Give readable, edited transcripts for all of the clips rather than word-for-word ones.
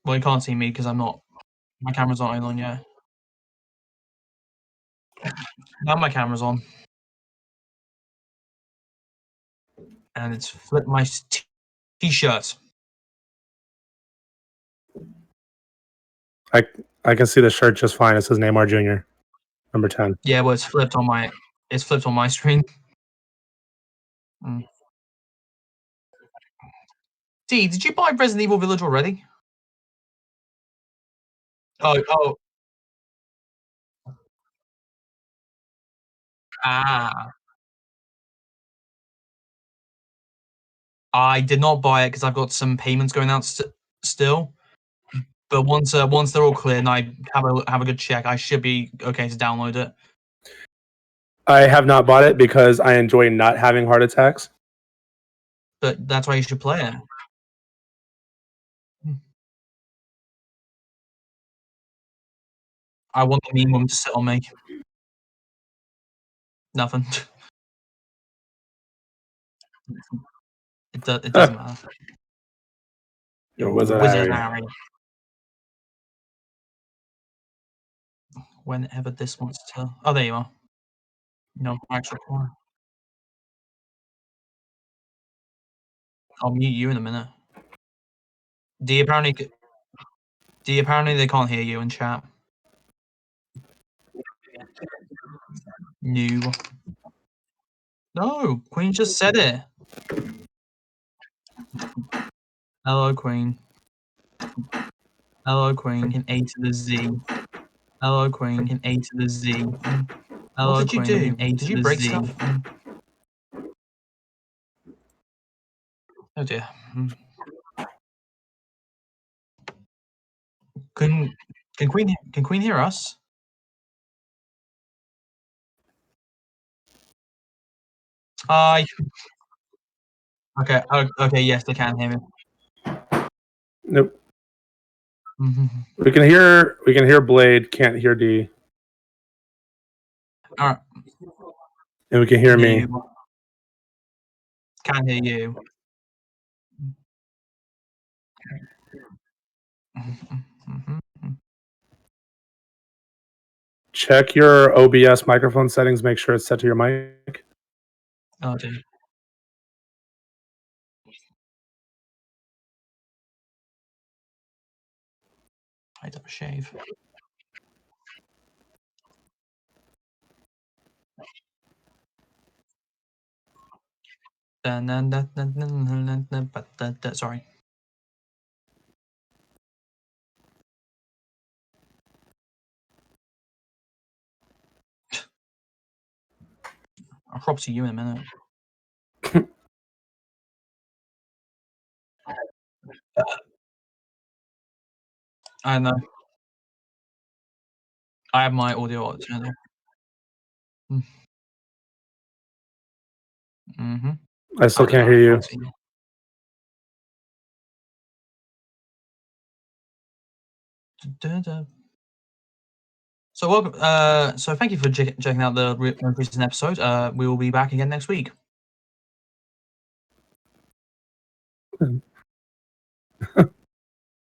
Well, you can't see me because I'm not. My camera's not on yet. Now my camera's on, and it's flipped my t-shirt. I can see the shirt just fine. It says Neymar Jr. number 10. Yeah, well, it's flipped on my screen. D, did you buy Resident Evil Village already? Oh. I did not buy it because I've got some payments going out still. But once they're all clear and I have a good check, I should be okay to download it. I have not bought it because I enjoy not having heart attacks. But that's why you should play it. I want the mean woman to sit on me. Nothing. It doesn't matter. Your wizard Harry. Whenever this wants to. Oh, there you are. No, actual corner. I'll mute you in a minute. D, apparently they can't hear you in chat. No, Queen just said it. Hello, Queen. Hello, Queen. In A to the Z. Hello, Queen. In A to the Z. Hello, what did you do? Did you break stuff? Oh dear. Can Queen hear us? Hi. Okay. Okay. Yes, they can hear me. Nope. We can hear Blade. Can't hear D. All right. And we can hear me. Can't hear you. Check your OBS microphone settings. Make sure it's set to your mic. Oh dear. I'd have a shave. Sorry. I'll crop to you in a minute. I know. I have my audio alternator. I still can't hear you. So welcome. So thank you for checking out the recent episode. We will be back again next week.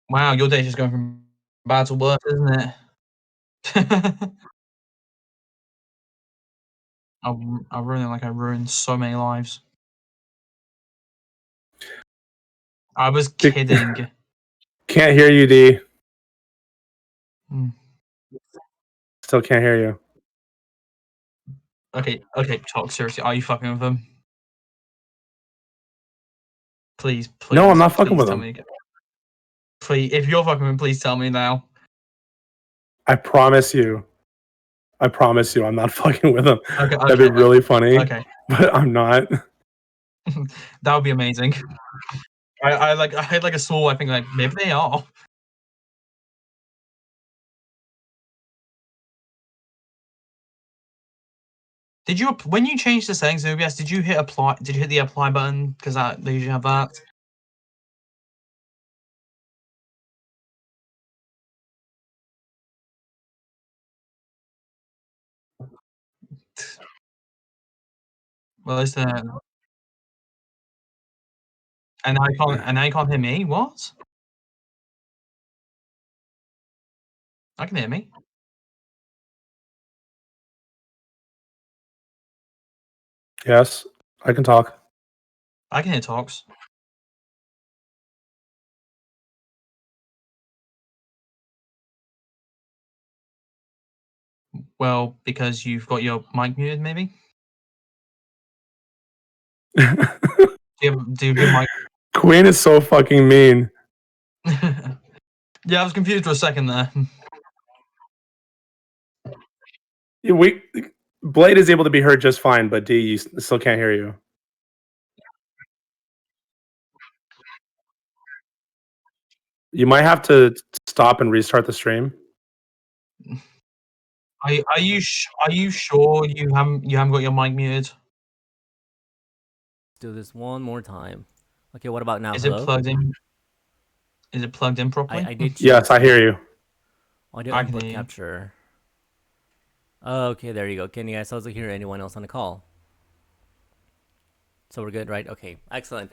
Wow, your day's just going from bad to worse, isn't it? I ruined it like I ruined so many lives. I was kidding. Can't hear you, D. Still can't hear you. Okay, talk seriously. Are you fucking with them? Please. No, I'm not fucking with them. Please, if you're fucking with them, please tell me now. I promise you, I'm not fucking with them. Okay, that'd be really funny. Okay, but I'm not. That would be amazing. I had like a small. I think like maybe they are. Did you when you changed the settings in OBS? Did you hit apply? Did you hit the apply button? Because they usually have that. Well, it's and now you can't hear me. What? I can hear me. Yes, I can talk. I can hear talks. Well, because you've got your mic muted, maybe? Do you have your mic? Queen is so fucking mean. Yeah, I was confused for a second there. Blade is able to be heard just fine, but D, you still can't hear you. You might have to stop and restart the stream. Are you sure you haven't got your mic muted? Let's do this one more time. Okay, what about now? Is Hello? it plugged in? Is it plugged in properly? I did. Yes, I hear you. Audio I can input hear you. capture. Okay, there you go. Can you guys also hear anyone else on the call? So we're good, right? Okay, excellent.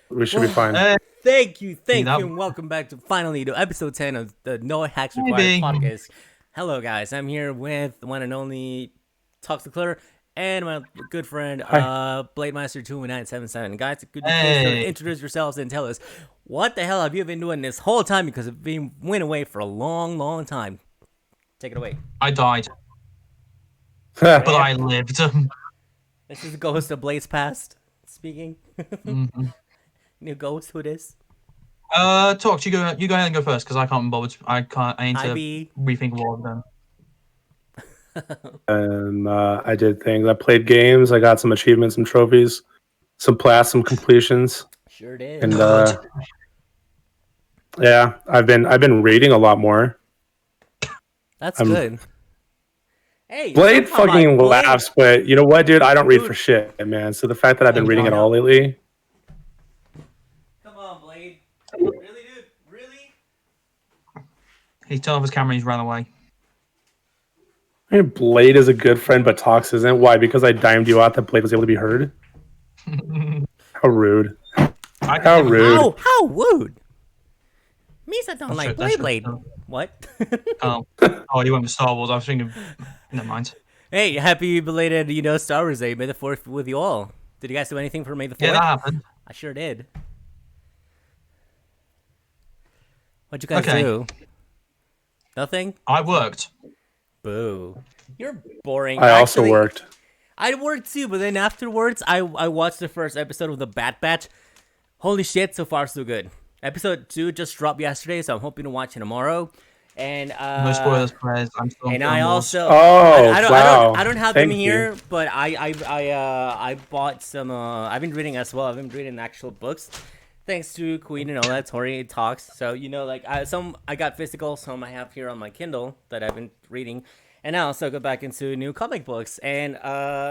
We should be fine. Thank you, that- and welcome back to finally to episode 10 of the No Hacks Required Maybe. podcast. Hello, guys. I'm here with the one and only Toxic Clear and my good friend Blade Master 21977. Guys, could you please introduce yourselves and tell us what the hell have you been doing this whole time, because it went away for a long, long time. Take it away. I died, but I lived. This is the ghost of Blade's past speaking. Mm-hmm. New ghost, who this? Talk. You go ahead and go first, because I can't bother. I need to be rethink what I've done. And I did things. I played games. I got some achievements, some trophies, some completions. Sure did. And yeah, I've been reading a lot more. That's good. Hey, Blade fucking laughs, but you know what, dude? I don't read for shit, man. So the fact that I've been reading at all lately. Come on, Blade. Really, dude? Really? He's turned off his camera and he's ran away. I mean, Blade is a good friend, but Tox isn't. Why? Because I dimed you out that Blade was able to be heard? How rude. How rude. How rude. Misa don't like Blade. What? Oh, you went with Star Wars. I was thinking. Never mind. Hey, happy belated, Star Wars Day. May the 4th with you all. Did you guys do anything for May the 4th? Yeah, that happened. I sure did. What'd you guys do? Nothing? I worked. Boo. You're boring. I also worked. I worked too, but then afterwards, I watched the first episode of the Bad Batch. Holy shit, so far so good. Episode 2 just dropped yesterday, so I'm hoping to watch it tomorroght. And no spoilers, guys. I'm still. And I also. I don't have them here, but I bought some. I've been reading as well. I've been reading actual books, thanks to Queen and all that. Tori talks. So I got physical, some I have here on my Kindle that I've been reading, and I also go back into new comic books. And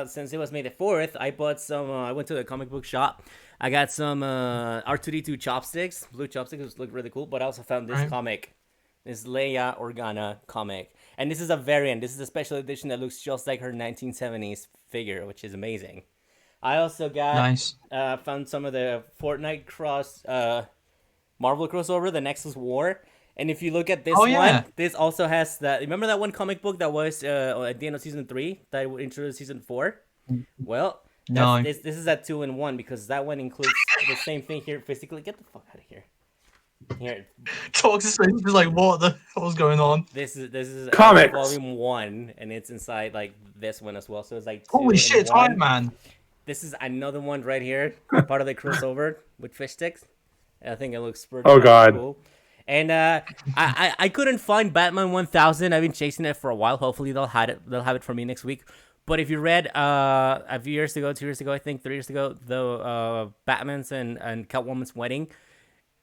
since it was May the 4th, I bought some. I went to the comic book shop. I got some R2D2 chopsticks, blue chopsticks, which look really cool. But I also found this comic. This Leia Organa comic. And this is a variant. This is a special edition that looks just like her 1970s figure, which is amazing. I also got found some of the Fortnite Marvel crossover, the Nexus War. And if you look at this one, this also has that. Remember that one comic book that was at the end of season 3 that would introduce season 4? Well, this is a 2-in-1, because that one includes the same thing here physically. Get the fuck out of here. Here, Talks is just like, what the hell's going on? This is Comics. volume 1, and it's inside like this one as well. So it's like holy shit, Iron Man. This is another one right here, part of the crossover with fish sticks. I think it looks pretty cool. And I couldn't find Batman 1000. I've been chasing it for a while. Hopefully they'll have it for me next week. But if you read a few years ago, 2 years ago, I think 3 years ago, the Batman's and Catwoman's wedding.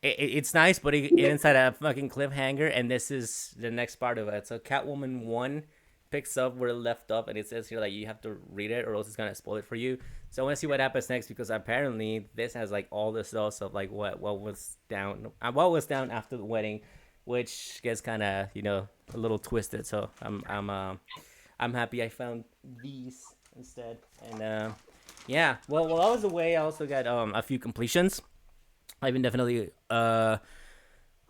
It's nice, but it inside a fucking cliffhanger, and this is the next part of it. So Catwoman 1 picks up where it left off, and it says here like you have to read it or else it's gonna spoil it for you. So I want to see what happens next, because apparently this has like all the stuff of like what was down after the wedding, which gets kind of a little twisted. So I'm happy I found these instead, and yeah. Well, while I was away, I also got a few completions. I've been definitely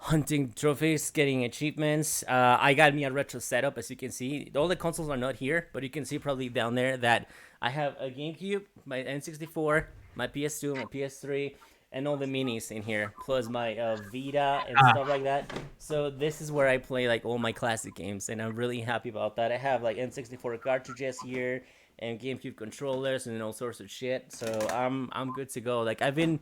hunting trophies, getting achievements. I got me a retro setup, as you can see. All the consoles are not here, but you can see probably down there that I have a GameCube, my N64, my PS2, my PS3, and all the minis in here, plus my Vita and stuff like that. So this is where I play like all my classic games, and I'm really happy about that. I have like N64 cartridges here and GameCube controllers and all sorts of shit. So I'm good to go. Like I've been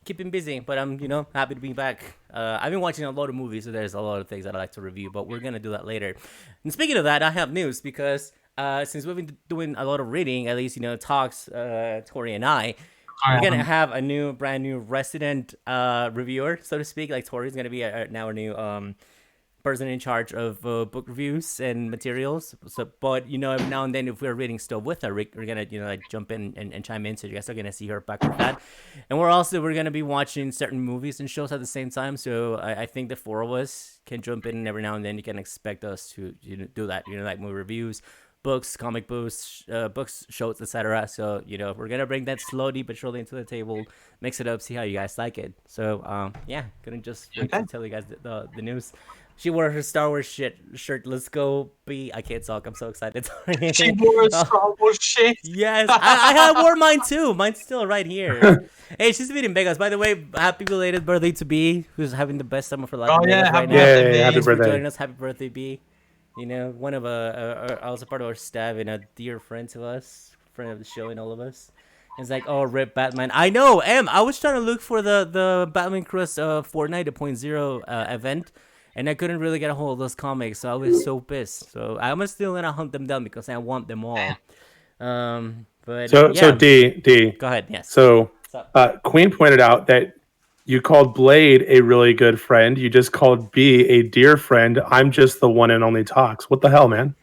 keeping busy, but I'm happy to be back. I've been watching a lot of movies, so there's a lot of things that I like to review, but we're gonna do that later. And speaking of that, I have news because since we've been doing a lot of reading, at least talks, Tori and I, we're gonna have a brand new resident reviewer, so to speak. Like Tori's gonna be now our new person in charge of book reviews and materials. So, but every now and then, if we're reading stuff with her, we're gonna like jump in and chime in. So you guys are gonna see her back with that. And we're gonna be watching certain movies and shows at the same time. So I think the four of us can jump in every now and then. You can expect us to do that. Like movie reviews, books, comic books, shows, etc. So we're gonna bring that slowly but surely into the table, mix it up, see how you guys like it. So gonna just wait to tell you guys the news. She wore her Star Wars shirt. Let's go, B. I can't talk. I'm so excited. She wore a Star Wars shit. Yes, I wore mine too. Mine's still right here. Hey, she's beating Vegas. By the way, happy belated birthday to B, who's having the best summer for life. Oh yeah, happy birthday, happy birthday. for joining us. Happy birthday, B. One of I was a part of our staff and a dear friend to us, friend of the show and all of us. It's like, oh, rip Batman. I know, I was trying to look for the Batman Cross Fortnite 2.0 event. And I couldn't really get a hold of those comics, so I was so pissed. So I'm still gonna hunt them down because I want them all. So D. Go ahead. Yes. So Queen pointed out that you called Blade a really good friend. You just called B a dear friend. I'm just the one and only Tox. What the hell, man?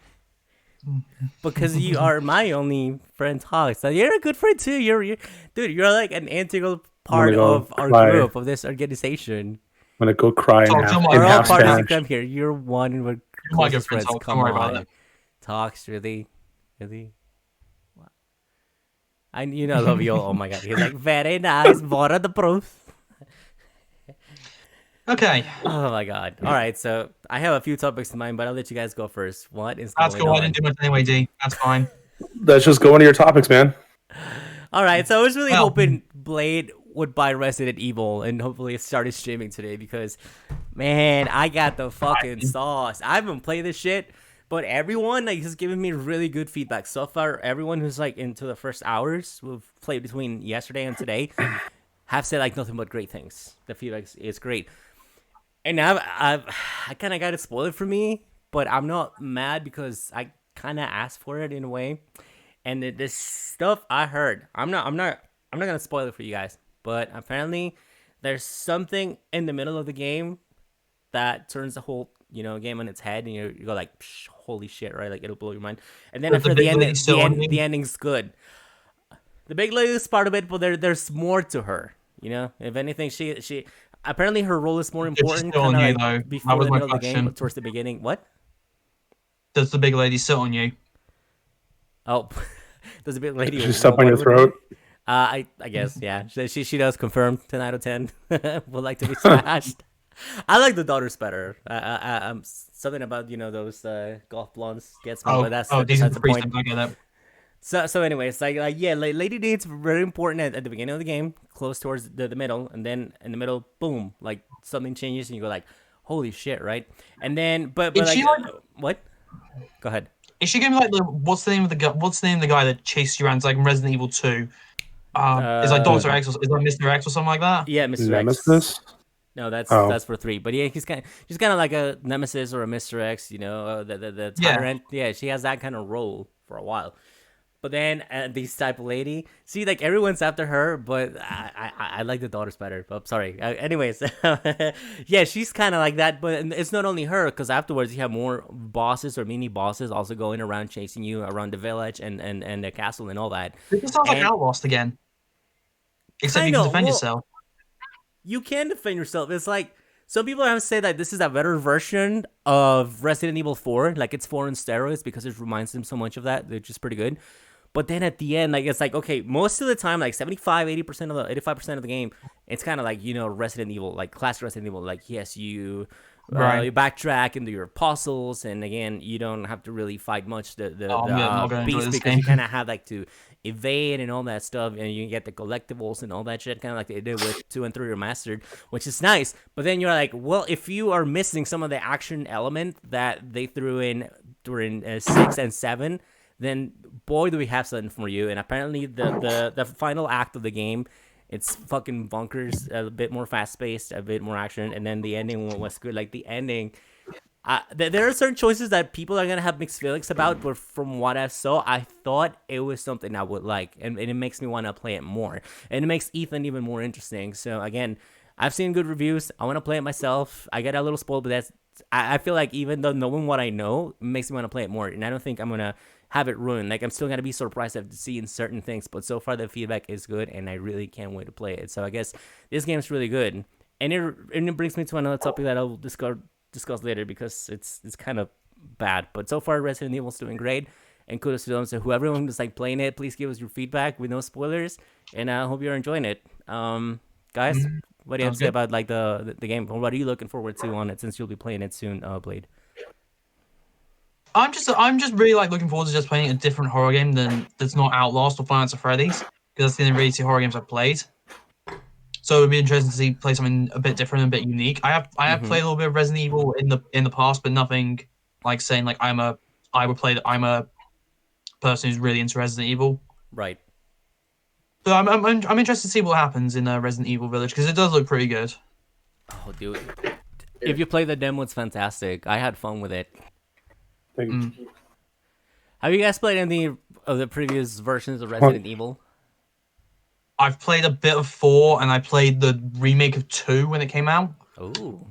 Because you are my only friend, Tox. So you're a good friend too. You're like an integral part of our group, of this organization. I'm gonna go cry in half Spanish. Come here. You're one with closest friends. Come on, Talks really. I love you. Oh my god, he's like very nice. Bora the proof. Okay. Oh my god. All right, so I have a few topics in mind, but I'll let you guys go first. What is That's going cool. on? I didn't do much anyway, D. That's fine. Let's just go into your topics, man. All right, so I was really hoping Blade would buy Resident Evil and hopefully it started streaming today because, man, I got the fucking sauce. I haven't played this shit, but everyone has given me really good feedback so far. Everyone who's like into the first hours, we've played between yesterday and today, have said like nothing but great things. The feedback is great, and now I kind of got it spoiled for me, but I'm not mad because I kind of asked for it in a way. And this stuff I heard, I'm not gonna spoil it for you guys. But apparently, there's something in the middle of the game that turns the whole, game on its head, and you go like, "Holy shit!" Right? Like it'll blow your mind. And then after the ending's good. The big lady is part of it, but there's more to her. If anything, she apparently her role is more important. Before the middle of the game, but towards the beginning. What? Does the big lady sit on you? Oh, does the big lady? She step on your throat. I guess, yeah. She does confirm 10 out of 10. Would like to be smashed. I like the daughters better. I'm something about those golf blondes gets me, but that's the point. I get that. So anyways, Lady D's very important at the beginning of the game, close towards the middle, and then in the middle, boom, like something changes and you go like, holy shit, right? And then but like, what? Go ahead. Is she gonna be like what's the name of the guy that chased you around? It's like Resident Evil 2. Is like Dr. X or is that Mr. X or something like that? Yeah, Mr. Nemesis? X. No, that's for 3. But yeah, she's kind of like a Nemesis or a Mr. X, the tyrant. Yeah, she has that kind of role for a while. But then this type of lady, see, like everyone's after her, but I like the daughters better. But sorry. Anyways, yeah, she's kind of like that. But it's not only her, because afterwards you have more bosses or mini bosses also going around chasing you around the village and the castle and all that. It sounds like Outlast again. Except you can defend yourself. You can defend yourself. It's like some people have said that this is a better version of Resident Evil 4. Like it's 4 on steroids because it reminds them so much of that, which is pretty good. But then at the end, like it's like, okay, most of the time, like 85% of the game, it's kind of like, Resident Evil, like classic Resident Evil. Like, yes, you backtrack into your puzzles, and again, you don't have to really fight much the beast because you kind of have like to evade and all that stuff, and you get the collectibles and all that shit, kind of like they did with 2 and 3 Remastered, which is nice. But then you're like, well, if you are missing some of the action element that they threw in during 6 and 7, then boy, do we have something for you. And apparently the final act of the game, it's fucking bonkers, a bit more fast-paced, a bit more action, and then the ending was good. Like, the ending, there are certain choices that people are going to have mixed feelings about, but from what I saw, I thought it was something I would like, and it makes me want to play it more. And it makes Ethan even more interesting. So, again, I've seen good reviews. I want to play it myself. I get a little spoiled, but I feel like even though knowing what I know makes me want to play it more, and I don't think I'm going to have it ruined. Like, I'm still gonna be surprised at seeing certain things, but so far the feedback is good, and I really can't wait to play it. So I guess this game's really good, and it brings me to another topic that I'll discuss later because it's kind of bad. But so far Resident Evil's doing great, and kudos to them. So whoever is like playing it, please give us your feedback with no spoilers, and I hope you're enjoying it. Guys, what do you have to say about like the game? What are you looking forward to on it since you'll be playing it soon, Blade? I'm just really like looking forward to just playing a different horror game that's not Outlast or Five Nights at Freddy's, because that's the only really two horror games I've played. So it'd be interesting to play something a bit different and a bit unique. I have played a little bit of Resident Evil in the past, but nothing like saying like I'm a person who's really into Resident Evil. Right. So I'm interested to see what happens in Resident Evil Village, because it does look pretty good. Oh, dude! If you play the demo, it's fantastic. I had fun with it. Have you guys played any of the previous versions of Resident Evil? I've played a bit of 4, and I played the remake of 2 when it came out. Oh.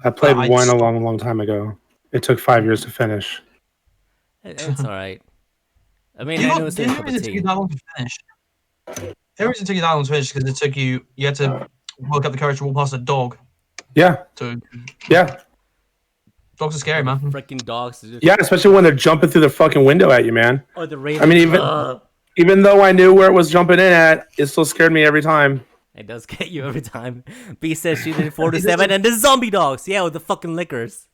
I played 1 a long time ago. It took 5 years to finish. It's all right. I mean, I know it's a cup of tea. It took you that long to finish. The reason it took you that long to finish because you had to work up the courage to walk past a dog. Yeah. Yeah. Dogs are scary, man. Freaking dogs. Yeah, especially when they're jumping through the fucking window at you, man. Or the raven. I mean, even though I knew where it was jumping in at, it still scared me every time. It does get you every time. B says she did 4 to 7, and the zombie dogs. Yeah, with the fucking lickers.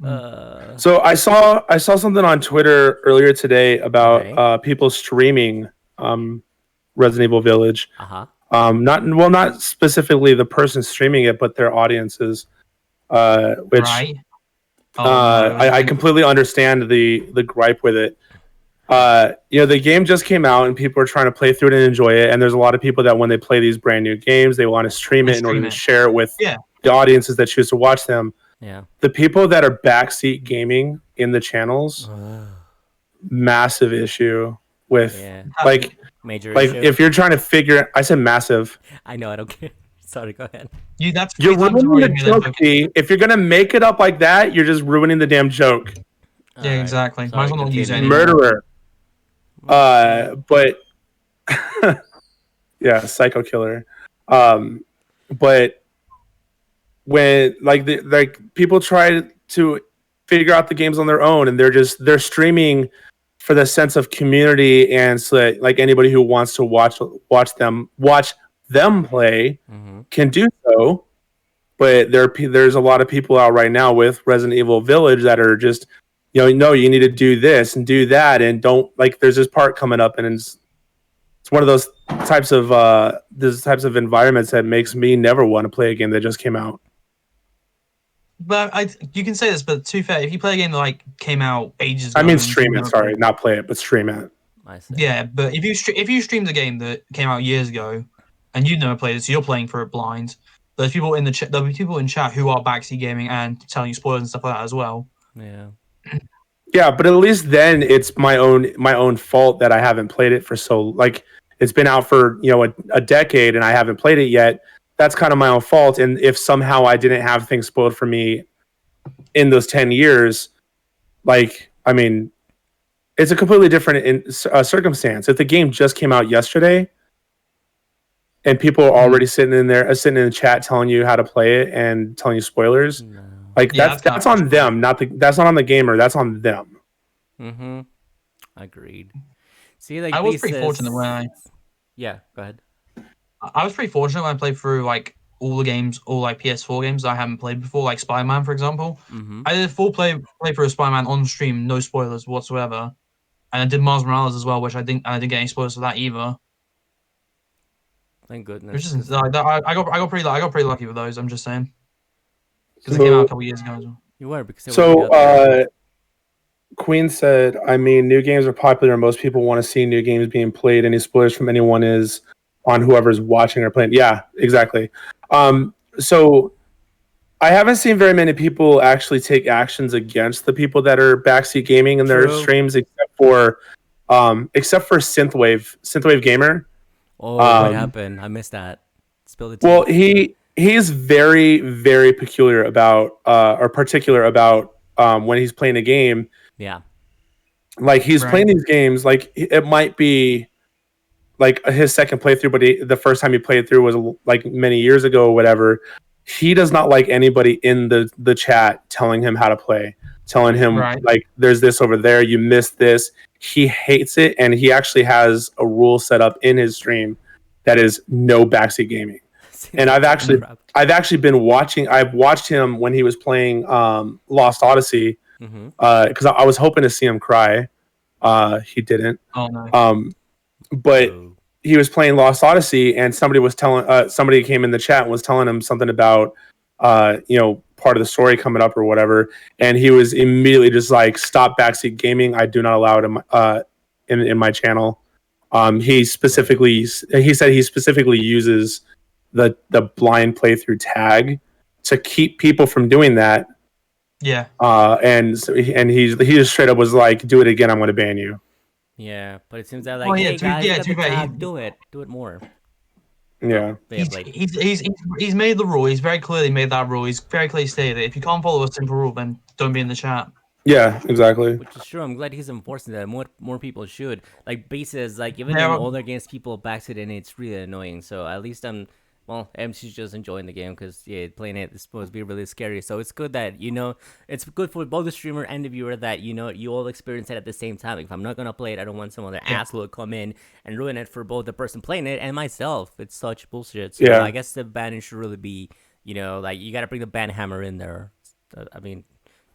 So I saw something on Twitter earlier today about people streaming Resident Evil Village. Not specifically the person streaming it, but their audiences. Which I completely understand the gripe with it. The game just came out and people are trying to play through it and enjoy it, and there's a lot of people that when they play these brand new games, they want to stream it in order to share it with the audiences that choose to watch them. The people that are backseat gaming in the channels, massive issue with major issue. If you're trying to figure, I said massive. I know, I don't care. Sorry, go ahead. You're ruining the joke, D. If you're gonna make it up like that, you're just ruining the damn joke. Yeah, exactly. Sorry, might as well not use any murderer. But yeah, psycho killer. But when people try to figure out the games on their own, and they're streaming for the sense of community, and so that, like, anybody who wants to watch them play can do so. But there's a lot of people out right now with Resident Evil Village that are just, you need to do this and do that, and don't, like, there's this part coming up, and it's one of those types of environments that makes me never want to play a game that just came out. But you can say this, but to be fair, if you play a game that like came out ages ago, I mean stream it. Sorry, not play it, but stream it. I see. Yeah, but if you streamed a game that came out years ago, and you've never played it, so you're playing for it blind. There's people in the chat. There'll be people in chat who are backseat gaming and telling you spoilers and stuff like that as well. Yeah. Yeah, but at least then it's my own fault that I haven't played it for so, like, it's been out for a decade and I haven't played it yet. That's kind of my own fault. And if somehow I didn't have things spoiled for me in those 10 years, like, I mean, it's a completely different circumstance. If the game just came out yesterday and people are already sitting in the chat telling you how to play it and telling you spoilers, that's on them. That's not on the gamer. That's on them. Agreed. See, like I was pretty fortunate when Yeah, go ahead. I was pretty fortunate when I played through like all the games, all like PS4 games that I haven't played before, like Spider-Man, for example. Mm-hmm. I did a full playthrough of Spider-Man on stream, no spoilers whatsoever. And I did Miles Morales as well, which I didn't get any spoilers for that either. Thank goodness. Which is I got pretty lucky with those. I'm just saying because it came out a couple years ago as well. You were because Queen said, I mean, new games are popular. Most people want to see new games being played. Any spoilers from anyone is on whoever's watching or playing. Yeah, exactly. So I haven't seen very many people actually take actions against the people that are backseat gaming in their streams, except for Synthwave Gamer. Oh, what happened? I missed that. Spill the tea. Well, he's very, very peculiar about or particular about when he's playing a game. Yeah. Like he's playing these games, like it might be like his second playthrough, but the first time he played through was like many years ago or whatever. He does not like anybody in the chat telling him how to play, telling him like there's this over there, you missed this. He hates it, and he actually has a rule set up in his stream that is no backseat gaming. And I've actually been watching. I've watched him when he was playing Lost Odyssey because I was hoping to see him cry. He didn't. Oh no. But he was playing Lost Odyssey, and somebody came in the chat and was telling him something about part of the story coming up or whatever, and he was immediately just like, stop backseat gaming. I do not allow it in my channel. He said he specifically uses the blind playthrough tag to keep people from doing that. Yeah. And he just straight up was like, do it again, I'm going to ban you. Yeah, but it seems that like, hey guys, do it more. Yeah. He's made the rule. He's very clearly made that rule. He's very clearly stated that if you can't follow a simple rule, then don't be in the chat. Yeah, exactly. Which is true. I'm glad he's enforcing that. More people should. Like bases, like even in older games, people backseat and it's really annoying. So at least MC's just enjoying the game because playing it is supposed to be really scary. So it's good that it's good for both the streamer and the viewer that you all experience it at the same time. Like, if I'm not gonna play it, I don't want some other asshole to come in and ruin it for both the person playing it and myself. It's such bullshit. So I guess the banning should really be, like you gotta bring the ban hammer in there. I mean,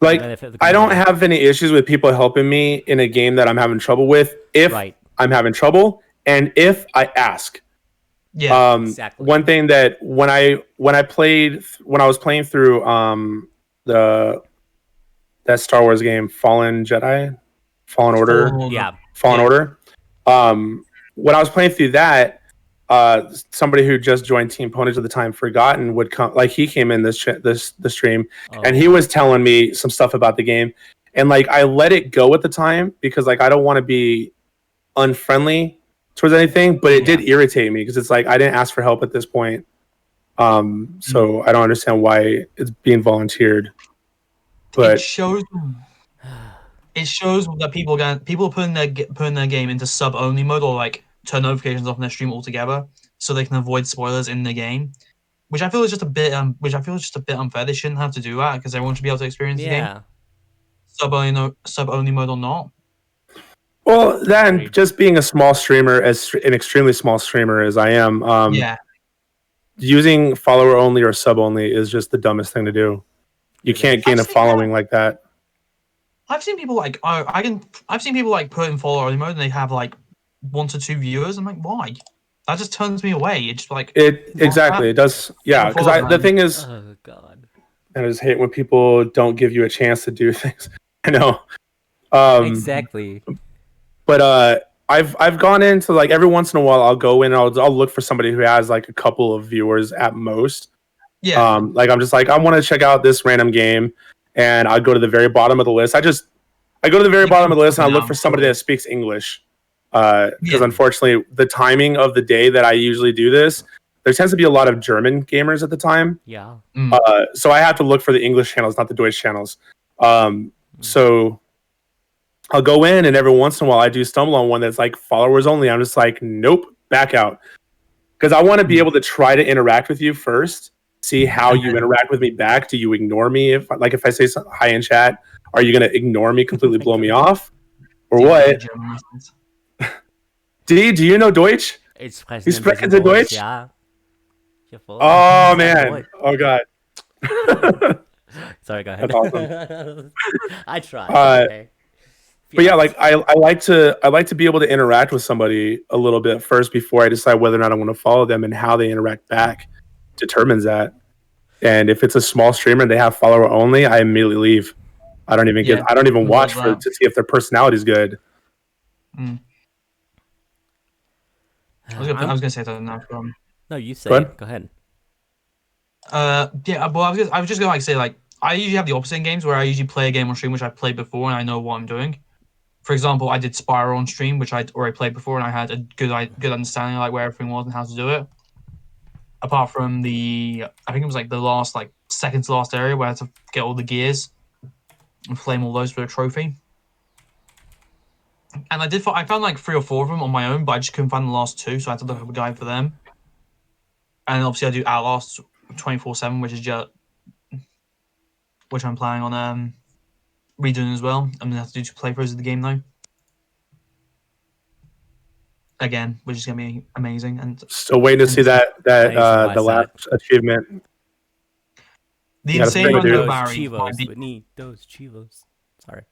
like I don't have any issues with people helping me in a game that I'm having trouble with if I'm having trouble and if I ask. Yeah, exactly. One thing that when I was playing through that Star Wars game, Fallen Order. When I was playing through that, somebody who just joined Team Ponage at the time, Forgotten, would come. Like he came in the stream, and he was telling me some stuff about the game, and like I let it go at the time because like I don't want to be unfriendly towards anything, but it did irritate me because it's like I didn't ask for help at this point. So I don't understand why it's being volunteered. But it shows that people putting their game into sub only mode or like turn notifications off in their stream altogether so they can avoid spoilers in the game. Which I feel is just a bit unfair. They shouldn't have to do that because everyone should be able to experience the game. Sub only mode or not. Well, then just being a small streamer, as an extremely small streamer as I am, using follower only or sub only is just the dumbest thing to do. You can't gain a following like that. I've seen people like put in follower only mode and they have like 1 to 2 viewers. I'm like, why? That just turns me away. It's just like exactly. It does. Yeah, because the thing is, oh god, I just hate when people don't give you a chance to do things. I know. Exactly. But I've gone into like every once in a while I'll go in and I'll look for somebody who has like a couple of viewers at most. Yeah. Like I'm just like I want to check out this random game, and I go to the very bottom of the list. I go to the very bottom of the list and I look for somebody that speaks English. Because unfortunately the timing of the day that I usually do this, there tends to be a lot of German gamers at the time. Yeah. So I have to look for the English channels, not the Deutsch channels. So I'll go in and every once in a while I do stumble on one that's like followers only. I'm just like, nope, back out. Because I want to be able to try to interact with you first, see how you interact with me back. Do you ignore me? If I say hi in chat, are you going to ignore me, completely blow me off? Or what? D, do you know Deutsch? Ich spreche You sprechen Sie Deutsch? Ja. Oh man! Oh god! Sorry, go ahead. That's awesome. I tried. Okay. But yeah, like I like to be able to interact with somebody a little bit first before I decide whether or not I want to follow them, and how they interact back determines that. And if it's a small streamer and they have follower only, I immediately leave. I don't even watch to see if their personality is good. I was gonna say something now. No, you say it. Go ahead. Yeah, but I was just gonna say I usually have the opposite in games where I usually play a game on stream which I've played before and I know what I'm doing. For example, I did Spyro on stream, which I'd already played before, and I had a good understanding of where everything was and how to do it. Apart from I think it was the last second to last area where I had to get all the gears and flame all those for a trophy. And I found 3 or 4 of them on my own, but I just couldn't find the last 2, so I had to look up a guide for them. And obviously I do Outlast 24/7, which I'm planning on redoing as well. I'm gonna have to do 2 playthroughs of the game though. Again, which is gonna be amazing. And still waiting to see that the last achievement. The insane run of Barry. We need those chivos. Sorry,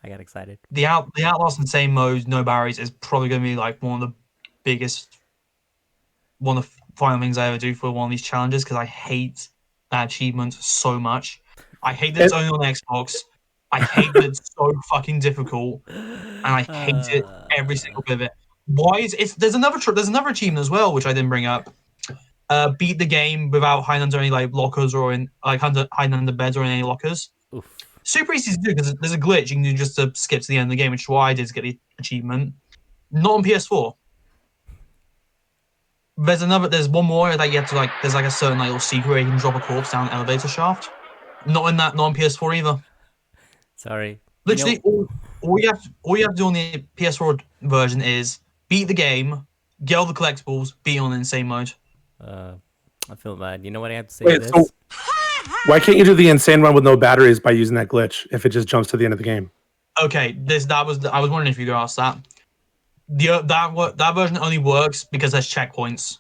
I got excited. The Outlast insane mode, no barriers, is probably gonna be one of the final things I ever do for one of these challenges, because I hate that achievement so much. I hate that it's only on Xbox. I hate that it's so fucking difficult, and I hate it every single bit of it. There's another achievement as well, which I didn't bring up. Beat the game without hiding under any lockers or hiding under beds or in any lockers. Oof. Super easy to do because there's a glitch you can do just to skip to the end of the game, which is why I did to get the achievement. Not on PS4. There's one more that you have to there's a certain little secret where you can drop a corpse down an elevator shaft. Not on PS4 either. Sorry. Literally, all you have to do on the PS4 version is beat the game, get all the collectibles, beat on insane mode. I feel bad. You know what I have to say to this? So why can't you do the insane run with no batteries by using that glitch if it just jumps to the end of the game? Okay, I was wondering if you could ask that. That version only works because there's checkpoints.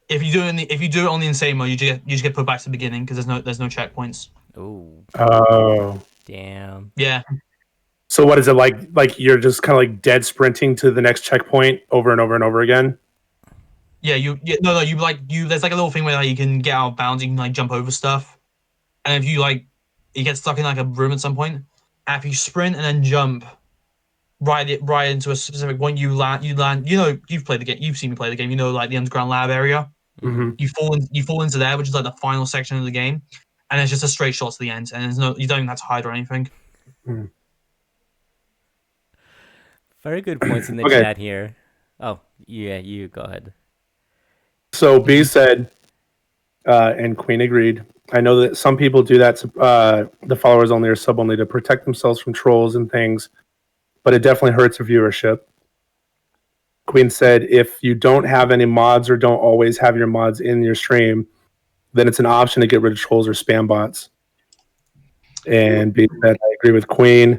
If you do it on the insane mode, you just get put back to the beginning because there's no checkpoints. Oh. Damn. Yeah. So what is it like you're just kind of dead sprinting to the next checkpoint over and over and over again? Yeah, there's a little thing where you can get out of bounds, you can jump over stuff. And if you get stuck in a room at some point, after you sprint and then jump right into a specific point, you land, you've played the game, you've seen me play the game, the underground lab area. Mm-hmm. You fall into there, which is the final section of the game, and it's just a straight shot to the end, and you don't even have to hide or anything. Mm. Very good points in the chat here. Oh, yeah, you go ahead. So B said, and Queen agreed, I know that some people do that to the followers only or sub only to protect themselves from trolls and things, but it definitely hurts your viewership. Queen said, if you don't have any mods or don't always have your mods in your stream, then it's an option to get rid of trolls or spam bots. And B said, I agree with Queen.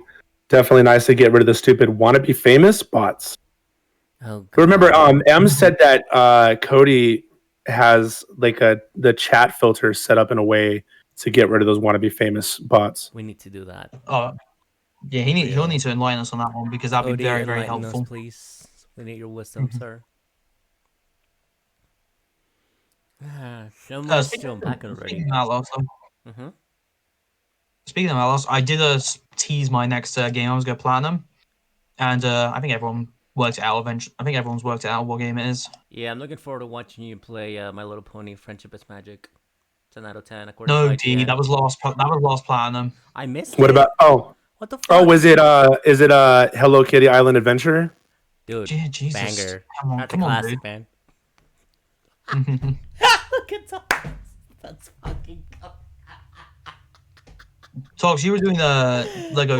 Definitely nice to get rid of the stupid wannabe famous bots. Oh, remember, M said that Cody has the chat filter set up in a way to get rid of those wannabe famous bots. We need to do that. Oh, yeah, he'll need to enlighten us on that one because that'd be very, very helpful. Us, please, we need your wisdom, sir. So much still back already. Speaking of Outlast, I did tease my next game. I was going to platinum, and I think everyone worked it out eventually. I think everyone's worked it out what game it is. Yeah, I'm looking forward to watching you play My Little Pony: Friendship is Magic. 10 out of 10. No, D, that was last platinum. I missed. What about? Oh, what the fuck? Oh, is it Hello Kitty Island Adventure? Dude, Jesus. Banger. Come on, That's a classic, dude. man. Look at that. That's fucking cool. Talks, you were doing the Lego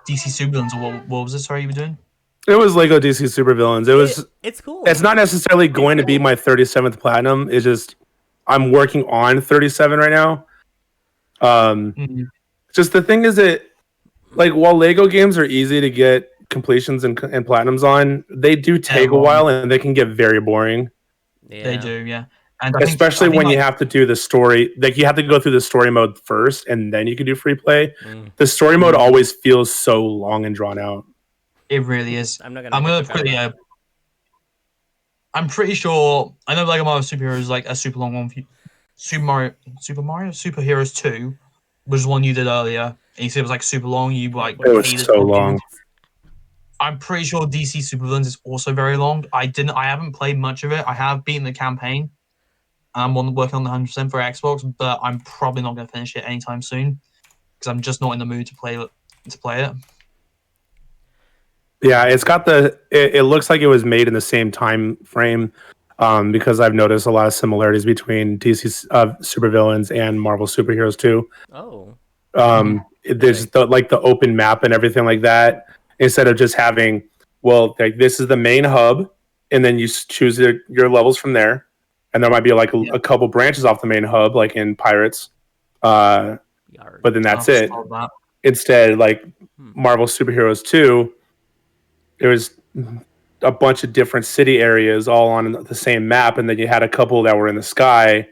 DC Supervillains, or what was it? Sorry, you were doing? It was Lego DC Supervillains. It's cool. It's not necessarily going to be my 37th platinum. It's just I'm working on 37 right now. Just the thing is that while Lego games are easy to get completions and platinums on, they do take a while and they can get very boring. Yeah. They do, yeah. And especially when you have to do the story, like you have to go through the story mode first and then you can do free play. The story mode always feels so long and drawn out. It really is. I'm gonna I'm pretty sure I know Lego Mario Superheroes is like a super long one for you. Super Mario Superheroes 2 was one you did earlier. And you said it was like super long, you like it was so long. I'm pretty sure DC Supervillains is also very long. I haven't played much of it. I have beaten the campaign. I'm working on the 100% for Xbox, but I'm probably not going to finish it anytime soon because I'm just not in the mood to play it. Yeah, it's got it looks like it was made in the same time frame, because I've noticed a lot of similarities between DC supervillains and Marvel superheroes too. Oh. There's the open map and everything like that. Instead of just having, well, like this is the main hub, and then you choose your levels from there, and there might be like a couple branches off the main hub, like in Pirates, but then that's it. Instead, like Marvel Superheroes 2, there was a bunch of different city areas all on the same map, and then you had a couple that were in the sky,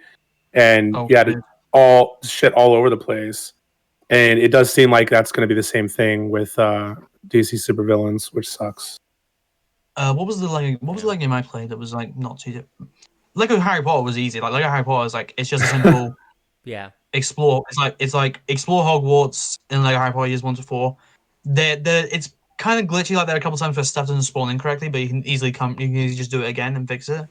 and you had all over the place. And it does seem like that's going to be the same thing with DC supervillains, which sucks. What was the game I played that was like not too different? Lego Harry Potter was easy. Like Lego Harry Potter is like it's just a simple explore. It's like explore Hogwarts in Lego Harry Potter years 1 to 4. It's kind of glitchy. Like there are a couple times where stuff doesn't spawn incorrectly, but you can easily just do it again and fix it.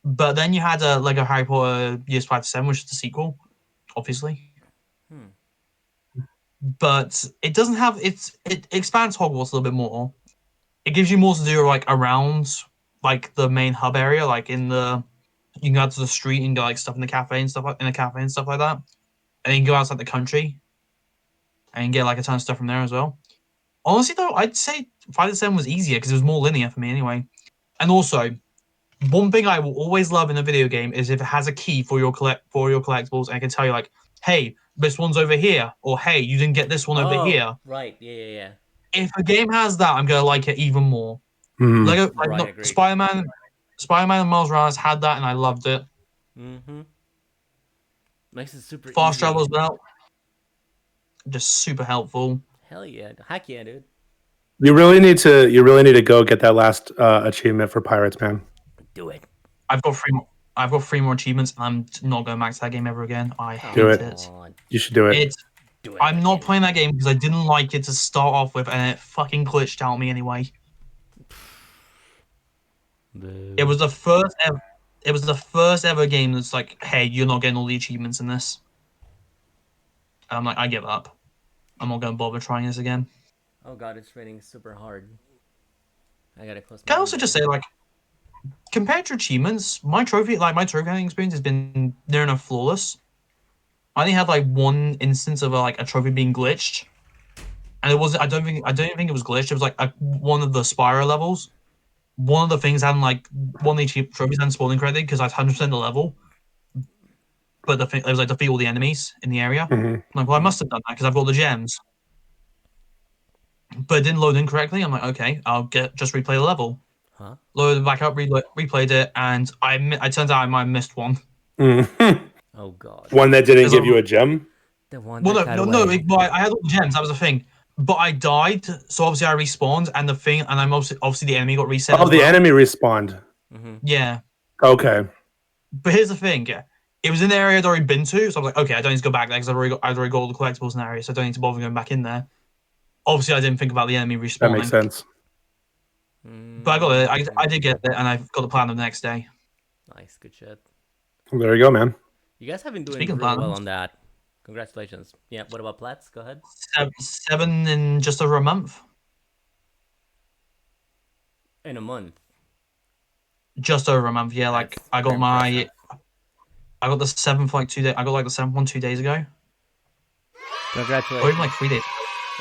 But then you had Lego Harry Potter Years 5 to 7, which is the sequel, obviously. But it doesn't have it expands Hogwarts a little bit more. It gives you more to do like around like the main hub area, like you can go out to the street and go like stuff in the cafe and stuff like that. And you can go outside the country and get like a ton of stuff from there as well. Honestly though, I'd say 5 to 7 was easier because it was more linear for me anyway. And also, one thing I will always love in a video game is if it has a key for your collectibles and I can tell you like, hey, this one's over here, or hey, you didn't get this one over here. Right, yeah. If a game has that, I'm gonna like it even more. Lego, Spider-Man and Miles Morales had that, and I loved it. Makes it super fast easy. travel as well, just super helpful. Hell yeah, heck yeah, dude. You really need to go get that last achievement for Pirates, man. Do it. I've got 3 more achievements, and I'm not going back to that game ever again. I hate it. You should do it. I'm not playing that game because I didn't like it to start off with, and it fucking glitched out me anyway. It was the first ever game that's like, hey, you're not getting all the achievements in this. And I'm like, I give up. I'm not going to bother trying this again. Oh god, it's raining super hard. I gotta close my Can I also just say, like, compared to achievements, my trophy hunting experience has been near enough flawless. I only had like one instance of a trophy being glitched, and it wasn't. I don't think it was glitched. It was like one of the Spyro levels. One of the things hadn't one of the trophies hadn't spawned incorrectly because I had 100% the level, but it was like defeat all the enemies in the area. I'm like, well, I must have done that because I've got the gems, but it didn't load incorrectly. I'm like, okay, I'll just replay the level. Loaded it back up, replayed it, and it turns out I might have missed one. Oh god. One that didn't give you a gem? The one no, I had all the gems, that was the thing. But I died, so obviously I respawned, and I'm obviously the enemy got reset. Oh, the enemy respawned. Yeah. Okay. But here's the thing, it was in the area I'd already been to, so I was like, okay, I don't need to go back there because I'd already got all the collectibles in the area, so I don't need to bother going back in there. Obviously, I didn't think about the enemy respawning. That makes sense. But I got it. I did get it, and I got the platinum the next day. Nice, good shit. Well, there you go, man. You guys have been doing really well on that. Congratulations. Yeah, what about Plats? Go ahead. 7 in just over a month. In a month? Just over a month, yeah. Like, I got the 7th for like 2 days. I got like the 7th one 2 days ago. Congratulations. Or even like 3 days.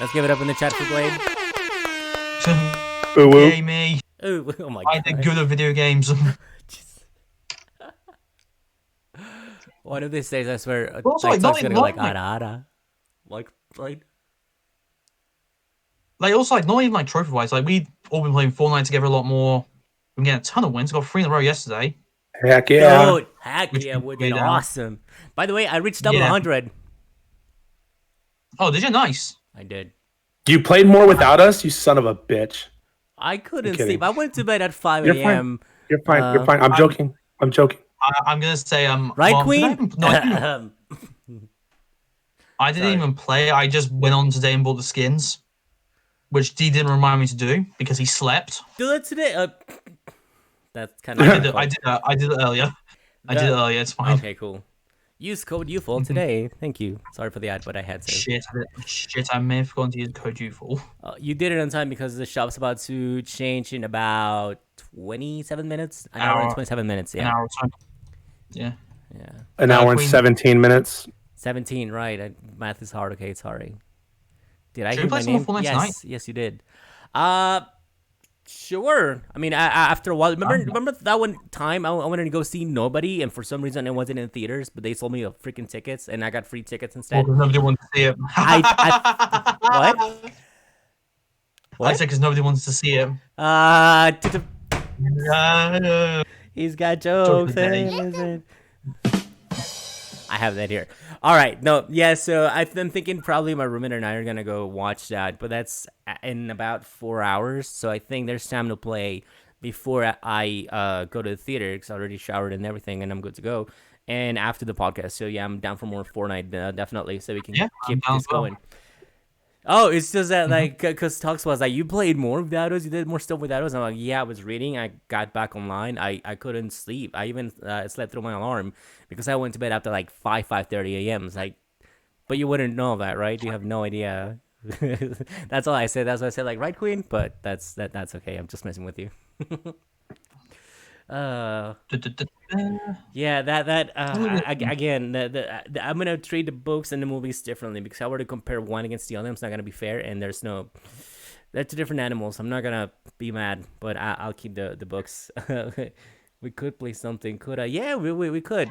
Let's give it up in the chat for Blade. Yay, me. Ooh, oh my god. I did good at video games. One of these days, I swear, also, TikTok's gonna be like, ara. Like, Like also like not even like trophy wise. Like we've all been playing Fortnite together a lot more. We getting a ton of wins. Got 3 in a row yesterday. Heck yeah! Dude, heck yeah, we did awesome. By the way, I reached double 100. Oh, did you? Nice. I did. You played more without us, you son of a bitch. I couldn't sleep. I went to bed at 5 a.m. You're fine. You're fine. I'm joking. I'm gonna say right, Queen? I didn't even play. I just went on today and bought the skins, which D didn't remind me to do because he slept. Do that today. That's kind of. I did it earlier. I did it earlier. It's fine. Okay, cool. Use code UFOL today. Thank you. Sorry for the ad, but I had to. Shit, I may have forgotten to use code UFOL. You did it on time because the shop's about to change in about 27 minutes. An hour and 27 minutes. Yeah. An hour time. Yeah. Yeah. An hour and 17 minutes. 17, right. Math is hard. Okay, sorry. Did I hear my name? Yes, you did. Sure. I mean, after a while, remember that one time I wanted to go see Nobody, and for some reason it wasn't in theaters, but they sold me freaking tickets, and I got free tickets instead. Well, nobody wants to see it. What? I said because nobody wants to see it. He's got jokes. I have that here. All right. No, yeah, so I'm thinking probably my roommate and I are going to go watch that, but that's in about 4 hours. So I think there's time to play before I go to the theater because I already showered and everything and I'm good to go. And after the podcast. So yeah, I'm down for more Fortnite, definitely, so we can keep this going. Oh, it's just that, like, because Tux was like, you played more without us? You did more stuff without us? I'm like, yeah, I was reading. I got back online. I couldn't sleep. I even slept through my alarm because I went to bed after, like, 5:30 a.m. It's like, but you wouldn't know that, right? You have no idea. That's all I said. That's what I said, like, right, Queen? But that's okay. I'm just messing with you. Yeah, again, I'm gonna treat the books and the movies differently because I were to compare one against the other, it's not gonna be fair, and they're two different animals. I'm not gonna be mad, but I'll keep the books. We could play something, could I? Yeah, we could.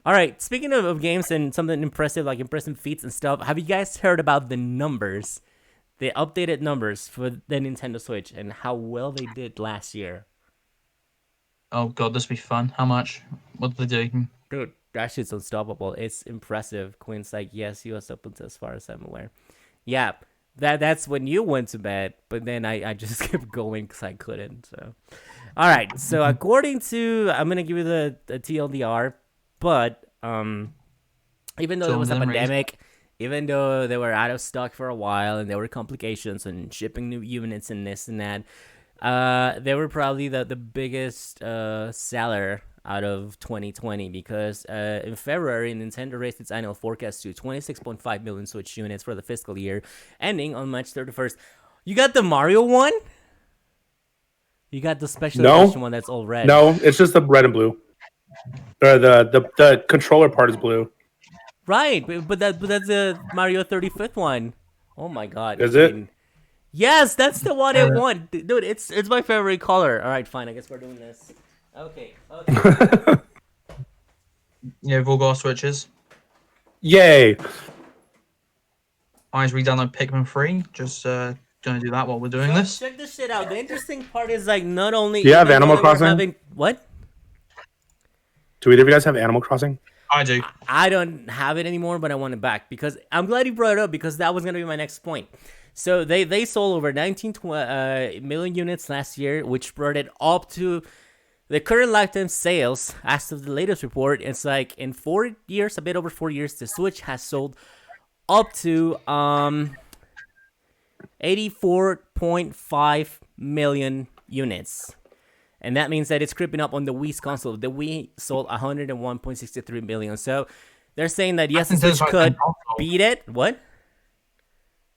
All right, speaking of games and something impressive, like impressive feats and stuff, have you guys heard about the numbers, the updated numbers for the Nintendo Switch and how well they did last year? Oh god, this will be fun. How much? What did they do? Dude, that shit's unstoppable. It's impressive. Queen's like, yes, he was up until as far as I'm aware. Yeah, that's when you went to bed, but then I just kept going because I couldn't. So, all right. So according to, I'm gonna give you the TLDR, but even though there was a pandemic, even though they were out of stock for a while and there were complications and shipping new units and this and that. They were probably the biggest seller out of 2020 because in February, Nintendo raised its annual forecast to 26.5 million Switch units for the fiscal year, ending on March 31st. You got the Mario one? You got the special edition one that's all red? No, it's just the red and blue. The controller part is blue. Right, but that's the Mario 35th one. Oh my god. Is it? Yes, that's the one I want. Dude, it's my favorite color. All right, fine. I guess we're doing this. Okay. Yeah, we've all got Switches. Yay. I just re-download Pikmin 3. Just gonna do that while we're doing this. Check this shit out. The interesting part is, like, not only... Do you have Animal Crossing? What? Do either of you guys have Animal Crossing? I do. I don't have it anymore, but I want it back. Because I'm glad you brought it up, because that was going to be my next point. So they sold over 19 million units last year, which brought it up to the current lifetime sales. As of the latest report, it's like in 4 years, a bit over 4 years, the Switch has sold up to 84.5 million units. And that means that it's creeping up on the Wii's console. The Wii sold 101.63 million. So they're saying that yes, the Switch could beat it. What?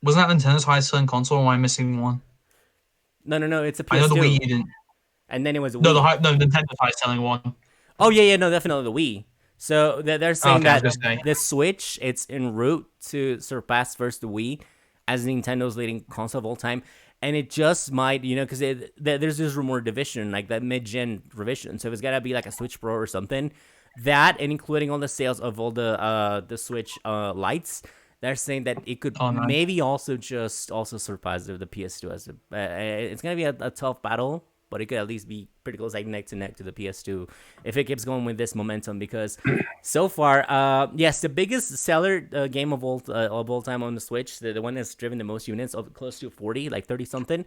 Wasn't that Nintendo's highest selling console, or am I missing one? No, it's a PS2. I know the Wii didn't. And then it was a Wii. No, Nintendo's highest selling one. Oh, yeah, no, definitely the Wii. So they're saying that the Switch, it's en route to surpass first the Wii as Nintendo's leading console of all time. And it just might, because there's this rumor division, like that mid-gen revision. So it's got to be like a Switch Pro or something. That, and including all the sales of all the Switch lights, they're saying that it could maybe also surpass the PS2 as it's gonna be a tough battle, but it could at least be pretty close, like neck to neck to the PS2 if it keeps going with this momentum. Because so far, yes, the biggest seller game of all time on the Switch, the one that's driven the most units, of close to 40, like 30 something,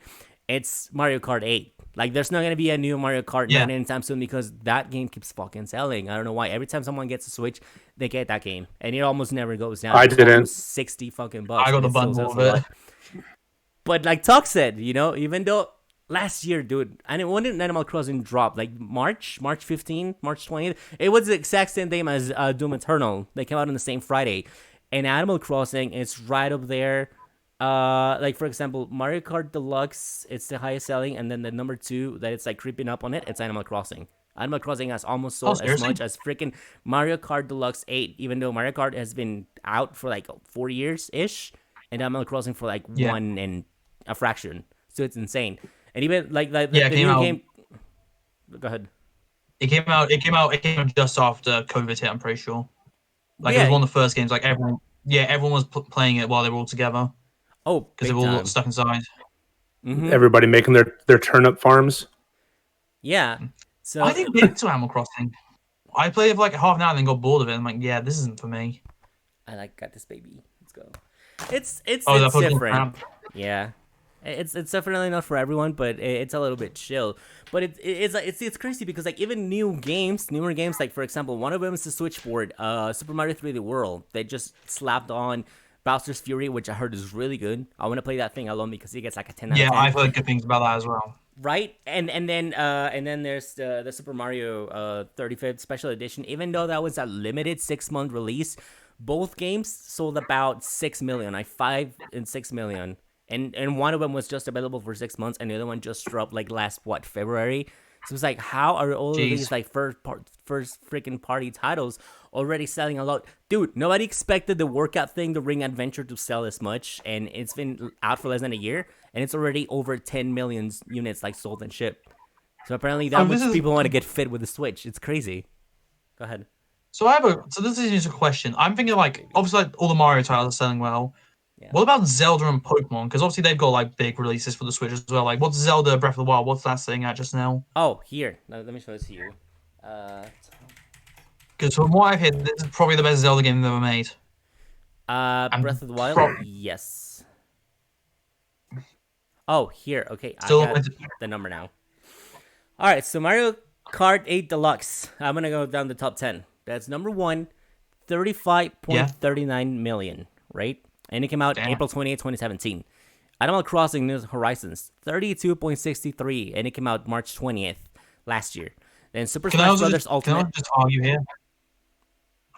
it's Mario Kart 8. Like, there's not gonna be a new Mario Kart 9 anytime soon because that game keeps fucking selling. I don't know why. Every time someone gets a Switch, they get that game, and it almost never goes down. I didn't. $60 fucking. I got the bundle of it. But like Talk said, even though last year, dude, and when did Animal Crossing drop? Like March 15th, March 20th. It was the exact same day as Doom Eternal. They came out on the same Friday, and Animal Crossing is right up there. Like for example, Mario Kart Deluxe, it's the highest selling, and then the number 2 that it's like creeping up on it, it's Animal Crossing. Animal Crossing has almost sold as much as freaking Mario Kart Deluxe 8, even though Mario Kart has been out for like 4 years ish, and Animal Crossing for like 1 and a fraction. So it's insane. And even like the new game. Go ahead. It came out just after COVID hit. I'm pretty sure. Like it was one of the first games. Like everyone was playing it while they were all together. Oh, because they were all stuck inside. Mm-hmm. Everybody making their turnip farms. Yeah. So I think big to Animal Crossing. I played it for like half an hour and then got bored of it. I'm like, yeah, this isn't for me. I got this baby. Let's go. It's different. Yeah. It's definitely not for everyone, but it's a little bit chill. But it's crazy because like even newer games, like for example, one of them is the Switchboard, Super Mario 3D World. They just slapped on Bowser's Fury, which I heard is really good. I want to play that thing alone because it gets like a 10 out of 10. Yeah, I've heard good things about that as well. Right, and then there's the Super Mario 35th Special Edition. Even though that was a limited 6-month release, both games sold about 6 million, like 5 and 6 million. And one of them was just available for 6 months, and the other one just dropped like last February. So it's like, how are all of these like first freaking party titles already selling a lot? Dude, nobody expected the workout thing, the Ring Adventure, to sell as much, and it's been out for less than a year, and it's already over 10 million units like sold and shipped. So apparently that much people want to get fit with the Switch. It's crazy. Go ahead. So this is just a question. I'm thinking like obviously like all the Mario titles are selling well. Yeah. What about Zelda and Pokemon? Because obviously they've got like big releases for the Switch as well. Like, what's Zelda Breath of the Wild? What's that sitting at just now? Oh, here. Let me show this to you. Because from what I've heard, this is probably the best Zelda game they've ever made. Breath of the Wild? Yes. Oh, here. Okay, I got the number now. All right, so Mario Kart 8 Deluxe. I'm going to go down the top 10. That's number 1, 35.39 million, right? And it came out April 28, 2017. Animal Crossing New Horizons, 32.63, and it came out March 20th last year. Then Super Smash Brothers Ultimate. Can I just argue here?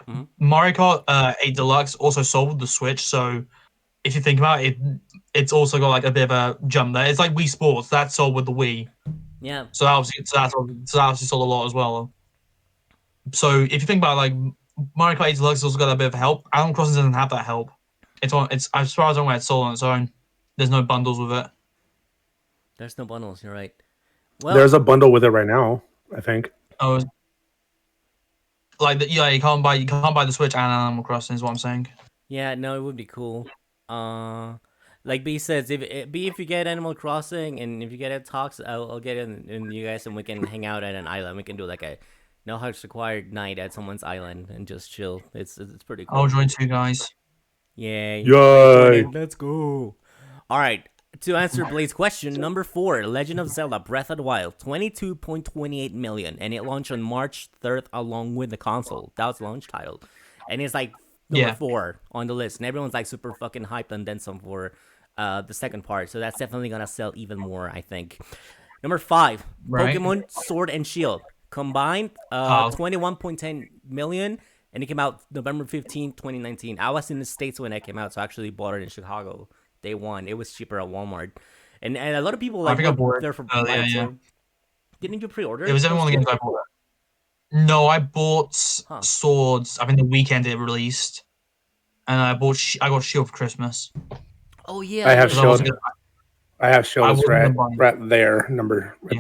Mm-hmm. Mario Kart 8 Deluxe also sold the Switch, so if you think about it, it's also got like a bit of a jump there. It's like Wii Sports, that sold with the Wii. Yeah. So that obviously sold a lot as well. So if you think about like Mario Kart 8 Deluxe has also got a bit of help. Animal Crossing doesn't have that help. It's as far as I'm aware, it's sold on its own. There's no bundles with it. There's no bundles. You're right. Well, there's a bundle with it right now, I think. Oh, you can't buy the Switch and Animal Crossing is what I'm saying. Yeah, no, it would be cool. Like B says, if you get Animal Crossing and if you get it Talks, I'll get it and you guys and we can hang out at an island. We can do like a no hugs required night at someone's island and just chill. It's pretty cool. I'll join 2 guys. Yeah. Yay! Let's go. All right. To answer Blade's question, number 4, Legend of Zelda Breath of the Wild, 22.28 million, and it launched on March 3rd along with the console. That was the launch title, and it's like number 4 on the list, and everyone's like super fucking hyped and then some for the second part. So that's definitely gonna sell even more, I think. Number 5, Pokemon Sword and Shield combined, 21.10 million. And it came out November 15, 2019. I was in the States when it came out, so I actually bought it in Chicago. Day 1. It was cheaper at Walmart. And a lot of people like there for Didn't you pre-order? It was one of the games I bought. No, I bought Swords. I think the weekend it released. And I got Shield for Christmas. Oh yeah. I have Shield. I have Shield right there,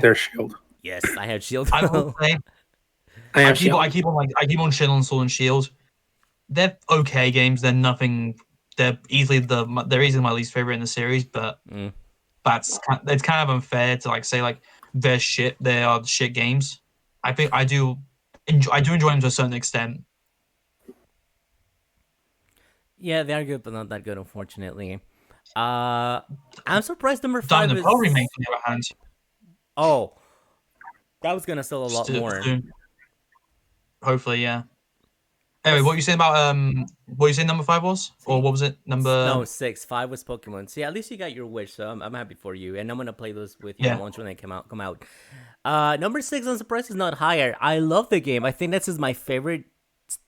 there, Shield. Yes, I have Shield. I will say I keep on Shield and Sword and Shield. They're okay games. They're nothing they're easily my least favorite in the series, but it's kind of unfair to like say like they are shit games. I think I do enjoy them to a certain extent. Yeah, they are good, but not that good, unfortunately. I'm surprised number 5 Diamond is. Pearl remake, on the other hand. Oh, that was gonna sell a lot more. Soon. Hopefully, yeah. Anyway, what you saying about what you saying number 5 was? Or what was it? No, 6. 5 was Pokemon. See, at least you got your wish, so I'm happy for you. And I'm gonna play those with you once when they come out. Number 6, I'm surprised is not higher. I love the game. I think this is my favorite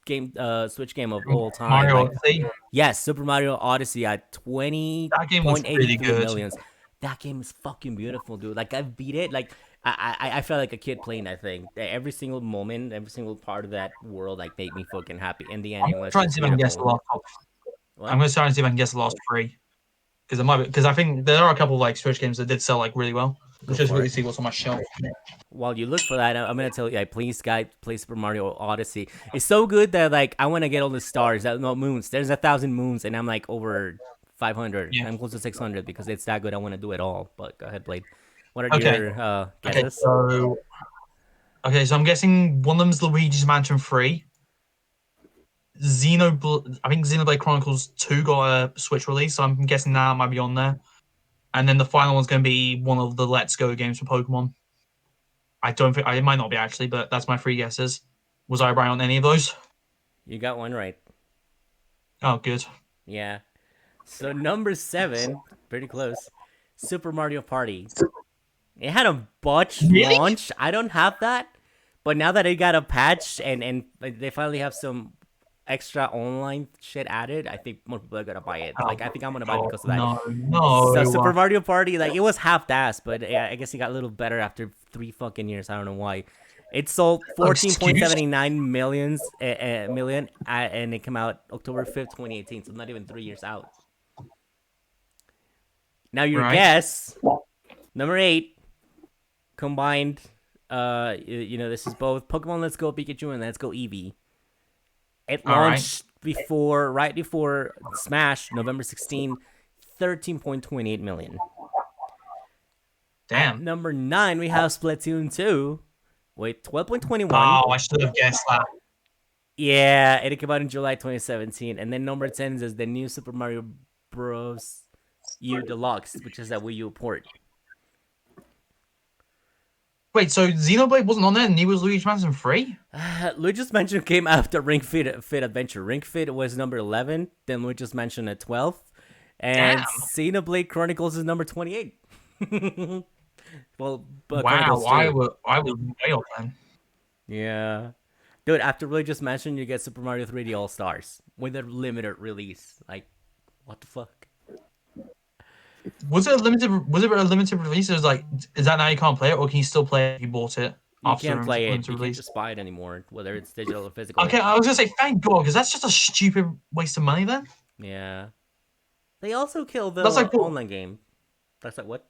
game, Switch game of all time. Mario Odyssey? Yes, Super Mario Odyssey at 20.83 millions. That game is fucking beautiful, dude. Like, I've beat it. Like, I felt like a kid playing that thing. Every single moment, every single part of that world, like, made me fucking happy. And the ending was trying to see if I can guess the last top. I'm going to try and see if I can guess the last 3. Because I think there are a couple of like Switch games that did sell like really well. Let's just really see what's on my shelf. While you look for that, I'm gonna tell you, please, guys, play Super Mario Odyssey. It's so good that like I want to get all the stars, no moons. There's 1,000 moons, and I'm like over 500. Yeah. I'm close to 600 because it's that good. I want to do it all. But go ahead, Blade. What are your guesses? So I'm guessing one of them's Luigi's Mansion 3. I think Xenoblade Chronicles 2 got a Switch release, so I'm guessing that might be on there. And then the final one's going to be one of the Let's Go games for Pokemon. I don't think it might not be actually, but that's my 3 guesses. Was I right on any of those? You got one right. Oh, good. Yeah. So number 7, pretty close. Super Mario Party. It had a botched launch. I don't have that, but now that it got a patch and they finally have some extra online shit added, I think more people are gonna buy it. Like, I think I'm gonna buy it because of that. No. So Super Mario Party, like, it was half-assed, but yeah, I guess it got a little better after 3 fucking years. I don't know why. It sold 14.79 million, and it came out October 5th, 2018. So not even 3 years out. Now your guess, number 8, combined. This is both Pokemon Let's Go Pikachu and Let's Go Eevee. It launched right before Smash, November 16, 13.28 million. Damn. At number 9, we have Splatoon 2 with 12.21. Oh, I should have guessed that. Yeah, it came out in July 2017. And then number 10 is the new Super Mario Bros. U Deluxe, which is a Wii U port. Wait, so Xenoblade wasn't on there and he was Luigi's Mansion 3? Luigi's Mansion came after Ring Fit Adventure. Ring Fit was number 11, then Luigi's Mansion at 12, and Xenoblade Chronicles is number 28. Well, wow, I was way off then. Yeah. Dude, after Luigi's Mansion, you get Super Mario 3D All-Stars with a limited release. Like, what the fuck? Was it a limited release? It was like, is that now you can't play it, or can you still play it if you bought it? You can't play it. You can't just buy it anymore, whether it's digital or physical. Okay, I was gonna say thank God, because that's just a stupid waste of money. Then. Yeah. They also killed the online game. That's like what?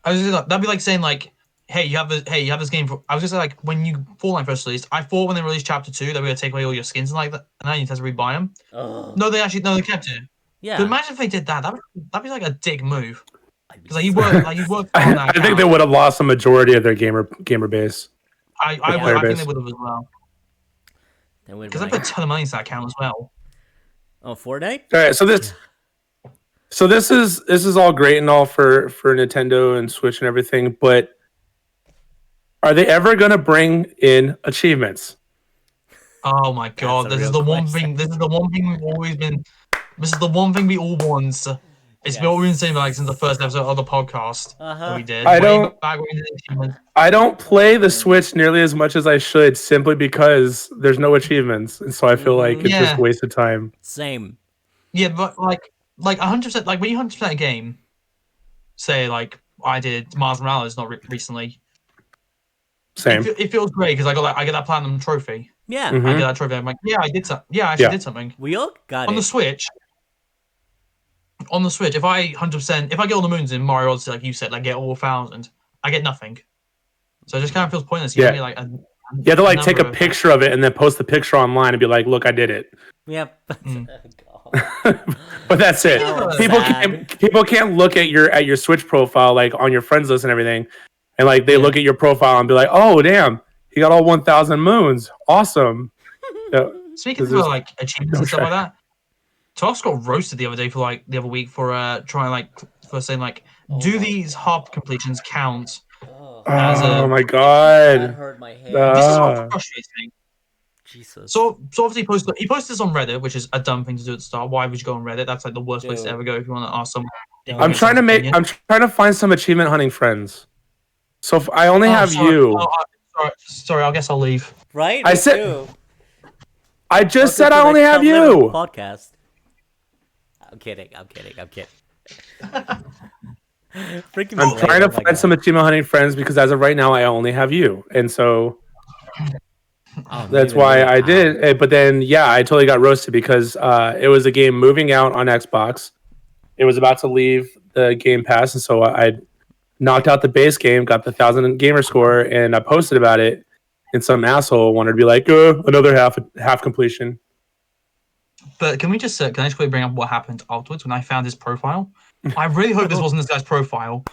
I was like, that'd be like saying like, hey, you have this game. I was just like, when Fallout first released, I thought when they released Chapter 2 they were gonna take away all your skins and like that, and now you have to rebuy them. No, they kept it. Yeah. But imagine if they did that. That'd be like a dick move. Because like you worked on that. I think they would have lost a majority of their gamer base. I think they would have as well. Because I put a ton of money into that account as well. Oh, Fortnite? All right, so this is all great and all for Nintendo and Switch and everything, but are they ever gonna bring in achievements? Oh my God! This is the one thing we've always been. This is the one thing we all want. It's what we've been saying like since the first episode of the podcast that we did. I don't play the Switch nearly as much as I should simply because there's no achievements, and so I feel like it's just wasted time. Same. Yeah, but like 100%. Like when you 100% a game, say like I did Miles Morales not recently. Same. It feels great because I get that platinum trophy. Yeah, I get that trophy. I'm like, I did something. Yeah, I actually did something. We all got on the Switch. On the Switch, if I 100%, if I get all the moons in Mario Odyssey, like you said, like get all 1,000, I get nothing. So it just kind of feels pointless. You have to take a picture of it and then post the picture online and be like, "Look, I did it." Yep. But that's it. People can't look at your Switch profile like on your friends list and everything, and like they look at your profile and be like, "Oh, damn, he got all 1,000 moons. Awesome." Speaking of like achievements and stuff like that, Toss got roasted the other day for the other week for saying do these half completions count? Oh my god, that hurt my head. This is what frustrating. Jesus. So obviously he posted this on Reddit, which is a dumb thing to do at the start. Why would you go on Reddit? That's like the worst place to ever go if you want to ask someone. I'm trying to find some achievement hunting friends. So if I only have you. Sorry, I guess I'll leave. Right? I just said I only have you. Podcast. I'm kidding. I'm trying to find some achievement hunting friends because as of right now, I only have you, and so that's why I did it. But then, I totally got roasted because it was a game moving out on Xbox. It was about to leave the Game Pass, and so I knocked out the base game, got the 1,000 gamer score, and I posted about it. And some asshole wanted to be like, another half completion. But can I just quickly bring up what happened afterwards when I found his profile? I really hope this wasn't this guy's profile.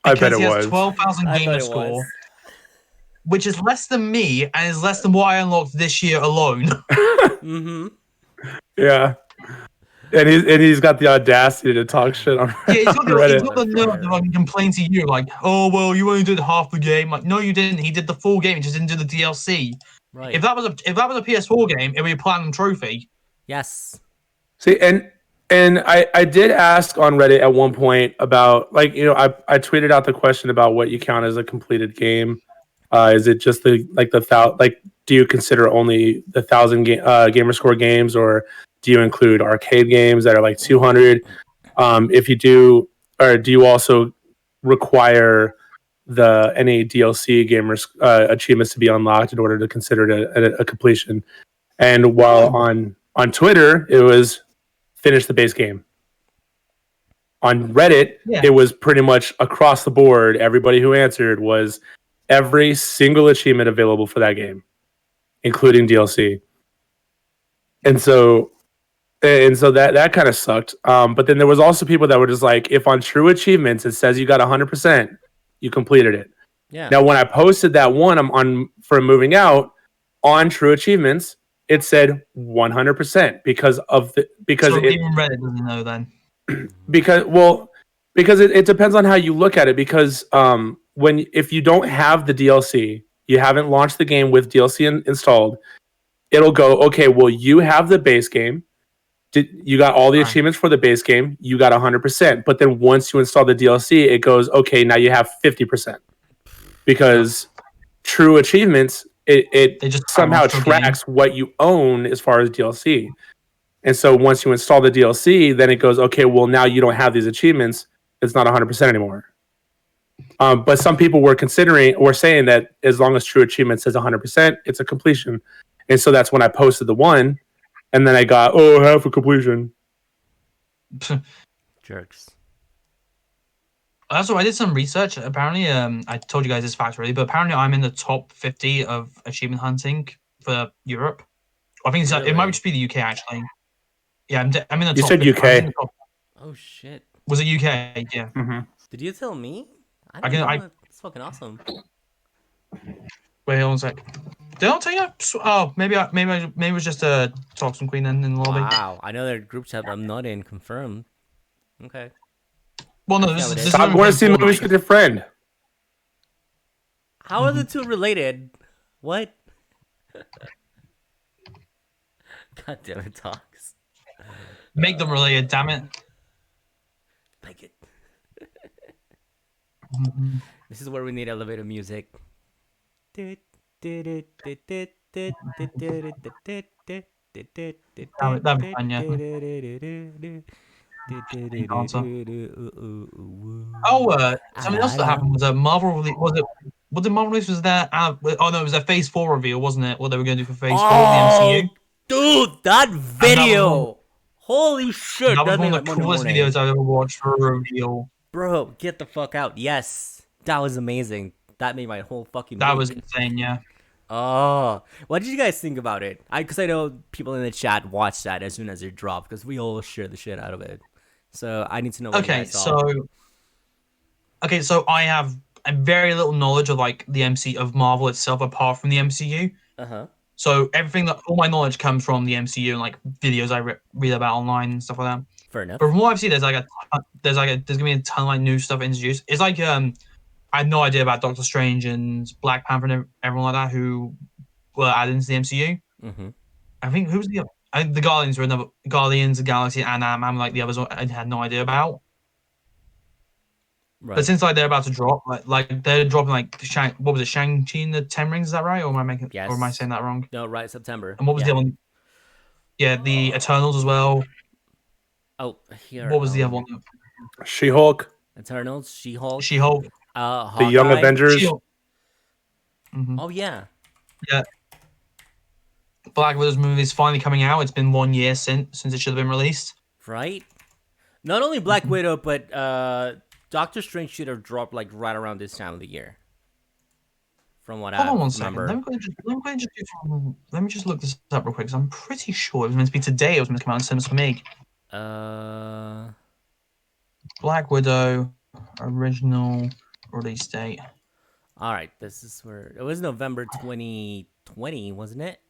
I bet it was. He has 12,000 gamer score, which is less than me and is less than what I unlocked this year alone. Yeah. And he's got the audacity to talk shit on Reddit. He's got the nerve to complain to you like, oh, well, you only did half the game. Like, no, you didn't. He did the full game. He just didn't do the DLC. Right. If that was a PS4 game, it would be a platinum trophy. Yes. See, and I did ask on Reddit at one point about I tweeted out the question about what you count as a completed game. Is it just do you consider only the 1,000 gamer score games, or do you include arcade games that are like 200? If you do, or do you also require any DLC gamers achievements to be unlocked in order to consider it a completion? And while on Twitter, it was finish the base game. On Reddit, it was pretty much across the board. Everybody who answered was every single achievement available for that game, including DLC. And so that kind of sucked. But then there was also people that were just like, if on true achievements it says you got 100%, you completed it. Yeah. Now, when I posted that one for moving out on true achievements, it said 100% because even Reddit doesn't know then. Because it depends on how you look at it. Because if you don't have the DLC, you haven't launched the game with DLC installed, it'll go, okay, well, you have the base game. You got all the achievements for the base game. You got 100%. But then once you install the DLC, it goes, okay, now you have 50%. Because true achievements, it just somehow tracks what you own as far as DLC. And so once you install the DLC, then it goes, okay, well, now you don't have these achievements. It's not 100% anymore. But some people were saying that as long as true achievement says 100%, it's a completion. And so that's when I posted the one. And then I got, half a completion. Jerks. Also, I did some research. Apparently, I told you guys this fact already, but apparently I'm in the top 50 of achievement hunting for Europe. I think it might just be the UK, actually. Yeah, I'm in the top. You said 50. UK. Oh, shit. Was it UK? Yeah. Mm-hmm. Did you tell me? It's fucking awesome. Wait, hold on a sec. Did I tell you? Oh, maybe it was just a Toxin Queen in the lobby. Wow, I know their group chat, but I'm not in. Confirmed. Okay. Well, no, this is I'm going to see movies with your friend. How are the two related? What? God damn it, Tox. Make them related, damn it. Make it. This is where we need elevator music. That would be fun, yeah. Something else that happened was Marvel. What did Marvel release? Was there? No, it was a Phase 4 reveal, wasn't it? What they were going to do for Phase 4 in the MCU. Dude, that video! Holy shit! That was one of the coolest videos I've ever watched for a reveal. Bro, get the fuck out! Yes, that was amazing. That made my whole fucking. That was insane, yeah. Oh, what did you guys think about it? Because I know people in the chat watched that as soon as it dropped because we all share the shit out of it. So I need to know what you Okay, guys saw. so I have a very little knowledge of like the MC of Marvel itself, apart from the MCU. Uh-huh. So all my knowledge comes from the MCU and like videos I read about online and stuff like that. Fair enough. But from what I've seen, there's gonna be a ton of like new stuff introduced. It's like I had no idea about Doctor Strange and Black Panther and everyone like that who were added into the MCU. Mm-hmm. I think who's the other? I think the Guardians were another Guardians, the Galaxy, and Ant-Man, like the others I had no idea about. Right. But since like they're about to drop, like they're dropping like what was it, Shang-Chi and the Ten Rings? Is that right? Or Yes. or am I saying that wrong? No, right, September. And what was the other one? Yeah, the Eternals as well. Oh, here. What was the other one? She-Hulk. Eternals, She-Hulk. She-Hulk. The Young Avengers. Mm-hmm. Oh yeah. Yeah. Black Widow's movie is finally coming out. It's been 1 year since it should have been released. Right. Not only Black Widow, but Doctor Strange should have dropped like right around this time of the year. From what I remember. Hold on 1 second. Let me just look this up real quick, because I'm pretty sure it was meant to be today. It was meant to come out in cinemas for me. Black Widow original release date. All right, this is where it was November 2020, wasn't it?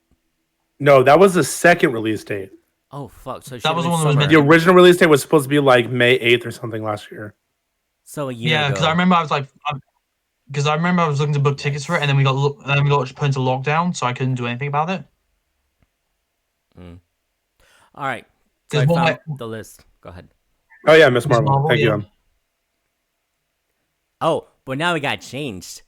No, that was the second release date. Oh fuck! So that was the one that was meant. The original release date was supposed to be like May 8th or something last year. So a year. Yeah, because I remember I was like, because I remember I was looking to book tickets for it, and then we got put into lockdown, so I couldn't do anything about it. All right, so I found the list. Go ahead. Oh yeah, Miss Marvel. Thank you. Oh, but now it got changed.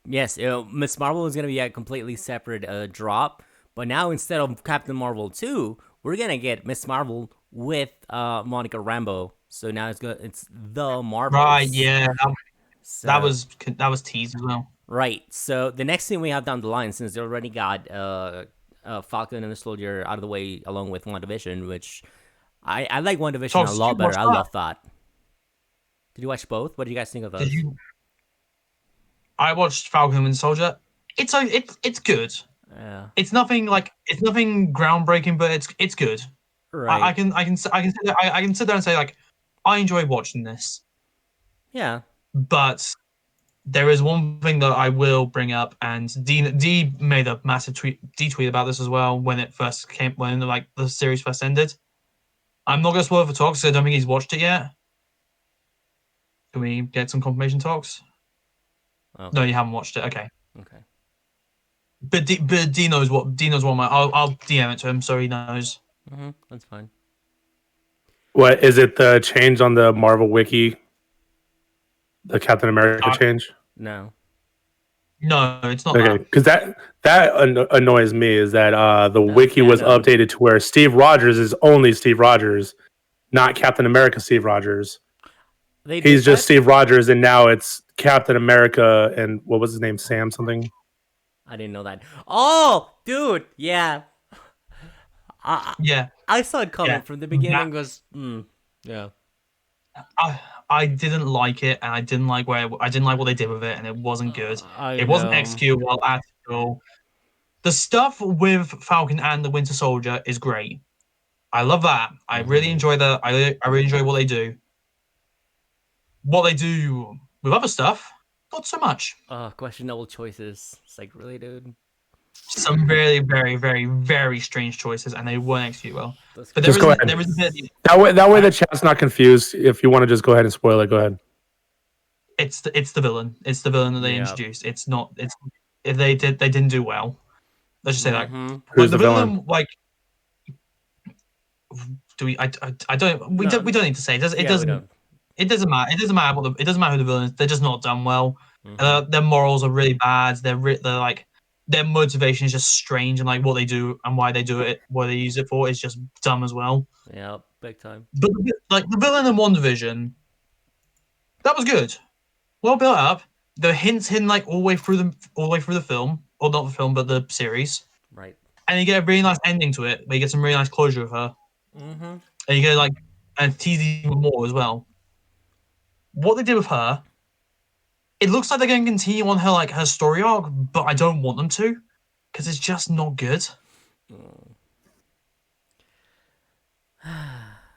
Yes, Miss Marvel is gonna be a completely separate drop, but now instead of Captain Marvel 2, we're gonna get Miss Marvel with Monica Rambeau. So now it's the Marvels. Right. Yeah. That was teased as well. Right. So the next thing we have down the line, since they already got Falcon and the Soldier out of the way, along with WandaVision, which I like WandaVision a lot better. I love that. Did you watch both? What did you guys think of those? I watched Falcon and Soldier. It's good. Yeah. It's nothing groundbreaking, but it's good. Right. I can sit there and say like I enjoy watching this. Yeah. But there is one thing that I will bring up, and D made a massive tweet about this as well when the series first ended. I'm not gonna spoil it for Talks, so I don't think he's watched it yet. Can we get some confirmation, Talks? Okay. No, you haven't watched it. Okay. Okay. But D knows what I'll DM it to him so he knows. That's fine. What is it? The change on the Marvel Wiki? The Captain America change? No, it's not. Okay, because that annoys me is that the wiki was updated to where Steve Rogers is only Steve Rogers, not Captain America Steve Rogers. He's just Steve Rogers, and now it's Captain America and what was his name? Sam something? I didn't know that. Oh, dude, yeah. Yeah. I saw it coming from the beginning. Yeah. I didn't like it, and I didn't like what they did with it, and it wasn't good. It wasn't executed well at all. The stuff with Falcon and the Winter Soldier is great. I love that. I really enjoy that. I really enjoy what they do. What they do with other stuff, not so much. Questionable choices. It's like, really, dude? Some very, very, very, very strange choices, and they weren't executed well. But just go ahead. There is a bit, that way the chat's not confused. If you want to just go ahead and spoil it, go ahead. It's the villain. It's the villain that they introduced. It's not. They didn't do well. Let's just say that. Who's the villain? Like, do we? I don't. We don't need to say. It doesn't. It doesn't matter. It doesn't matter who the villain is. They're just not done well. Their morals are really bad. They're like. Their motivation is just strange, and like what they do and why they do it, what they use it for, is just dumb as well. Yeah, big time. But like the villain in WandaVision, that was good, well built up. The hints hidden like all the way through the film, or not the film, but the series. Right. And you get a really nice ending to it, where you get some really nice closure with her. And you get like and tease even more as well. What they did with her. It looks like they're going to continue on her story arc, but I don't want them to. because it's just not good.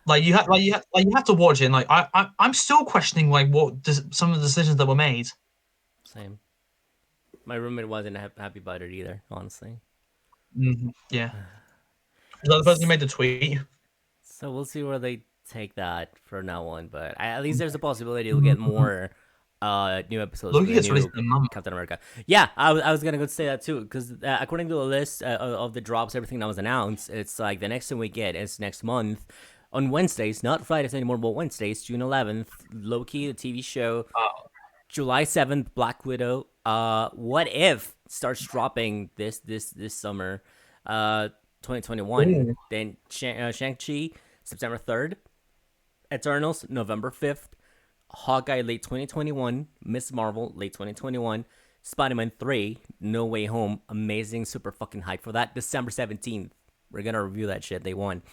Like you have to watch it. And, like I'm still questioning like some of the decisions that were made. Same. My roommate wasn't happy about it either, honestly. Yeah. Is that the person who made the tweet? So we'll see where they take that from now on. But at least there's a possibility we'll get more new episodes Loki gets released in a month. Captain America. Yeah, I was gonna go say that too, because according to the list of the drops, everything that was announced, it's like the next thing we get is next month on Wednesdays, not Fridays anymore, but Wednesdays, June 11th, Loki, the TV show. July 7th, Black Widow. What If starts dropping this summer, 2021. Ooh. Then Shang-Chi, September 3rd. Eternals, November 5th. Hawkeye, late 2021. Miss Marvel, late 2021. Spider-Man 3, No Way Home. Amazing, super fucking hype for that. December 17th. We're gonna review that shit, day one.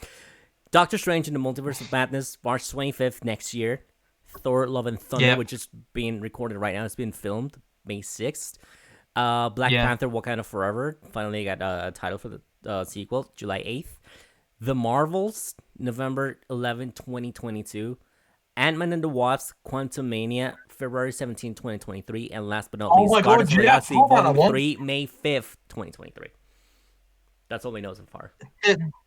Doctor Strange in the Multiverse of Madness, March 25th next year. Thor, Love and Thunder, which is being recorded right now. It's being filmed May 6th. Black Panther, Wakanda Forever. Finally got a title for the sequel, July 8th. The Marvels, November 11, 2022. Ant-Man and the Wasp, Quantumania, February 17, 2023. And last but not least, Guardians of the Galaxy Volume 3, May 5th, 2023. That's all we know so far.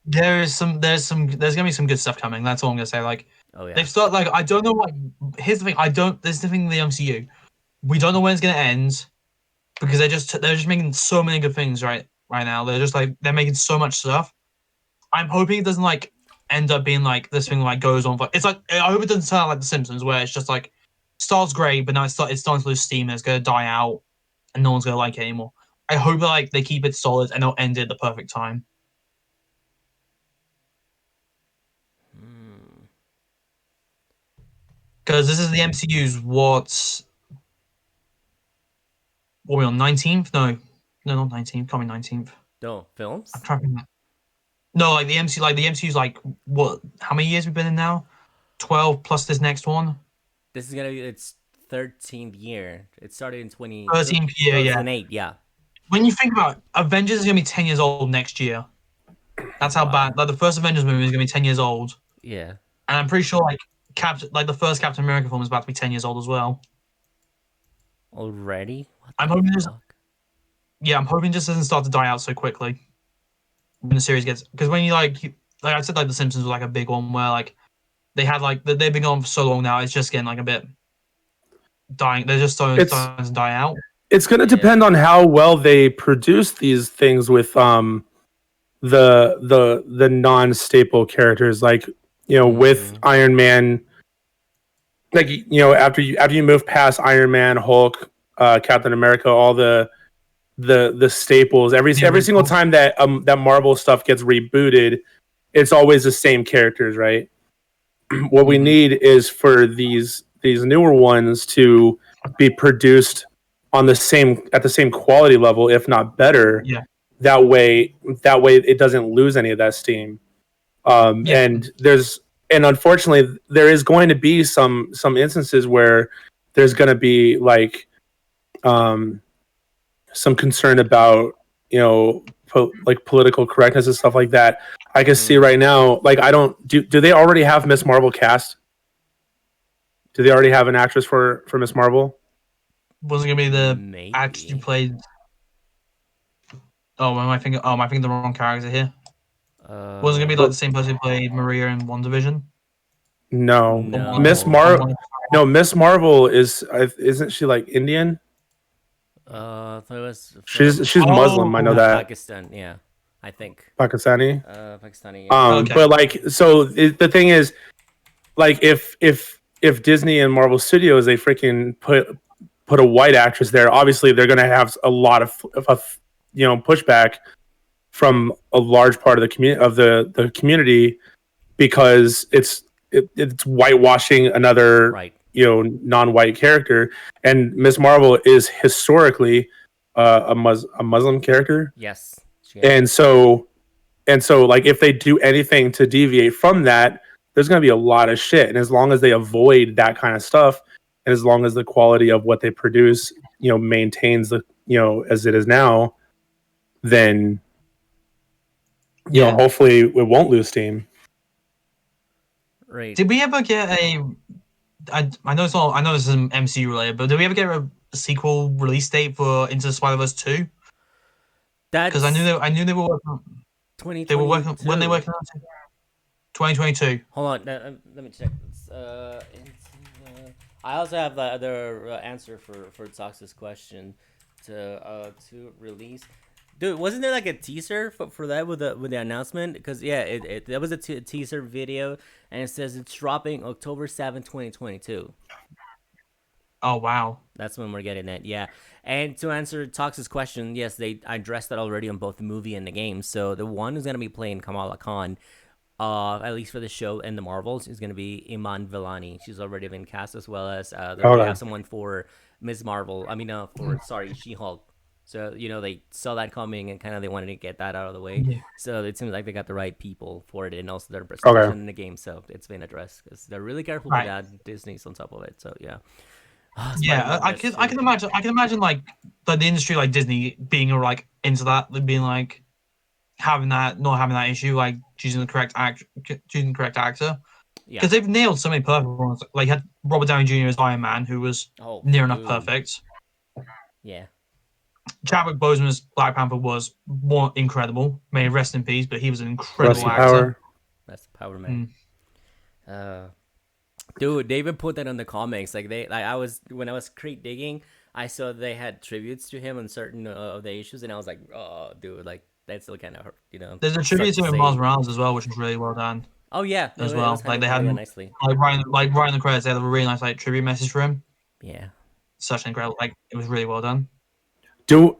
There's gonna be some good stuff coming. That's all I'm gonna say. Like, they've started. Like, I don't know. Like, here's the thing. There's the thing in the MCU. We don't know when it's gonna end because they're just making so many good things right now. They're making so much stuff. I'm hoping it doesn't like end up being like this thing like goes on. It's like I hope it doesn't sound like The Simpsons where it's just like starts great, but now it's starting to lose steam and it's gonna die out, and no one's gonna like it anymore. I hope like they keep it solid and they'll end it at the perfect time. Because this is the MCU's what are we on 19th? No, not 19th. Coming 19th. No films. I'm trying to think. No, like the MCU's like what? How many years we've been in now? 12 plus this next one. This is gonna be its 13th year. It started in 13th year, 2008, yeah. When you think about it, Avengers is gonna be 10 years old next year. That's how bad. Like the first Avengers movie is gonna be 10 years old. Yeah. And I'm pretty sure like the first Captain America film is about to be 10 years old as well. Already? I'm hoping this doesn't start to die out so quickly when the series gets, because when you like I said, like The Simpsons was like a big one where like they had like they've been on for so long now, it's just getting like a bit dying. They're just starting to die out. It's going to depend on how well they produce these things with the non-staple characters, like with Iron Man. Like after you move past Iron Man, Hulk, Captain America, all the staples. Every single time that Marvel stuff gets rebooted, it's always the same characters, right? What we need is for these newer ones to be produced at the same quality level, if not better. Yeah. That way it doesn't lose any of that steam. And unfortunately, there is going to be some instances where there's going to be like some concern about like political correctness and stuff like that. I can see right now, like do they already have Miss Marvel cast? Do they already have an actress for Miss Marvel? Was it gonna be the actress who played? Oh, am I thinking the wrong character here? Was it gonna be like the same person who played Maria in WandaVision? No. Miss Marvel. No, Miss Marvel isn't she like Indian? I thought it was. She's Muslim. I know that. Pakistan, yeah, I think. Pakistani. Pakistani. Yeah. Okay. But like, so the thing is, like, if Disney and Marvel Studios they freaking put a white actress there, obviously they're gonna have a lot of pushback from a large part of the community because it's whitewashing another non-white character, and Miss Marvel is historically a Muslim character. Yes. And so like if they do anything to deviate from that, there's going to be a lot of shit. And as long as they avoid that kind of stuff, and as long as the quality of what they produce, maintains the as it is now, then hopefully it won't lose steam. Right. Did we ever get a? I know it's all. I know this is MCU related, but did we ever get a sequel release date for Into the Spider-Verse 2? Because I knew they were working. 2022. They were working when they were working on 2022. Hold on, let me check this. I also have the other answer for Tox's question to release. Dude, wasn't there like a teaser for that with the announcement? Because there was a teaser video, and it says it's dropping October 7th, 2022. Oh wow, that's when we're getting it. Yeah, and to answer Tox's question, yes, I addressed that already on both the movie and the game. So the one who's gonna be playing Kamala Khan, at least for the show and the Marvels, is gonna be Iman Vellani. She's already been cast, as well as they have someone for Ms. Marvel. I mean, She-Hulk. So, they saw that coming and kind of they wanted to get that out of the way. Yeah. So it seems like they got the right people for it, and also their presentation in the game. So it's been addressed because they're really careful with that. Disney's on top of it. So yeah. I can imagine like the industry like Disney being like into that, being like not having that issue, like choosing the correct actor. Because they've nailed so many perfect ones. Like had Robert Downey Jr. as Iron Man, who was near enough perfect. Yeah. Chadwick Boseman's Black Panther was more incredible. May he rest in peace, but he was an incredible actor. That's the power, man. Dude, they even put that in the comics. When I was crate digging, I saw they had tributes to him on certain of the issues, and I was like, oh, dude, like that's still kind of There's a tribute to him in Miles Morales as well, which was really well done. Oh yeah, as well. Like they had really nicely. Like Ryan the credits, they had a really nice tribute message for him. Yeah, such an incredible. It was really well done. Do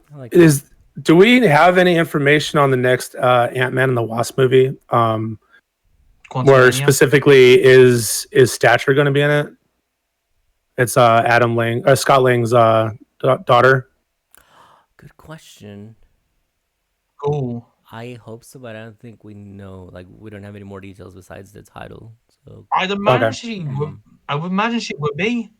we have any information on the next Ant-Man and the Wasp movie? Where specifically is Stature going to be in it? It's Scott Lang's daughter. Good question. Cool. I hope so, but I don't think we know. Like, we don't have any more details besides the title. So I'd imagine she would. I would imagine she would be,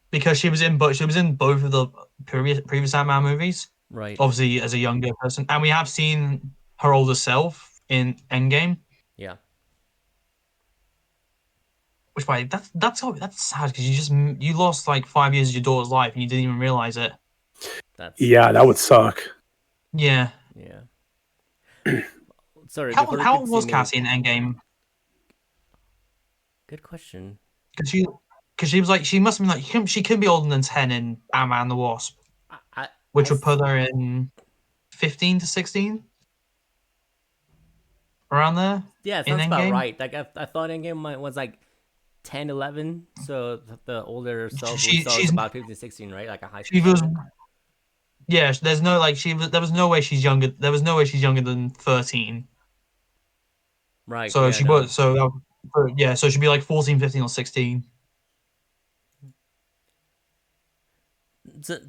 because she was in both of the previous Ant-Man movies. Right. Obviously, as a younger person, and we have seen her older self in Endgame. Yeah. Which way that's sad, because you lost like 5 years of your daughter's life and you didn't even realize it. That would suck. Yeah. Yeah. Sorry. How old was Cassie in Endgame? Good question. Because she was like, she must have been like, she could be older than 10 in Ant-Man and the Wasp, which would put her in 15 to 16, around there. Yeah, sounds about right. Like I thought Endgame was like 10, 11, so the older self was about 15, 16, right? Like a high school. Yeah, there's no there was no way she's younger. There was no way she's younger than 13. Right. So she was. So she'd be like 14, 15, or 16.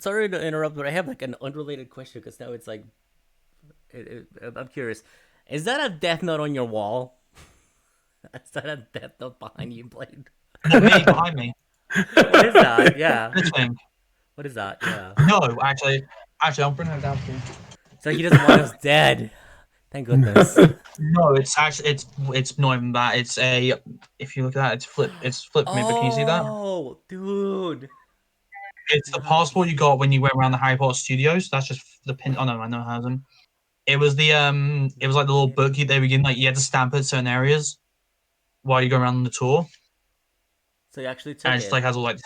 Sorry to interrupt, but I have like an unrelated question, because now it's like, I'm curious. Is that a death note on your wall? Is that a death note behind you, Blade? No, me, behind me. What is that? Yeah. What is that? Yeah. No, actually, I'll bring that down for you. So he doesn't want us dead. Thank goodness. No, it's actually it's not even that. It's if you look at that, it's flip me. But can you see that? Oh, dude. It's the passport you got when you went around the Harry Potter studios. That's just the pin. Oh no, I know how them. It was the it was like the little book they were getting. Like you had to stamp it certain areas while you go around on the tour. So you actually took and it. Just like has all like.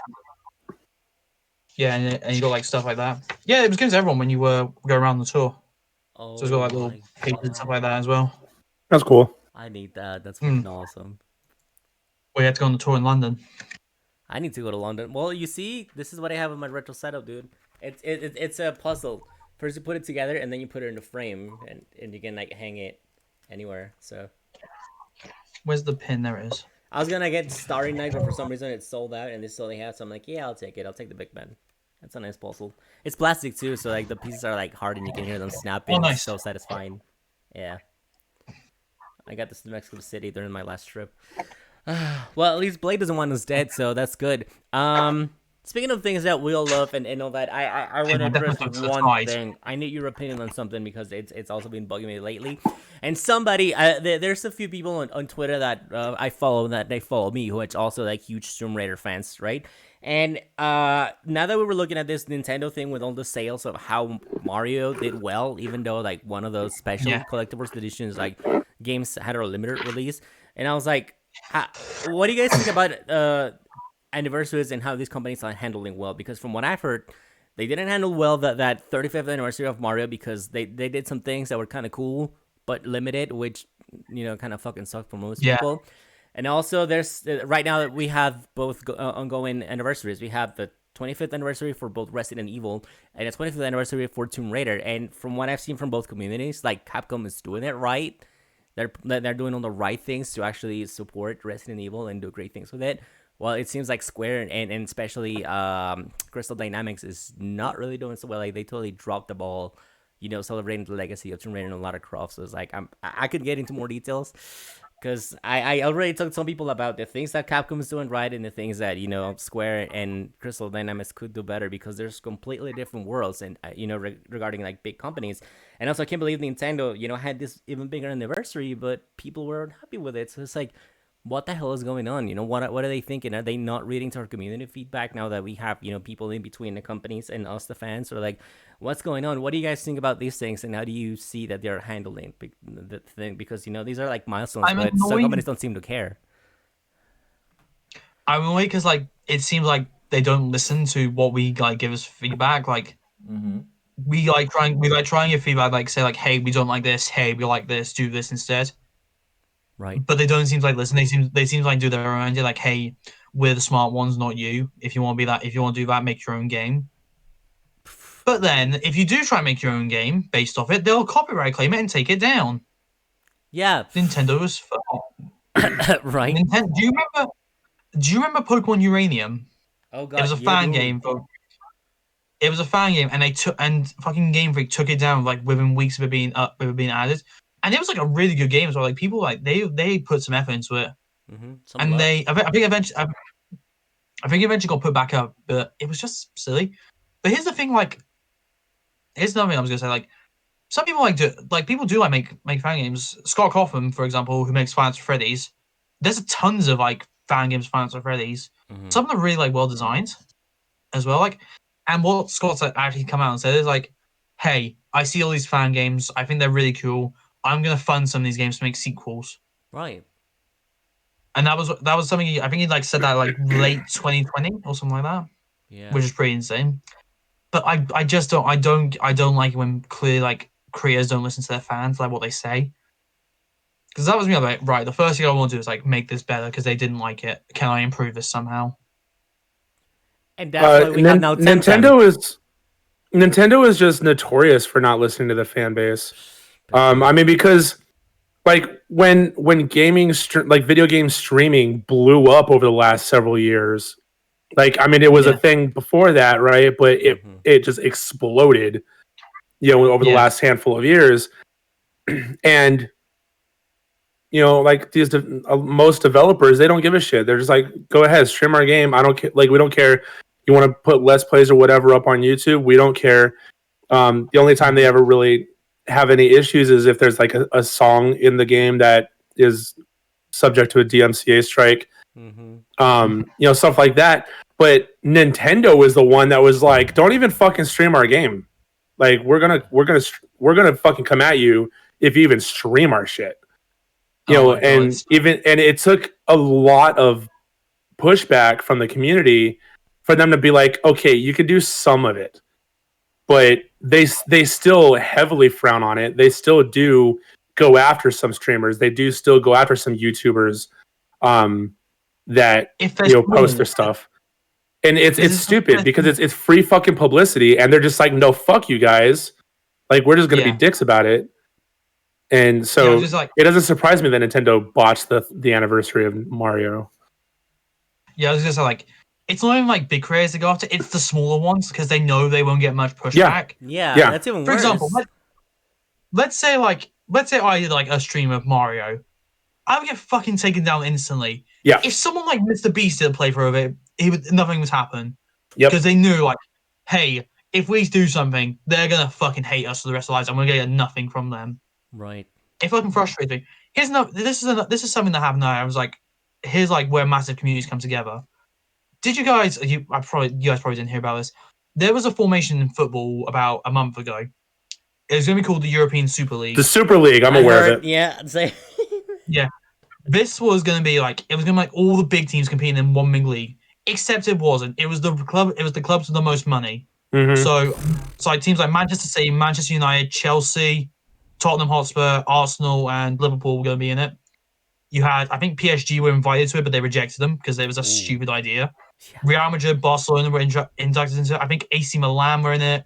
Yeah, and you got like stuff like that. Yeah, it was given to everyone when you go around the tour. Oh, so it's got like little papers and stuff like that as well. That's cool. I need that. That's fucking awesome. We had to go on the tour in London. I need to go to London. Well, you see, this is what I have in my retro setup, dude. It's a puzzle. First you put it together, and then you put it in a frame, and you can like hang it anywhere. So. Where's the pin? There it is. I was gonna get Starry Night, but for some reason it's sold out, and they still only have. So I'm like, yeah, I'll take it. I'll take the Big Ben. That's a nice puzzle. It's plastic too, so like the pieces are like hard, and you can hear them snapping. Oh, nice. It's so satisfying. Yeah. I got this in Mexico City during my last trip. Well, at least Blade doesn't want us dead, so that's good. Speaking of things that we all love and all that, I want to address one thing. I need your opinion on something because it's also been bugging me lately. And somebody, there's a few people on Twitter that I follow that they follow me who are also like huge Tomb Raider fans, right? And now that we were looking at this Nintendo thing with all the sales of how Mario did well, even though like one of those special collectibles editions like games had a limited release, and I was like, what do you guys think about anniversaries and how these companies are handling well? Because from what I've heard, they didn't handle well that 35th anniversary of Mario because they did some things that were kind of cool but limited, which kind of fucking sucked for most people. And also, there's right now that we have both ongoing anniversaries. We have the 25th anniversary for both Resident Evil and the 25th anniversary for Tomb Raider. And from what I've seen from both communities, like Capcom is doing it right. They're doing all the right things to actually support Resident Evil and do great things with it. Well, it seems like Square and especially Crystal Dynamics is not really doing so well. Like they totally dropped the ball, celebrating the legacy of Tomb Raider and a lot of Croft. So it's like I could get into more details because I already talked to some people about the things that Capcom is doing right and the things that Square and Crystal Dynamics could do better because there's completely different worlds and regarding like big companies. And also I can't believe Nintendo had this even bigger anniversary, but people weren't happy with it. So it's like, what the hell is going on? What are they thinking? Are they not reading to our community feedback now that we have, people in between the companies and us, the fans? Or like, what's going on? What do you guys think about these things? And how do you see that they're handling the thing? Because, these are like milestones, but some companies don't seem to care. I'm annoyed because like, it seems like they don't listen to what we like give us feedback. Like, we try and give feedback, like say like, hey, we don't like this. Hey, we like this. Do this instead. Right. But they don't seem to like listen. They seem to like do their own idea. Like, hey, we're the smart ones, not you. If you want to do that, make your own game. But then, if you do try and make your own game based off it, they'll copyright claim it and take it down. Yeah. Nintendo was right. Do you remember Pokemon Uranium? Oh god. It was a fan game. It was a fan game, and fucking Game Freak took it down like within weeks of it being added. And it was like a really good game as well. Like people like they put some effort into it, and I think eventually got put back up, but it was just silly. But here's the thing, here's another thing I was gonna say. Like some people people do make fan games. Scott Cawthon, for example, who makes Final Fantasy Freddy's. There's tons of like fan games, Final Fantasy Freddy's. Some of them are really like well designed, as well. Like, and what Scott's actually come out and said is like, hey, I see all these fan games. I think they're really cool. I'm gonna fund some of these games to make sequels. Right. And that was something I think he like said that like late 2020 or something like that. Yeah. Which is pretty insane. But I just don't like it when clearly like creators don't listen to their fans, like what they say. Because that was me, like, right, the first thing I want to do is like make this better because they didn't like it. Can I improve this somehow? And that's why we have now Nintendo is just notorious for not listening to the fan base. I mean, because like when gaming like video game streaming blew up over the last several years, like I mean it was a thing before that, right? But it just exploded, over the last handful of years, and like these most developers, they don't give a shit. They're just like, go ahead, stream our game. I don't care. Like we don't care. You want to put Let's Plays or whatever up on YouTube? We don't care. The only time they ever really have any issues is if there's like a song in the game that is subject to a DMCA strike, stuff like that. But Nintendo is the one that was like, don't even fucking stream our game. Like we're gonna fucking come at you if you even stream our shit. And it took a lot of pushback from the community for them to be like, okay, you could do some of it. But they still heavily frown on it. They still do go after some streamers. They do still go after some YouTubers that post their stuff. And it's stupid because it's free fucking publicity, and they're just like, no, fuck you guys. Like we're just gonna be dicks about it. And so it doesn't surprise me that Nintendo botched the anniversary of Mario. Yeah, I was just like, it's not even like big creators to go after. It's the smaller ones because they know they won't get much pushback. Yeah, that's even worse. For example, let's say I did like a stream of Mario, I would get fucking taken down instantly. Yeah. If someone like Mr. Beast did a playthrough of it, nothing would happen. Because they knew, like, hey, if we do something, they're gonna fucking hate us for the rest of their lives, and we're gonna get nothing from them. Right. It fucking frustrates me. This is something that happened now. I was like, here's like where massive communities come together. Did you guys? You guys probably didn't hear about this. There was a formation in football about a month ago. It was going to be called the European Super League. The Super League, I'm aware of it. Yeah, yeah. This was going to be like all the big teams competing in one big league. Except it wasn't. It was the club. It was the clubs with the most money. Mm-hmm. So like teams like Manchester City, Manchester United, Chelsea, Tottenham Hotspur, Arsenal, and Liverpool were going to be in it. You had, I think PSG were invited to it, but they rejected them because it was a stupid idea. Yeah. Real Madrid, Barcelona were inducted into it. I think AC Milan were in it.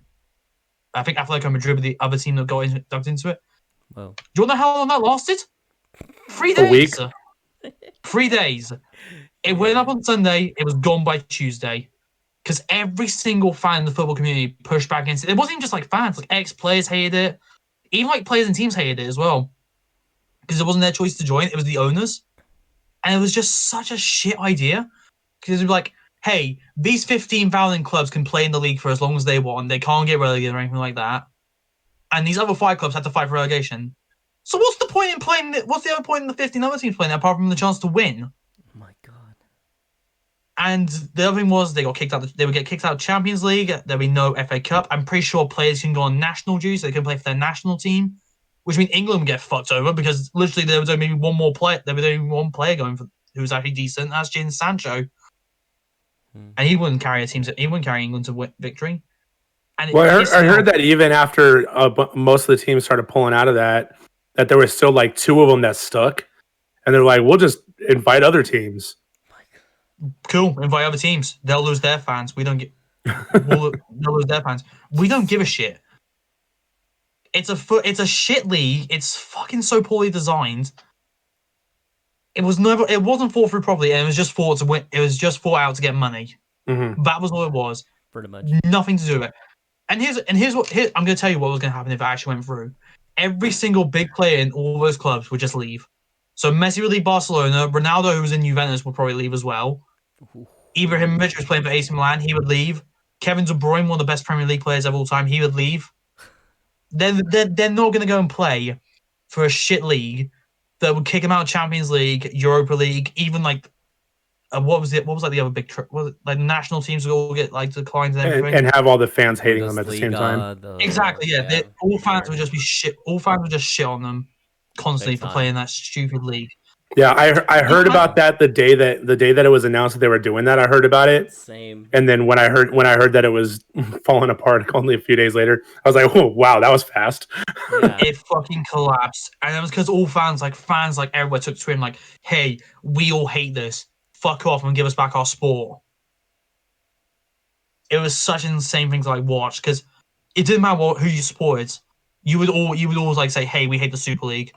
I think Atletico Madrid were the other team that got inducted into it. Well, do you want to know how long that lasted? 3 days. A week? 3 days. It went up on Sunday. It was gone by Tuesday. Because every single fan in the football community pushed back against it. It wasn't even just like fans. Like ex-players hated it. Even like players and teams hated it as well. Because it wasn't their choice to join. It was the owners. And it was just such a shit idea. Because it was like, hey, these 15,000 clubs can play in the league for as long as they want. They can't get relegated or anything like that. And these other 5 clubs had to fight for relegation. So what's the point in playing? What's the other point in the 15 other teams playing apart from the chance to win? Oh my god. And the other thing was they got kicked out. They would get kicked out of Champions League. There'd be no FA Cup. I'm pretty sure players can go on national dues. So they can play for their national team, which means England would get fucked over because literally there was only one more player. There was only one player going for who was actually decent. That's Jadon Sancho, and he wouldn't carry a team. He wouldn't carry England to victory. And I heard that even after most of the teams started pulling out of that there were still like 2 of them that stuck, and they're like, "We'll just invite other teams." Cool, invite other teams. They'll lose their fans. We don't get. They'll lose their fans. We don't give a shit. It's a shit league. It's fucking so poorly designed. It wasn't thought through properly, and it was just thought to win. It was just thought out to get money. Mm-hmm. That was all it was. Pretty much. Nothing to do with it. And here's what I'm going to tell you what was going to happen if it actually went through. Every single big player in all those clubs would just leave. So Messi would leave Barcelona. Ronaldo, who was in Juventus, would probably leave as well. Ibrahimovic was playing for AC Milan. He would leave. Kevin De Bruyne, one of the best Premier League players of all time, he would leave. They're not going to go and play for a shit league that would kick him out of Champions League, Europa League, even like what was like the other big was it like national teams would all get like declined and everything, and have all the fans hating them at the same time. Exactly, yeah. All fans would just be shit. All fans would just shit on them constantly for playing that stupid league. Yeah, I heard about that the day that it was announced that they were doing that. I heard about it. Same. And then when I heard that it was falling apart only a few days later, I was like, "Oh wow, that was fast." Yeah. It fucking collapsed, and it was because all fans like everywhere took to him like, "Hey, we all hate this. Fuck off and give us back our sport." It was such an insane thing to like watch because it didn't matter who you supported. You would always like say, "Hey, we hate the Super League.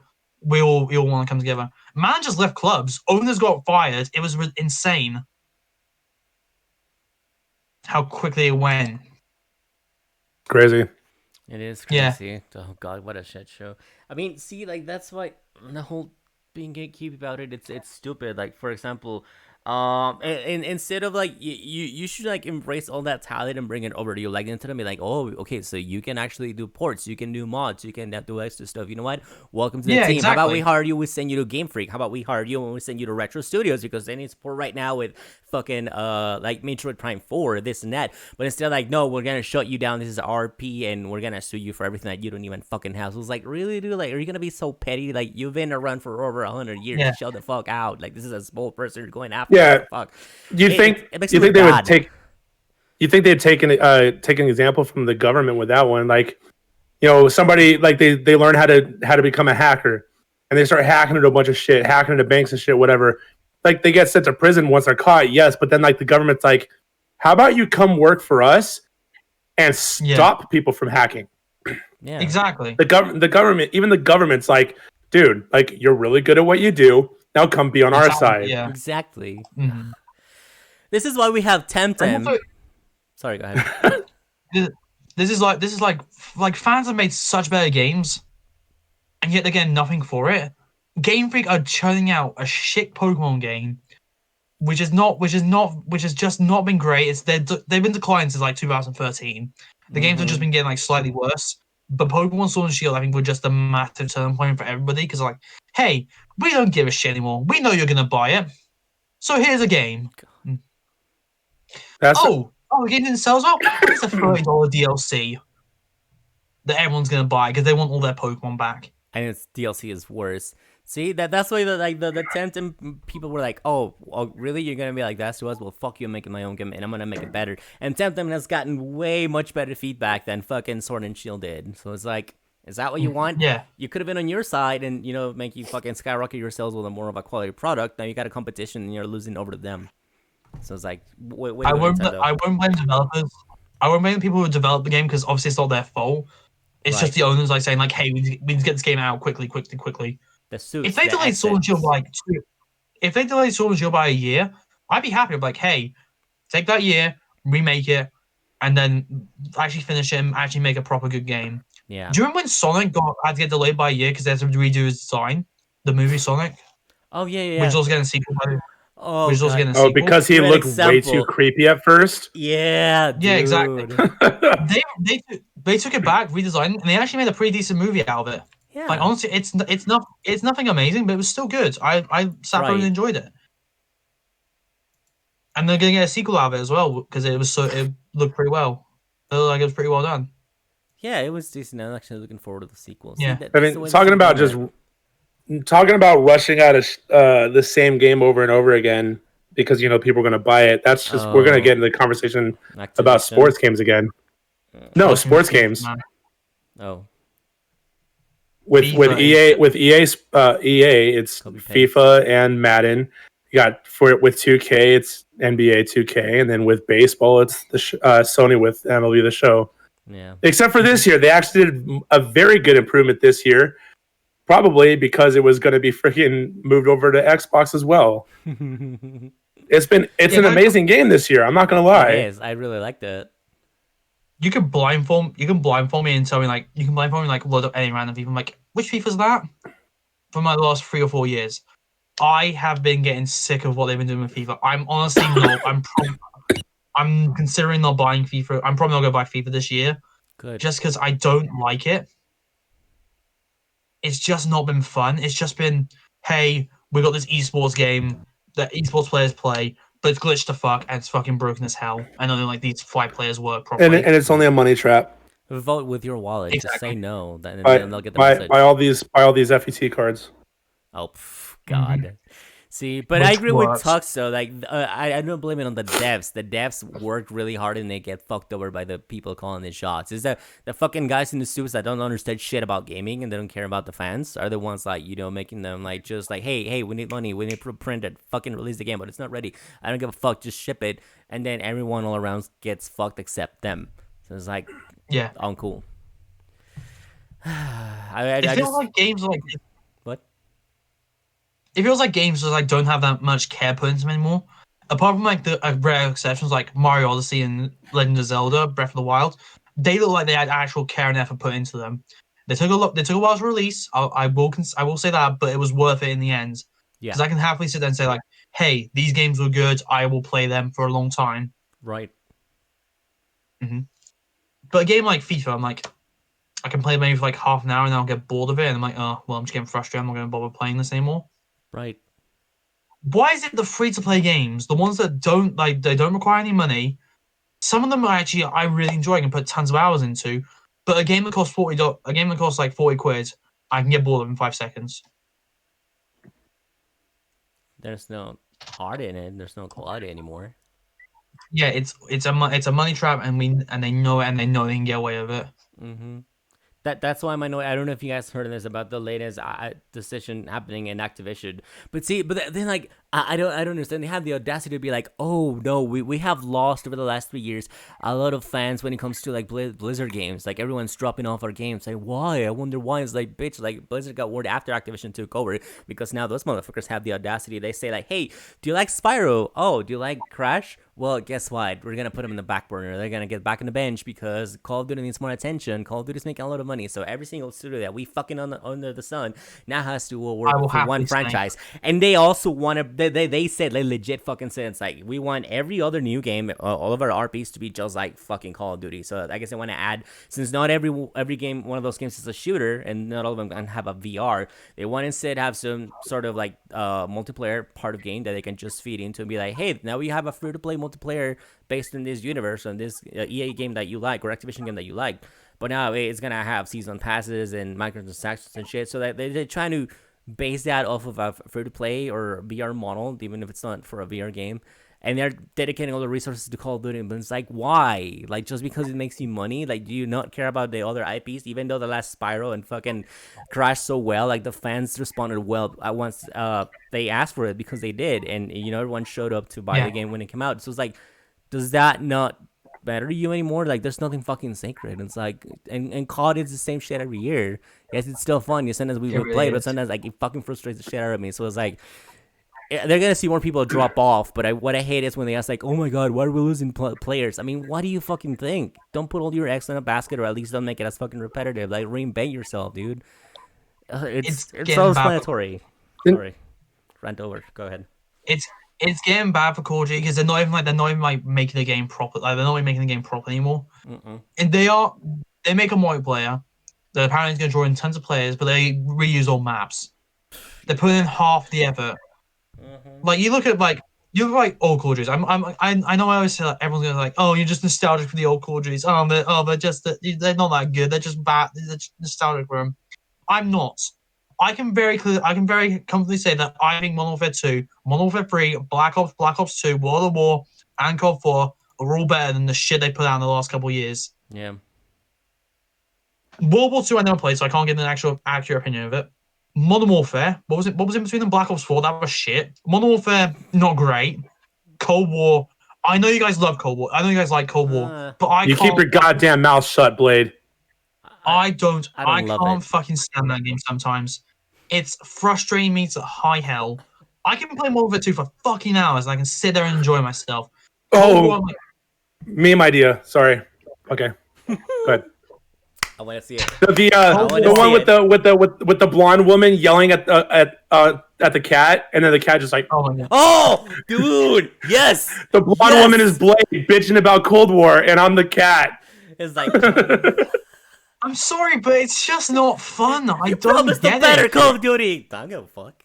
We all want to come together." Managers left clubs. Owners got fired. It was insane how quickly it went. Crazy. It is crazy. Yeah. Oh god, what a shit show. I mean, see, like that's why the whole being gatekeep about it. It's stupid. Like for example, and instead of like you should like embrace all that talent and bring it over to you, like into them, be like, oh, okay, so you can actually do ports, you can do mods, you can do extra stuff. You know what? Welcome to the team. Exactly. How about we hire you? We send you to Game Freak. How about we hire you and we send you to Retro Studios because they need support right now with fucking like Metroid Prime 4, this and that. But instead, like, no, we're gonna shut you down. This is RP, and we're gonna sue you for everything that you don't even fucking have. So it's like, really, dude? Like, are you gonna be so petty? Like, you've been around for over 100 years. Yeah. Shut the fuck out. Like, this is a small person you're going after. Yeah. Fuck. You think they would take? You think they'd take an example from the government with that one? Like, you know, somebody like they learn how to become a hacker, and they start hacking into a bunch of shit, hacking into banks and shit, whatever. Like they get sent to prison once they're caught, yes, but then like the government's like, how about you come work for us and stop people from hacking? Yeah, exactly. The government, even the government's like, dude, like you're really good at what you do. Now come be on our side. Yeah, exactly. Mm-hmm. This is why we have Temtem. Also, sorry, go ahead. This is like fans have made such better games, and yet they're getting nothing for it. Game Freak are churning out a shit Pokemon game which has just not been great. They've been declining since like 2013. The games have just been getting like slightly worse. But Pokemon Sword and Shield, I think, were just a massive turning point for everybody because like, hey, we don't give a shit anymore. We know you're gonna buy it, so here's a game. The game didn't sell as well. It's a $30 DLC that everyone's gonna buy because they want all their Pokemon back. And its DLC is worse. See, that's why the Temtem people were like, oh, really? You're gonna be like that to us? Well, fuck you, I'm making my own game, and I'm gonna make it better. And Temtem has gotten way much better feedback than fucking Sword and Shield did. So it's like, is that what you want? Yeah. You could have been on your side and, make you fucking skyrocket your sales with a more of a quality product. Now you got a competition and you're losing over to them. So it's like, wait, I won't blame developers. I won't blame the people who developed the game because obviously it's not their fault. It's just the owners like saying like, hey, we need to get this game out quickly. If they delayed Sword and Shield by a year, I'd be happy. Like, hey, take that year, remake it, and then actually finish it and actually make a proper good game. Yeah. Do you remember when Sonic had to get delayed by a year because they had to redo his design? The movie Sonic. Oh yeah. Which was also getting a sequel. Because he looked way too creepy at first. Yeah, dude. Yeah, exactly. they took it back, redesigned it, and they actually made a pretty decent movie out of it. Yeah. Like honestly, it's nothing amazing, but it was still good. I sat there and enjoyed it. And they're gonna get a sequel out of it as well because it looked pretty well. It looked like it was pretty well done. Yeah, it was decent. I'm actually looking forward to the sequel. Yeah. I mean, talking about rushing out of the same game over and over again because people are going to buy it. That's just we're going to get into the conversation about sports games again. No, sports games. Oh. With EA, it's FIFA and Madden. You got with 2K, it's NBA 2K, and then with baseball, it's the Sony with MLB The Show. Yeah. Except for this year, they actually did a very good improvement this year. Probably because it was going to be freaking moved over to Xbox as well. It's an amazing game this year. I'm not going to lie. It is. I really liked it. You can blindfold me and tell me like load up any random FIFA. I'm like, which FIFA's that? For my last 3 or 4 years, I have been getting sick of what they've been doing with FIFA. I'm honestly not. I'm considering not buying FIFA. I'm probably not going to buy FIFA this year. Good. Just because I don't like it. It's just not been fun. It's just been, hey, we got this esports game that esports players play, but it's glitched to fuck and it's fucking broken as hell. And only like these 5 players work properly. And it's only a money trap. Vote with your wallet. Exactly. Just say no, then they'll get the message. Buy all these FET cards. Oh, God. Mm-hmm. See, but I agree with Tux though. Like, I don't blame it on the devs. The devs work really hard and they get fucked over by the people calling the shots. Is that the fucking guys in the suits that don't understand shit about gaming and they don't care about the fans are the ones like making them like just like hey, we need money, we need to print it, fucking release the game, but it's not ready. I don't give a fuck, just ship it, and then everyone all around gets fucked except them. So it's like, yeah, I'm cool. I feel like games like. It feels like games just like don't have that much care put into them anymore. Apart from like the rare exceptions like Mario Odyssey and Legend of Zelda, Breath of the Wild, they look like they had actual care and effort put into them. They took a while to release. I will say that, but it was worth it in the end. Yeah. Because I can happily sit there and say like, hey, these games were good. I will play them for a long time. Right. Mm-hmm. But a game like FIFA, I'm like, I can play maybe for like half an hour and then I'll get bored of it. And I'm like, oh, well, I'm just getting frustrated. I'm not going to bother playing this anymore. Right. Why is it the free-to-play games, the ones that don't require any money? Some of them I really enjoy and put tons of hours into. But a game that costs like 40 quid, I can get bored of in 5 seconds. There's no heart in it. There's no quality anymore. Yeah, it's a money trap, and they know it, and they know they can get away with it. Mm-hmm. That's why I don't know if you guys heard of this about the latest decision happening in Activision, but then like I don't understand. They have the audacity to be like, oh no, we have lost over the last 3 years a lot of fans when it comes to like Blizzard games. Like everyone's dropping off our games. Like why? I wonder why. It's like bitch. Like Blizzard got word after Activision took over because now those motherfuckers have the audacity. They say like, hey, do you like Spyro? Oh, do you like Crash? Well, guess what? We're gonna put them in the back burner. They're gonna get back on the bench because Call of Duty needs more attention. Call of Duty's making a lot of money, so every single studio that we fucking under the sun now has to work for one franchise. And they also want to. They said they legit fucking said it's like we want every other new game, all of our RPs to be just like fucking Call of Duty. So I guess they want to add, since not every game, one of those games is a shooter, and not all of them can have a VR. They want to instead have some sort of like multiplayer part of game that they can just feed into and be like, hey, now we have a free to play multiplayer based in this universe and this EA game that you like or Activision game that you like. But now it's gonna have season passes and microtransactions and shit. So that they're trying to base that off of a free to play or VR model, even if it's not for a VR game. And they're dedicating all the resources to Call of Duty. But it's like, why? Like, just because it makes you money? Like, do you not care about the other IPs? Even though the last Spyro and fucking crashed so well, like, the fans responded well once they asked for it because they did. And, everyone showed up to buy the game when it came out. So it's like, does that not matter to you anymore? Like, there's nothing fucking sacred. It's like, and COD is the same shit every year. Yes, it's still fun. Sometimes we will play, but sometimes, like, it fucking frustrates the shit out of me. So it's like, they're gonna see more people drop off, but what I hate is when they ask like, "Oh my god, why are we losing players?" I mean, what do you fucking think? Don't put all your eggs in a basket, or at least don't make it as fucking repetitive. Like, reinvent yourself, dude. It's self-explanatory. Sorry, rant over. Go ahead. It's getting bad for Call of Duty because they're not even making the game proper. Like, they're not even making the game proper anymore. And they make a multiplayer. They're apparently going to draw in tons of players, but they reuse all maps. They put in half the effort. Like, you look at old Call of Duties. I know I always say like, everyone's gonna like, oh, you're just nostalgic for the old Call of Duties. They're not that good. They're just bad. They're just nostalgic for them. I'm not. I can very comfortably say that I think Modern Warfare 2, Modern Warfare 3, Black Ops 2, World of War, and COD 4 are all better than the shit they put out in the last couple of years. Yeah. World War 2 I never played, so I can't give an actual accurate opinion of it. Modern Warfare, what was in between them? Black Ops 4, that was shit. Modern Warfare, not great. Cold War, I know you guys love Cold War. I know you guys like Cold War, but I can't. You keep your goddamn mouth shut, Blade. I can't fucking stand that game sometimes. It's frustrating me to high hell. I can play Modern Warfare 2 for fucking hours, and I can sit there and enjoy myself. Meme idea. Sorry. Okay. Go ahead. I want to see it. The one with the blonde woman yelling at the cat, and then the cat just like, oh, dude, yes. The blonde woman is Blade bitching about Cold War, and I'm the cat. It's like, I'm sorry, but it's just not fun. I don't get the better Call of Duty. I don't give a fuck.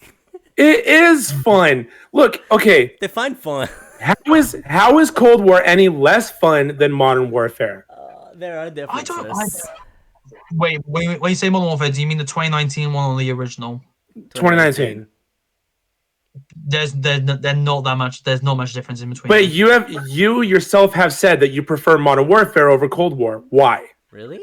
It is fun. Look, okay. Define fun. How is Cold War any less fun than Modern Warfare? There are differences. Wait, when you say Modern Warfare, do you mean the 2019 one or the original? 2019. There's not that much. There's not much difference in between. But you yourself have said that you prefer Modern Warfare over Cold War. Why? Really?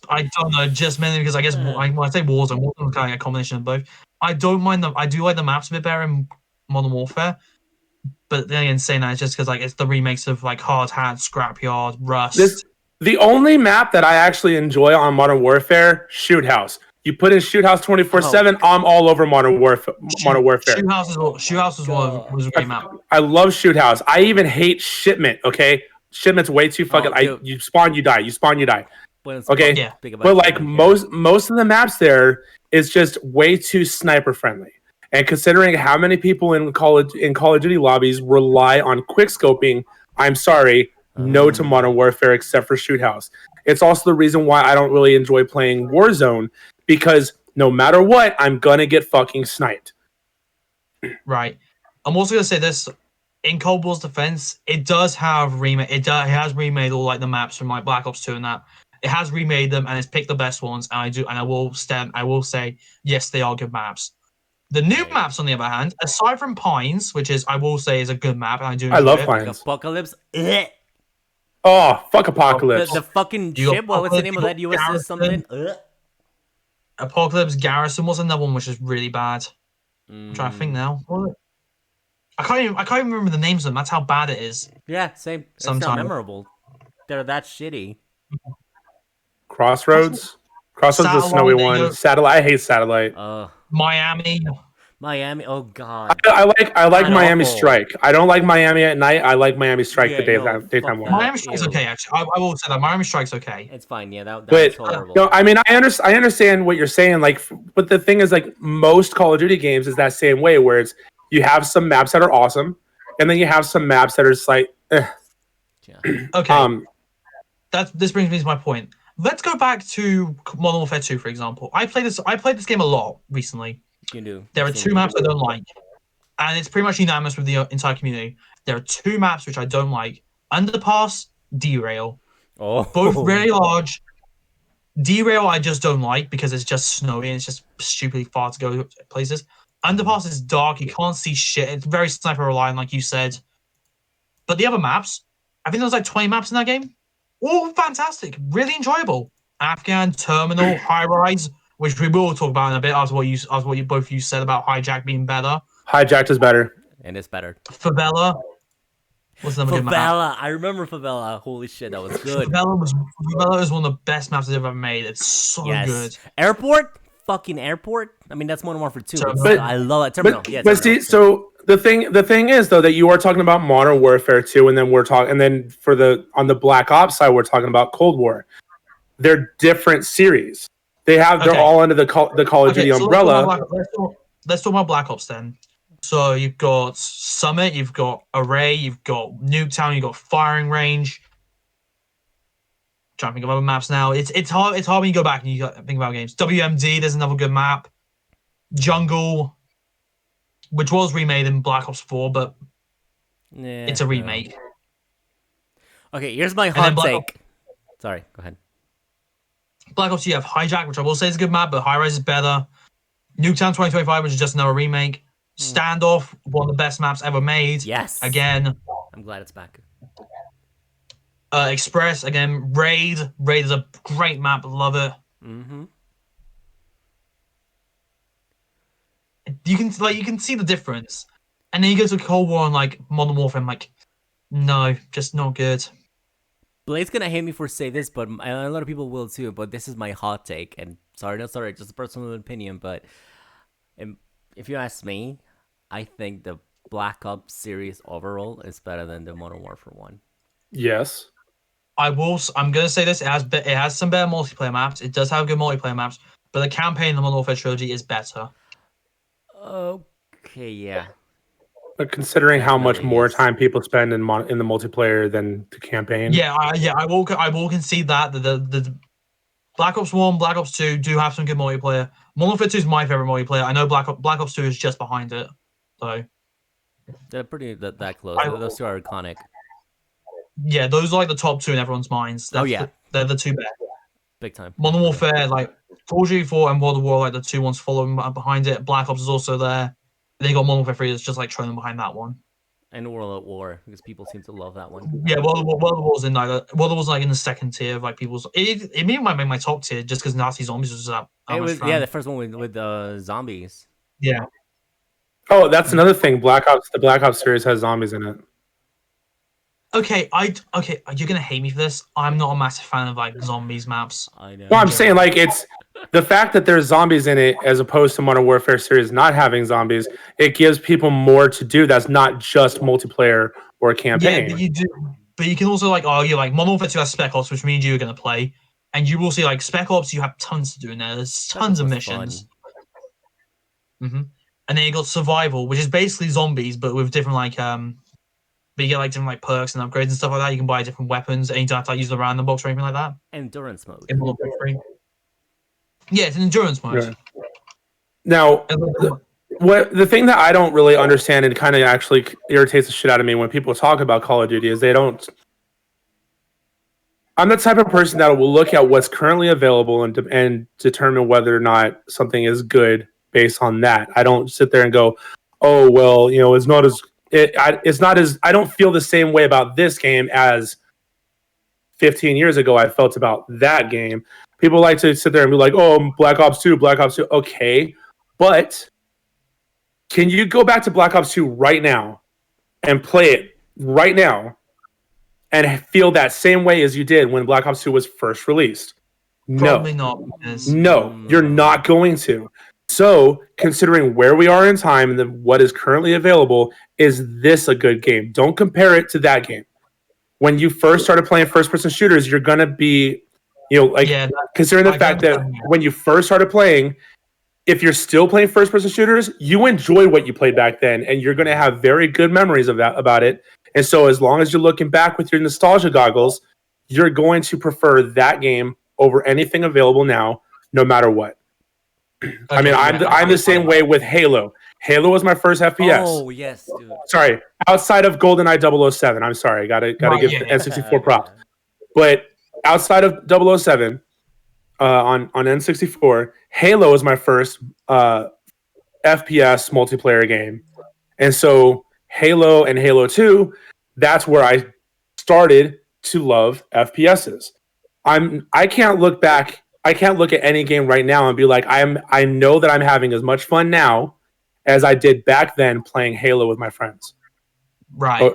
I don't know. Just mainly because I guess when I say Warzone kind of a combination of both. I don't mind them. I do like the maps a bit better in Modern Warfare. But then again, saying that it's just because like it's the remakes of like Hard Hat, Scrapyard, Rust. The only map that I actually enjoy on Modern Warfare, Shoot House. You put in Shoot House 24/7, I'm all over Modern Warfare. Shoot House was a great map. I love Shoot House. I even hate Shipment. Okay, Shipment's way too fucking. You spawn, you die. You spawn, you die. Okay, yeah. But like most of the maps there is just way too sniper friendly. And considering how many people in Call of Duty lobbies rely on quick scoping, I'm sorry. No to Modern Warfare except for Shoot House. It's also the reason why I don't really enjoy playing Warzone, because no matter what, I'm gonna get fucking sniped. Right. I'm also gonna say this: in Cold War's defense, it does have remade. It has remade all like the maps from like Black Ops 2 and that. It has remade them and it's picked the best ones. And I will say yes, they are good maps. The new maps, on the other hand, aside from Pines, which is I will say is a good map, and I love Pines. Apocalypse. Oh, fuck Apocalypse. The fucking ship. What's the name of that USS something? Apocalypse, Garrison was another one which is really bad. I'm trying to think now. I can't even remember the names of them. That's how bad it is. Yeah, same. Sometimes. It's not memorable. They're that shitty. Crossroads? Crossroads is the snowy one. Satellite. I hate Satellite. Miami. Miami. Oh God. I like God Miami awful. Strike. I don't like Miami at night. I like Miami Strike the daytime one. Miami Strike's okay, actually. I will say that Miami Strike's okay. It's fine. Yeah, that But is tolerable. no, I mean, I understand what you're saying. Like, but the thing is, like, most Call of Duty games is that same way, where it's you have some maps that are awesome, and then you have some maps that are just like, Yeah. Okay. This brings me to my point. Let's go back to Modern Warfare 2, for example. I played this game a lot recently. You do. There are two maps I don't like, and it's pretty much unanimous with the entire community. There are two maps which I don't like: Underpass, Derail. Oh. Both very large. Derail I just don't like because it's just snowy and it's just stupidly far to go places. Underpass is dark, you can't see shit. It's very sniper reliant, like you said. But the other maps, I think there's like 20 maps in that game. All fantastic, really enjoyable. Afghan, Terminal, High Rise, which we will talk about in a bit after what you both you said about Hijack being better. Hijacked is better. And it's better. Favela. What's another good map? I remember Favela. Holy shit, that was good. Favela is one of the best maps they've ever made. It's so good. Airport? Fucking airport? I mean, that's Modern Warfare 2. But I love it. Terminal. But see, so the thing is though that you are talking about Modern Warfare 2, and then on the Black Ops side we're talking about Cold War. They're different series. They're all under the Call of Duty umbrella. Let's talk about Black Ops then. So you've got Summit, you've got Array, you've got Nuketown, you've got Firing Range. I'm trying to think of other maps now. It's hard when you go back and you think about games. WMD, there's another good map. Jungle, which was remade in Black Ops 4, but it's a remake. Okay, here's my hot take. Sorry, go ahead. Black Ops, you have Hijack, which I will say is a good map, but High Rise is better. Nuketown 2025, which is just another remake. Standoff, one of the best maps ever made. Yes. Again. I'm glad it's back. Express, again. Raid. Raid is a great map. Love it. Mm-hmm. You can see the difference. And then you go to Cold War and like Modern Warfare, I'm like, no, just not good. Blade's gonna hate me for saying this, but a lot of people will too. But this is my hot take, and sorry, just a personal opinion. But if you ask me, I think the Black Ops series overall is better than the Modern Warfare 1. Yes. I'm gonna say this. It has some better multiplayer maps. It does have good multiplayer maps, but the campaign in the Modern Warfare trilogy is better. Okay, yeah. But considering how much more time people spend in the multiplayer than the campaign. Yeah, I will concede that the Black Ops 1, Black Ops 2 do have some good multiplayer. Modern Warfare 2 is my favorite multiplayer. I know Black Ops 2 is just behind it, so they're pretty that close. Those two are iconic. Yeah, those are like the top two in everyone's minds. They're the two best. Big time. Modern Warfare, like Call of Duty 4 and World of War, like the two ones following behind it. Black Ops is also there. Then you got Modern Warfare 3 that's just like trailing behind that one. And World at War, because people seem to love that one. Yeah, World of War's in the second tier of like people's. It maybe might make my top tier just because Nazi Zombies was that. The first one with zombies. Yeah. Oh, that's another thing. The Black Ops series has zombies in it. Okay, you're gonna hate me for this. I'm not a massive fan of like zombies maps. I know. Well, I'm saying like it's the fact that there's zombies in it as opposed to Modern Warfare series not having zombies. It gives people more to do. That's not just multiplayer or a campaign. Yeah, but you can also like argue like Modern Warfare 2 has Spec Ops, which means you're gonna play, and you will see like Spec Ops. You have tons to do in there. There's tons of missions. Mm-hmm. And then you got Survival, which is basically zombies, but with different like but you get like different like perks and upgrades and stuff like that. You can buy different weapons, and you don't have to like use the random box or anything like that. Endurance mode. Yeah, it's an endurance mode. Yeah. Now, the thing that I don't really understand and kind of actually irritates the shit out of me when people talk about Call of Duty is they don't. I'm the type of person that will look at what's currently available and determine whether or not something is good based on that. I don't sit there and go, oh well, it's not as. I don't feel the same way about this game as 15 years ago I felt about that game. People like to sit there and be like, oh, Black Ops 2. Okay, but can you go back to Black Ops 2 right now and play it right now and feel that same way as you did when Black Ops 2 was first released? Probably not. No, you're not going to. So, considering where we are in time and what is currently available, is this a good game? Don't compare it to that game. When you first started playing first-person shooters, you're gonna be, considering the fact that when you first started playing, if you're still playing first-person shooters, you enjoy what you played back then, and you're gonna have very good memories about it. And so, as long as you're looking back with your nostalgia goggles, you're going to prefer that game over anything available now, no matter what. I mean, I'm the same way with Halo. Halo was my first FPS. Oh yes, dude. Sorry, outside of GoldenEye 007. I'm sorry, gotta give N64 props. But outside of 007, on N64, Halo was my first FPS multiplayer game, and so Halo and Halo 2, that's where I started to love FPSs. I can't look back. I can't look at any game right now and be like, I know that I'm having as much fun now as I did back then playing Halo with my friends. Right.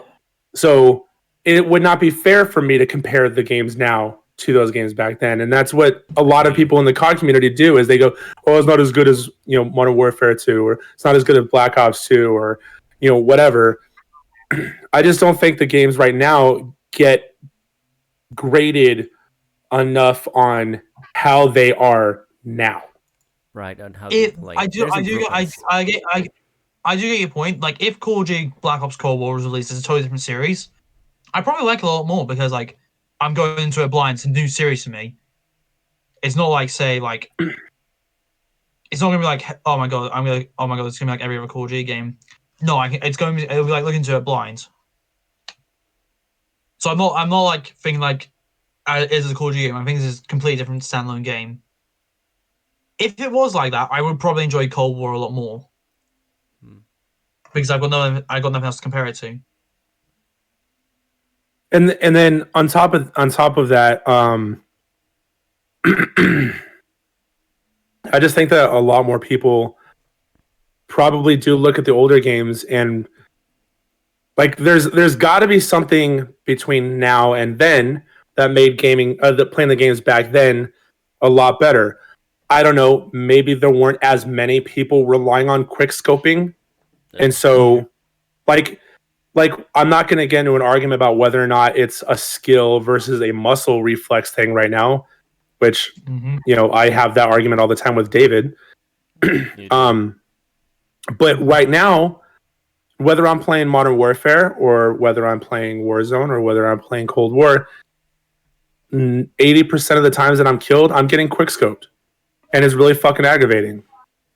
So it would not be fair for me to compare the games now to those games back then. And that's what a lot of people in the COD community do, is they go, oh, it's not as good as, Modern Warfare 2, or it's not as good as Black Ops 2, or, whatever. I just don't think the games right now get graded enough on how they are now. Right, on how they play. I do get your point. Like, if Call of Duty Black Ops Cold War was released as a totally different series, I probably like it a lot more, because like I'm going into it blind. It's a new series for me. It's not like, say, like, it's not gonna be like, oh my god, it's gonna be like every other Call of Duty game. No, it'll be like looking into it blind. So I'm not like thinking like it's a Call of Duty game. I think this is a completely different standalone game. If it was like that, I would probably enjoy Cold War a lot more, because I got nothing else to compare it to. And then on top of that, I just think that a lot more people probably do look at the older games, and like there's got to be something between now and then that made playing the games back then a lot better. I don't know, maybe there weren't as many people relying on quick scoping, and so like I'm not going to get into an argument about whether or not it's a skill versus a muscle reflex thing right now, which I have that argument all the time with David. But right now, whether I'm playing Modern Warfare or whether I'm playing Warzone or whether I'm playing Cold War, 80% of the times that I'm killed, I'm getting quick scoped, and it's really fucking aggravating.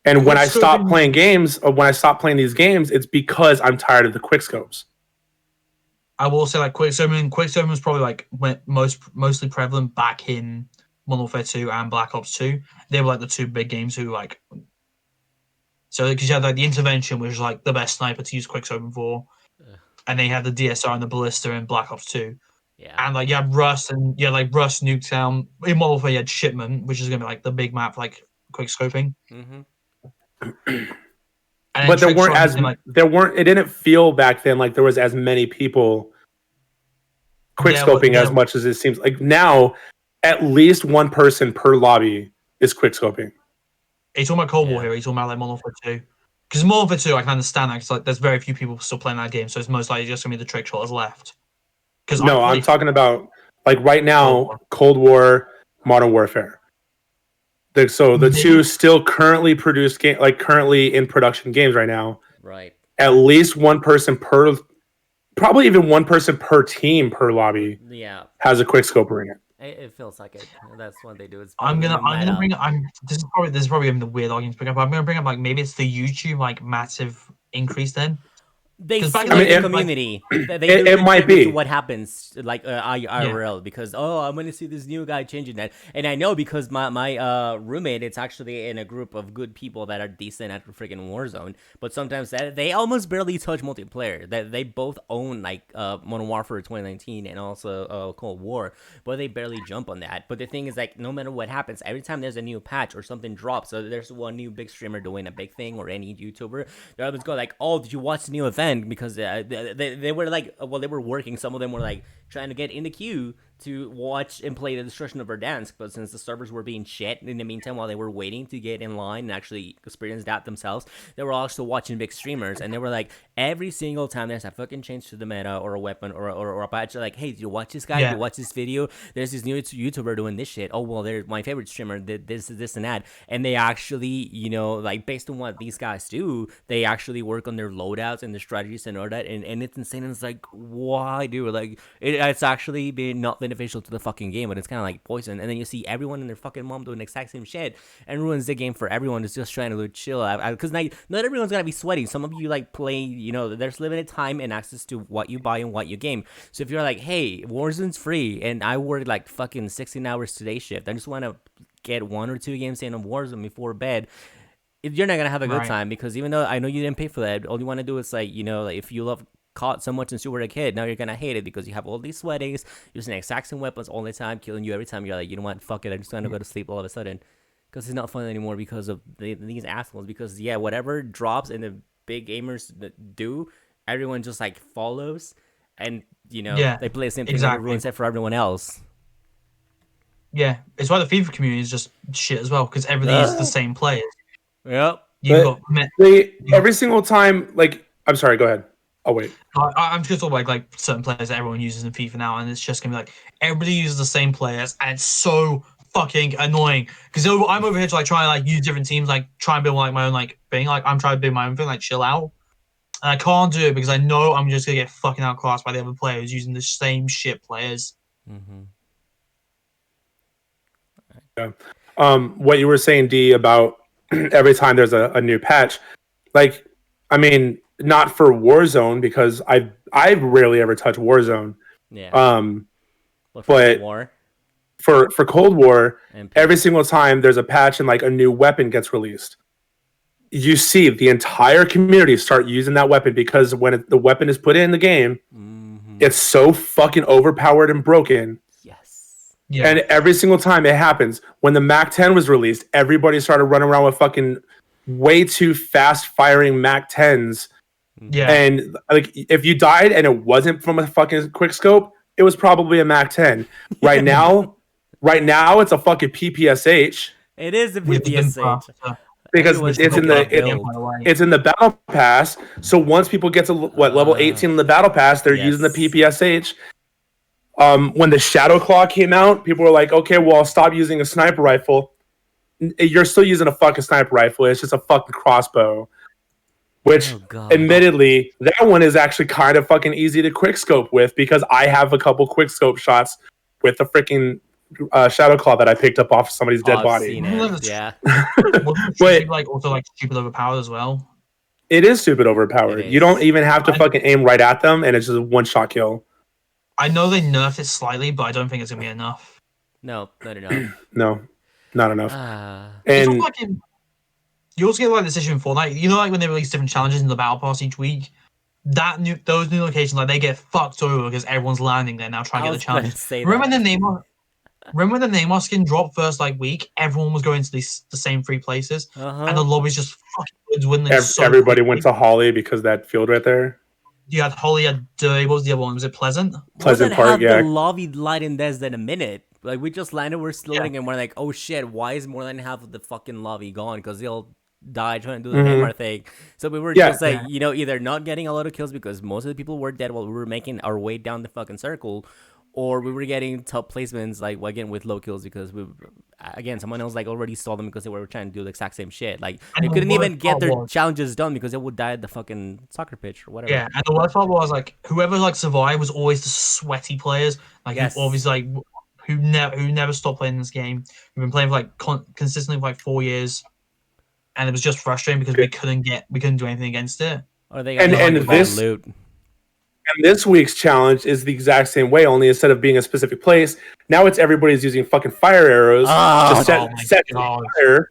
And when I stop playing these games, it's because I'm tired of the quick scopes. I will say, like, quick scoping was probably like mostly prevalent back in Modern Warfare 2 and Black Ops 2. They were like the two big games who like. So because you had like the Intervention, which was like the best sniper to use quick scoping for, and then you had the DSR and the Ballista in Black Ops 2. Yeah. And like you had Rust Nuketown. In Modern Warfare, you had Shipment, which is gonna be like the big map, like quick scoping. But it didn't feel back then like there was as many people quick scoping as much as it seems like now. At least one person per lobby is quick scoping. Are you talking about Cold War here? Are you talking about like Modern Warfare 2? Because Modern Warfare 2, I can understand that, because like there's very few people still playing that game, so it's most likely just gonna be the trick shotters left. No, I'm talking about like right now, Cold War, Modern Warfare. So the two still currently produced currently in production games right now. Right. At least one person probably even one person per team per lobby. Yeah. Has a quick scoper in it. It feels like it. That's what they do. This is probably gonna be the weird argument to bring up. I'm gonna bring up like maybe it's the YouTube like massive increase then. They see the community. It might be what happens like IRL because I'm gonna see this new guy changing that, and I know because my roommate, it's actually in a group of good people that are decent at freaking Warzone, but sometimes they almost barely touch multiplayer. That they both own like Modern Warfare 2019 and also Cold War, but they barely jump on that. But the thing is, like, no matter what happens, every time there's a new patch or something drops, so there's one new big streamer doing a big thing or any YouTuber, they always go like, "Oh, did you watch the new event?" Because they were like, they were working. Some of them were like trying to get in the queue to watch and play the destruction of Verdansk, but since the servers were being shit in the meantime while they were waiting to get in line and actually experience that themselves, they were also watching big streamers, and they were like, every single time there's a fucking change to the meta or a weapon or a patch, like, hey, did you watch this guy? Did you watch this video? There's this new YouTuber doing this shit. Oh, well, there's my favorite streamer did this and that. And they actually, you know, like, based on what these guys do, they actually work on their loadouts and their strategies and all that, and it's insane. And it's like, why, dude? Like, it's actually been not beneficial to the fucking game, but it's kind of like poison. And then you see everyone and their fucking mom doing the exact same shit and ruins the game for everyone who's just trying to chill out, because not everyone's gonna be sweating. Some of you like play, you know, there's limited time and access to what you buy and what you game. So if you're like, hey, Warzone's free and I work like fucking 16 hours today shift, I just want to get 1 or 2 games in on Warzone before bed, you're not gonna have a good time, because even though I know you didn't pay for that, all you want to do is, like, you know, like, if you love Kart so much since you were a kid, now you're gonna hate it because you have all these sweatings, using the exact same weapons all the time, killing you every time. You're like, you know what, fuck it, I'm just gonna go to sleep all of a sudden, because it's not fun anymore because of these assholes. Because whatever drops and the big gamers do, everyone just like follows, and you know, they play the same thing, and it ruins it for everyone else. Yeah, it's why the FIFA community is just shit as well, because everything is the same players. Yep. Every single time, like, I'm sorry, go ahead. I'll wait. I'm just talking about like certain players that everyone uses in FIFA now, and it's just gonna be like everybody uses the same players, and it's so fucking annoying. Because I'm over here to like try and like use different teams, like try and build like my own like thing. Like I'm trying to build my own thing, like chill out, and I can't do it because I know I'm just gonna get fucking outclassed by the other players using the same shit players. Mm-hmm. Yeah. What you were saying, D, about every time there's a new patch, like, I mean, not for Warzone, because I rarely ever touch Warzone. Yeah. But War. For Cold War, every single time there's a patch and like a new weapon gets released, you see the entire community start using that weapon, because when the weapon is put in the game, it's so fucking overpowered and broken. Yeah. And every single time it happens, when the Mac 10 was released, everybody started running around with fucking way too fast firing Mac 10s. Yeah. And like, if you died and it wasn't from a fucking quick scope, it was probably a Mac 10. Right now, it's a fucking PPSH. It is a PPSH. Because it's in the battle pass. So once people get to level 18 in the battle pass, they're using the PPSH. When the Shadow Claw came out, people were like, okay, well, I'll stop using a sniper rifle. You're still using a fucking sniper rifle. It's just a fucking crossbow. Which, admittedly, that one is actually kind of fucking easy to quickscope with, because I have a couple quickscope shots with the freaking Shadow Claw that I picked up off somebody's dead body. Yeah. But like also like stupid overpowered as well. It is stupid overpowered. You don't even have to fucking aim right at them, and it's just a one-shot kill. I know they nerfed it slightly, but I don't think it's gonna be enough. No, not enough. No, not enough. And you also get like this issue in Fortnite. You know, like when they release different challenges in the battle pass each week, those new locations, like they get fucked over because everyone's landing there now trying to get the challenge. Remember when the Neymar skin dropped first like week? Everyone was going to the same 3 places, and the lobbies just fucking winning. Everybody went to Holly because that field right there. You had Holly, you had what was the other one? Was it Pleasant? Pleasant Park, yeah. The lobby light in less than a minute. Like, we just landed, we're loading, and we're like, oh shit, why is more than half of the fucking lobby gone? Because they'll die trying to do the Neymar thing. So we were just like, you know, either not getting a lot of kills because most of the people were dead while we were making our way down the fucking circle, or we were getting top placements, like, again, with low kills because someone else, like, already saw them because they were trying to do the exact same shit. Like, they couldn't even get their challenges done because they would die at the fucking soccer pitch or whatever. Yeah, and the worst part was, like, whoever, like, survived was always the sweaty players. Like, who obviously, like, who never stopped playing this game. We've been playing for, like, consistently for, like, 4 years. And it was just frustrating because we couldn't do anything against it. Or they got loot. And this week's challenge is the exact same way, only instead of being a specific place, now it's everybody's using fucking fire arrows to set fire.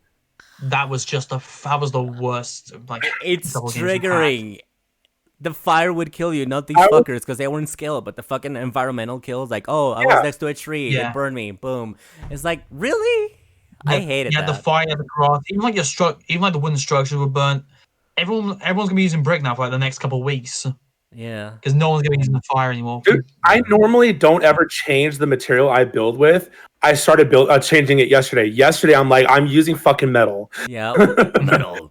That was the worst. Like, it's triggering. The fire would kill you, not these fuckers, because they weren't skilled, but the fucking environmental kills, like, oh, I was next to a tree, it burned me, boom. It's like, really? I hated that. Yeah, the fire, the cross, even like the wooden structures were burnt. Everyone's gonna be using brick now for like the next couple of weeks. Yeah. Because no one's going to use the fire anymore. Dude, I normally don't ever change the material I build with. I started changing it yesterday. Yesterday, I'm like, I'm using fucking metal. Yeah, metal.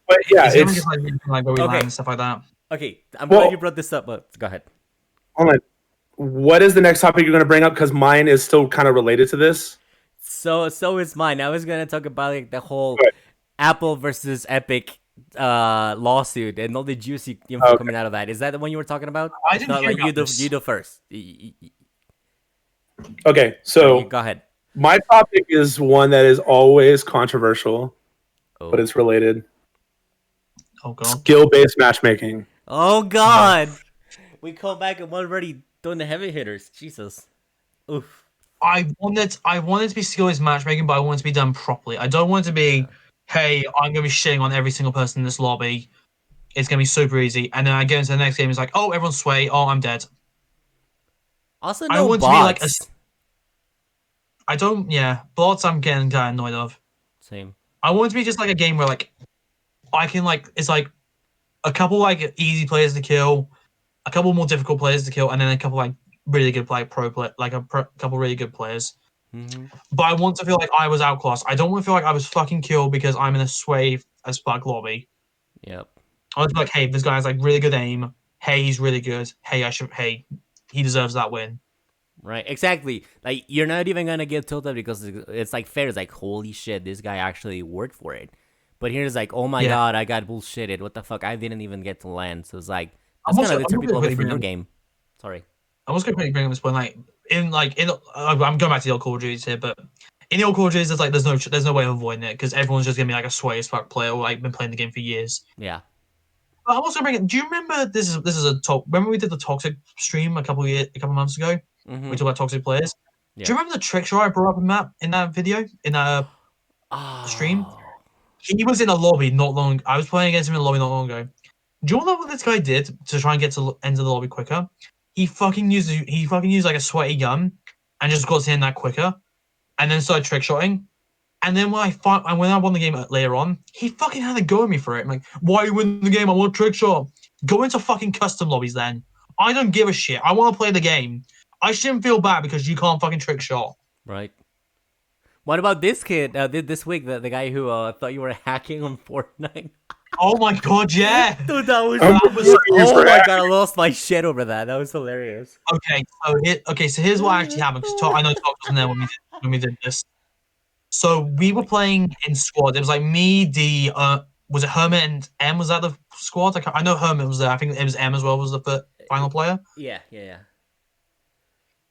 But yeah, it's just like where we land and stuff like that. Okay, I'm glad you brought this up, but go ahead. Hold on. What is the next topic you're going to bring up? Because mine is still kind of related to this. So is mine. I was going to talk about like the whole Apple versus Epic lawsuit and all the juicy info coming out of that. Is that the one you were talking about? I didn't hear about this. You do first. Okay, so go ahead. My topic is one that is always controversial, but it's related. Oh god. Skill-based matchmaking. Oh god. We come back and we're already doing the heavy hitters. Jesus. Oof. I want it to be skill-based matchmaking, but I want it to be done properly. I don't want it to be, hey, I'm gonna be shitting on every single person in this lobby. It's gonna be super easy, and then I go into the next game. It's like, oh, everyone's sway. Oh, I'm dead. Also, no I want bots. To be like I don't. Yeah, bots. I'm getting kind of annoyed of. Same. I want it to be just like a game where like I can like it's like a couple like easy players to kill, a couple more difficult players to kill, and then a couple like really good couple really good players. Mm-hmm. But I want to feel like I was outclassed. I don't want to feel like I was fucking killed because I'm in a sway as fuck lobby. Yep. I was like, hey, this guy has like really good aim. Hey, he's really good. Hey, he deserves that win. Right, exactly. Like you're not even gonna get tilted because it's like fair. It's like holy shit, this guy actually worked for it. But here's like, oh my god, I got bullshitted. What the fuck? I didn't even get to land. So it's like that's kind of deter people away from your game. Sorry. I was going to bring up this point, I'm going back to the old Call of Duty here, but in the old Call of Duty, there's no way of avoiding it because everyone's just gonna be like a sway as fuck player or like been playing the game for years. Yeah. But I'm also bringing. Do you remember this is a talk? Remember we did the toxic stream a couple months ago? Mm-hmm. We talked about toxic players. Yeah. Do you remember the trick shot I brought up in that video in that stream? He was in a lobby not long. I was playing against him in a lobby not long ago. Do you know what this guy did to try and get to end of the lobby quicker? He fucking used like a sweaty gun and just got to end that quicker, and then started trick shotting. And then when I won the game later on, he fucking had to go at me for it. I'm like, why are you winning the game? I want trick shot. Go into fucking custom lobbies then. I don't give a shit. I want to play the game. I shouldn't feel bad because you can't fucking trick shot. Right. What about this kid? This week, the guy who thought you were hacking on Fortnite. Oh my god, yeah, dude, that was oh my god, I lost my shit over that. That was hilarious. Okay, so here's what actually happened. Because I know Talk wasn't there when we did this. So we were playing in squad. It was like me, was it Hermit and M? Was that the squad? I know Hermit was there. I think it was M as well. Was the final player? Yeah.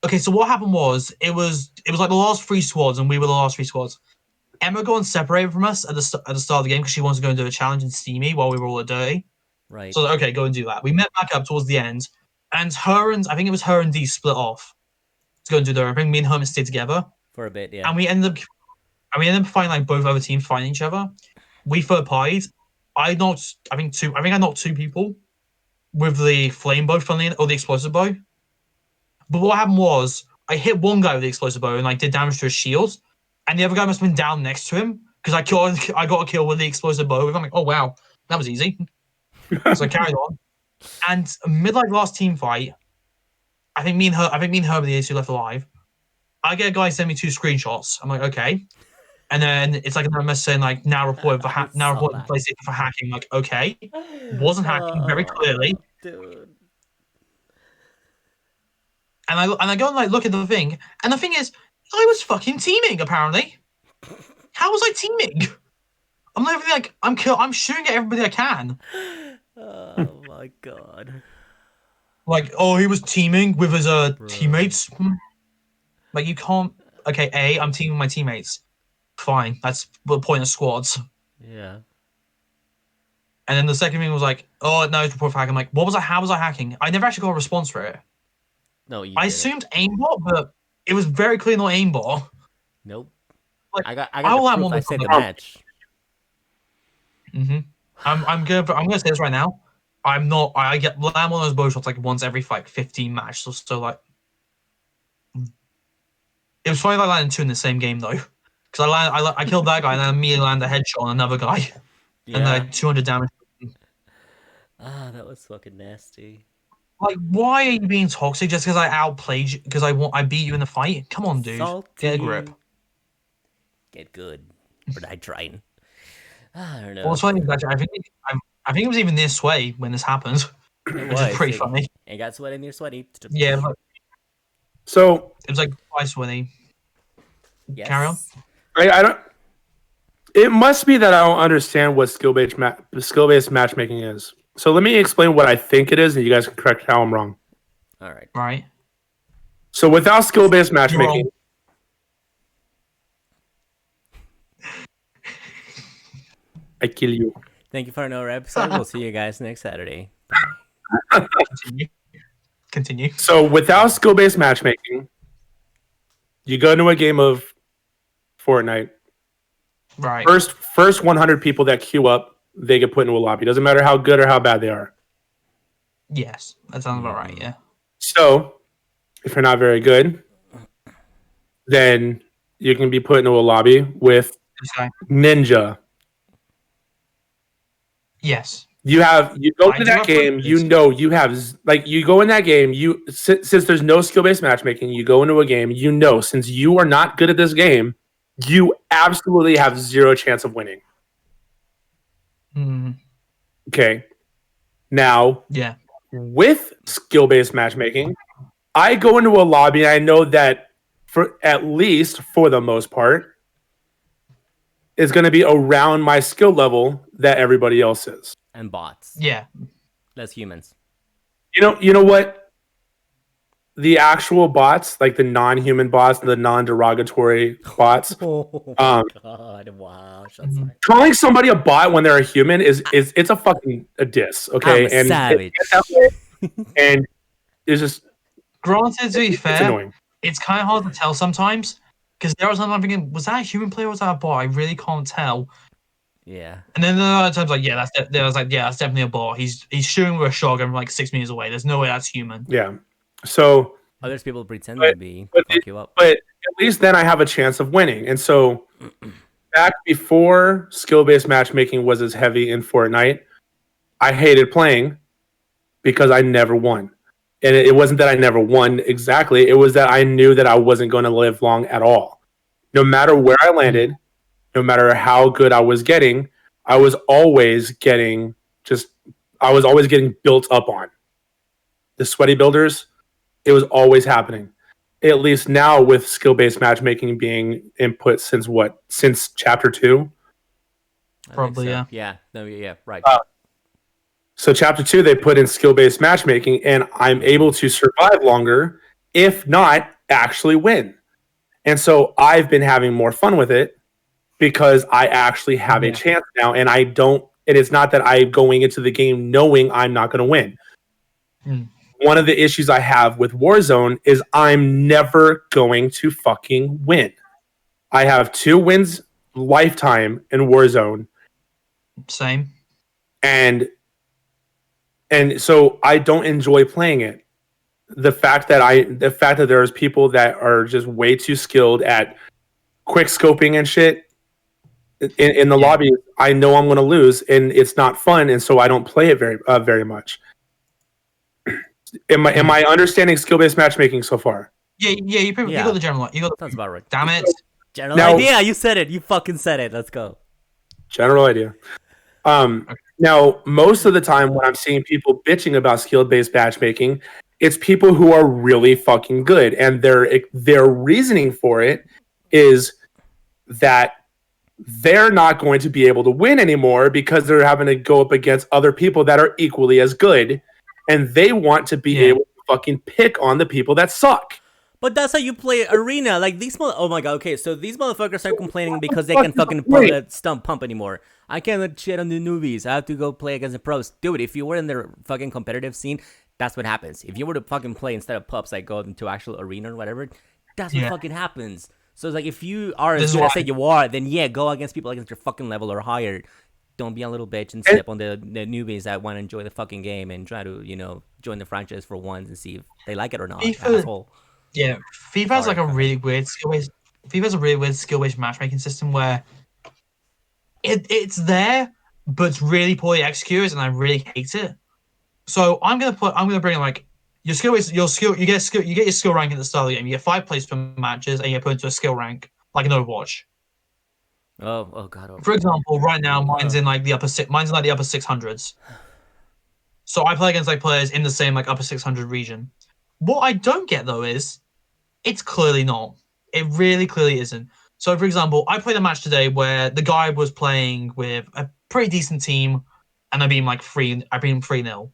Okay, so what happened was it was like the last three squads, and we were the last three squads. Emma got separated from us at the start of the game because she wanted to go and do a challenge in Steamy while we were all at Dirty. Right. So okay, go and do that. We met back up towards the end, and I think it was her and D split off to go and do their own thing. Me and Hermit stayed together for a bit, yeah. And we ended up finding like both other teams fighting each other. We third partied. I think I knocked two people with the flame bow, or the explosive bow. But what happened was I hit one guy with the explosive bow and like did damage to his shield. And the other guy must have been down next to him because I got a kill with the explosive bow. I'm like, oh wow, that was easy. So I carried on. And last team fight, I think me and her were the only two left alive. I get a guy send me 2 screenshots. I'm like, okay. And then it's like another message saying like now report PlayStation for hacking. I'm like, okay, wasn't hacking very clearly. Dude. And I go and like look at the thing, and the thing is, I was fucking teaming, apparently. How was I teaming? I'm not even like, I'm shooting at everybody I can. Oh my god. Like, oh, he was teaming with his teammates. Like, you can't. Okay, I'm teaming with my teammates. Fine, that's the point of squads. Yeah. And then the second thing was like, oh no, it's report for hacking. I'm like, how was I hacking? I never actually got a response for it. No, I assumed aimbot, but it was very clear not aimbot. Nope. Like, I got the proof. I saved the match. I'm gonna say this right now. I land one of those bow shots like once every 15 matches. So like, it was funny that I landed 2 in the same game though, because I killed that guy and then immediately landed a headshot on another guy, and then 200 damage. Ah, that was fucking nasty. Like, why are you being toxic just because I outplayed you? Because I beat you in the fight? Come on, dude. Salty. Get a grip. Get good. Or die trying. I don't know. Well, it's funny, I think it was even near Sway when this happened. It which is pretty funny. It got sweaty near sweaty. Yeah, but So it was like twice sweaty. Yes. Carry on. I don't. It must be that I don't understand what skill-based matchmaking is. So let me explain what I think it is, and you guys can correct how I'm wrong. All right. Right. So without skill-based matchmaking, I kill you. Thank you for another episode. We'll see you guys next Saturday. Continue. So without skill-based matchmaking, you go into a game of Fortnite. Right. First 100 people that queue up, they get put into a lobby. Doesn't matter how good or how bad they are. Yes, that sounds about right. Yeah. So if you're not very good, then you can be put into a lobby with Ninja. Yes. You go into that game, you go in that game, since there's no skill-based matchmaking, you go into a game, since you are not good at this game, you absolutely have zero chance of winning. Okay. Now, yeah, with skill-based matchmaking, I go into a lobby and I know that at least for the most part, is going to be around my skill level that everybody else is. And bots. Yeah. That's humans. You know what? The actual bots, like the non-human bots, the non-derogatory bots. Oh my god! Wow. Calling somebody a bot when they're a human is it's a fucking diss. Okay, I'm a savage. And it's just. Granted, to be fair, it's annoying. It's kind of hard to tell sometimes because there was sometimes I'm thinking, was that a human player or was that a bot? I really can't tell. Yeah. And then there are other times like, that's definitely a bot. He's shooting with a shotgun from like 6 meters away. There's no way that's human. Yeah. So others people pretend to be fuck you up. But at least then I have a chance of winning. And so back before skill-based matchmaking was as heavy in Fortnite, I hated playing because I never won. And it wasn't that I never won exactly. It was that I knew that I wasn't going to live long at all. No matter where I landed, no matter how good I was getting, I was always getting built up on. The sweaty builders, it was always happening. At least now with skill-based matchmaking being input since chapter 2? Probably, so. Yeah. No, yeah, right. So chapter 2, they put in skill-based matchmaking, and I'm able to survive longer, if not actually win. And so I've been having more fun with it because I actually have a chance now, and it's not that I'm going into the game knowing I'm not going to win. One of the issues I have with Warzone is I'm never going to fucking win. I have 2 wins lifetime in Warzone. Same. And so I don't enjoy playing it. The fact that there's people that are just way too skilled at quick scoping and shit in the lobby, I know I'm going to lose, and it's not fun, and so I don't play it very much. Am I understanding skill-based matchmaking so far? Yeah, you got the general. Sounds about right. Damn it. General idea. You said it. You fucking said it. Let's go. General idea. Now, most of the time when I'm seeing people bitching about skill-based matchmaking, it's people who are really fucking good, and their reasoning for it is that they're not going to be able to win anymore because they're having to go up against other people that are equally as good, and they want to be able to fucking pick on the people that suck. But that's how you play arena. Like these oh my god, okay, so these motherfuckers are complaining because they can fucking stump pump anymore. I can't let shit on the newbies. I have to go play against the pros. Dude, if you were in the fucking competitive scene, that's what happens. If you were to fucking play instead of pups, like go into actual arena or whatever, that's what fucking happens. So it's like if you are as good as say you are, then go against people against your fucking level or higher. Don't be a little bitch and step on the newbies that want to enjoy the fucking game and try to, join the franchise for once and see if they like it or not. Asshole. Yeah, FIFA has like a really weird skill-based. FIFA has a really weird skill-based matchmaking system where it's there, but it's really poorly executed, and I really hate it. So I'm gonna bring like your skill is your skill. You get your skill rank at the start of the game. You get 5 placement matches, and you get put into a skill rank like an Overwatch. Oh god. For example, right now mine's in like the upper 600s. So I play against like players in the same like upper 600 region. What I don't get though is it's clearly not. It really clearly isn't. So for example, I played a match today where the guy was playing with a pretty decent team, and I beat him 3-0.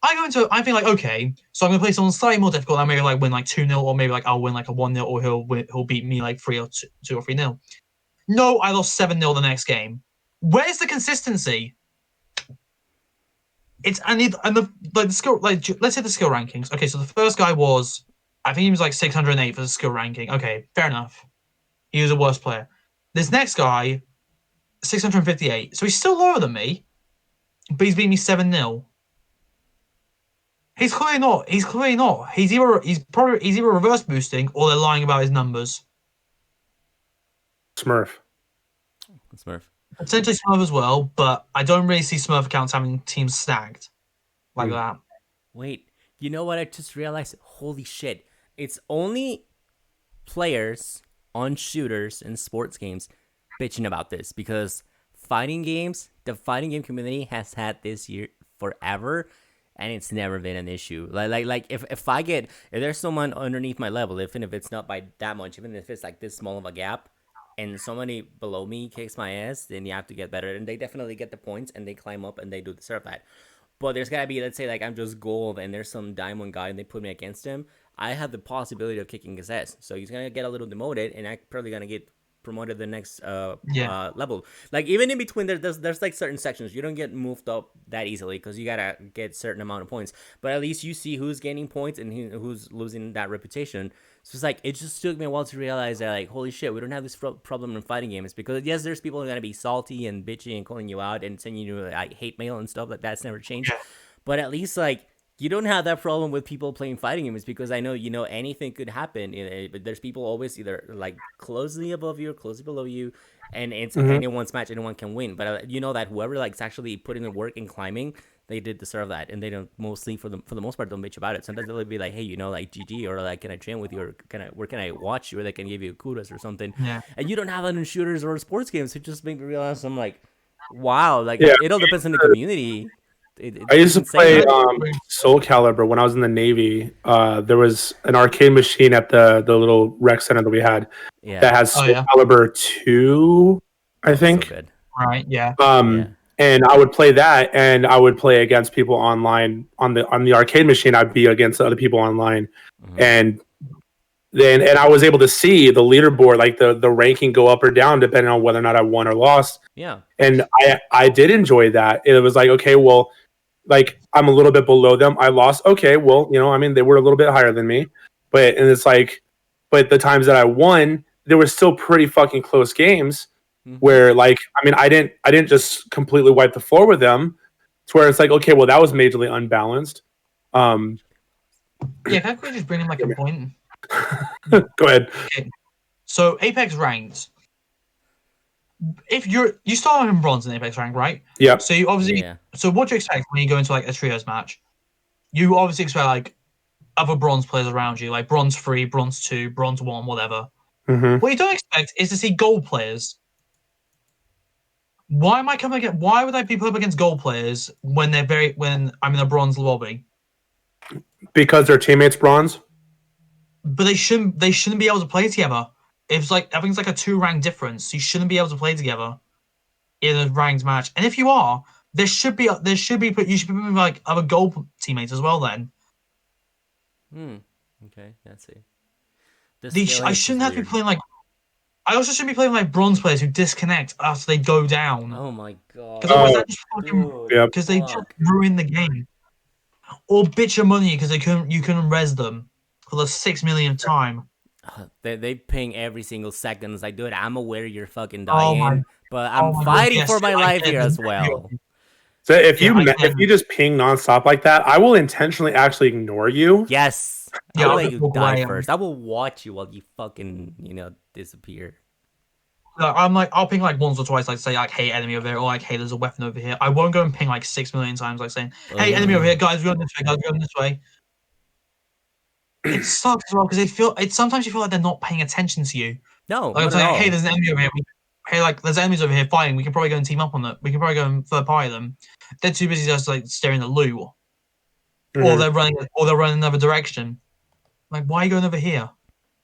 I think like, okay, so I'm gonna play someone slightly more difficult. I maybe like win like 2-0, or maybe like I'll win like a 1-0, or he'll beat me like 2 or 3-0. No, I lost 7-0 the next game. Where's the consistency? It's and the skill, like, let's say the skill rankings. Okay, so the first guy was, I think he was like 608 for the skill ranking. Okay, fair enough. He was a worse player. This next guy, 658. So he's still lower than me, but he's beat me 7-0. He's clearly not. He's clearly not. He's either reverse boosting, or they're lying about his numbers. Smurf. Potentially Smurf as well, but I don't really see Smurf accounts having teams stacked like that. Wait, you know what? I just realized. Holy shit! It's only players on shooters and sports games bitching about this, because the fighting game community has had this year forever, and it's never been an issue. Like if there's someone underneath my level, even if it's not by that much, even if it's like this small of a gap, and somebody below me kicks my ass, then you have to get better. And they definitely get the points, and they climb up, and they do deserve that. But there's gotta be, let's say, like I'm just gold, and there's some diamond guy, and they put me against him. I have the possibility of kicking his ass, so he's gonna get a little demoted, and I'm probably gonna get promoted the next level. Like even in between, there's like certain sections you don't get moved up that easily, because you gotta get certain amount of points. But at least you see who's gaining points and who's losing that reputation. So it's like, it just took me a while to realize that, like, holy shit, we don't have this problem in fighting games. Because yes, there's people who are gonna be salty and bitchy and calling you out and sending you like hate mail and stuff. Like that's never changed. But at least like, you don't have that problem with people playing fighting games, because I know, anything could happen. But there's people always either like closely above you or closely below you, and it's anyone's match, anyone can win. But you know that whoever like's actually putting the work and climbing, they did deserve that, and they don't mostly for the most part don't bitch about it. Sometimes they'll be like, hey, like GG, or like, can I train with you, or where can I watch you, or they can give you kudos or something. Yeah. And you don't have that in shooters or sports games. It just made me realize, I'm like, wow, like it all depends on the community. I used to play Soul Calibur when I was in the Navy. There was an arcade machine at the little rec center that we had that has Soul Calibur 2, I think. So good. Right, yeah. And I would play that, and I would play against people online on the arcade machine. I'd be against other people online, and I was able to see the leaderboard, like the ranking go up or down depending on whether or not I won or lost. Yeah. And I did enjoy that. It was like, okay, well, like I'm a little bit below them. I lost. Okay, well, I mean, they were a little bit higher than me, but it's like, but the times that I won, there were still pretty fucking close games where, like, I mean, I didn't just completely wipe the floor with them. It's where it's like, okay, well, that was majorly unbalanced. Yeah, can I quickly just bring in like a point? Go ahead. Okay. So Apex ranked. If you start on bronze in Apex rank, right? Yeah. So you obviously, so what do you expect when you go into like a trios match? You obviously expect like other bronze players around you, like bronze 3, bronze 2, bronze 1, whatever. What you don't expect is to see gold players. Why would I be put up against gold players when I'm in a bronze lobby? Because their teammates bronze. But they shouldn't be able to play together. It's like, I think it's like a 2 rank difference. You shouldn't be able to play together in a ranked match. And if you are, you should be with like other gold teammates as well then. Okay, that's it. I shouldn't have to be playing like. I also shouldn't be playing like bronze players who disconnect after they go down. Oh my god! Because otherwise, because they just ruin the game. Or bitch your money because you couldn't res them for the 6 millionth time. They ping every single second. It's like, dude, I'm aware you're fucking dying, but I'm fighting for my life here as well. So if you just ping nonstop like that, I will intentionally actually ignore you. Yes. I'll let you die first. I will watch you while you fucking, disappear. I'm like, I'll ping like once or twice, like say like, hey, enemy over here, or like, hey, there's a weapon over here. I won't go and ping like 6 million times, like saying, hey, enemy over here, guys, we're going this way, guys, we're going this way. It sucks as well because sometimes you feel like they're not paying attention to you. No, like I'm saying, hey, there's an enemy over here. Hey, like there's enemies over here fighting. We can probably go and team up on that. We can probably go and third party them. They're too busy just like staring at loot, or they're running another direction. Like, why are you going over here?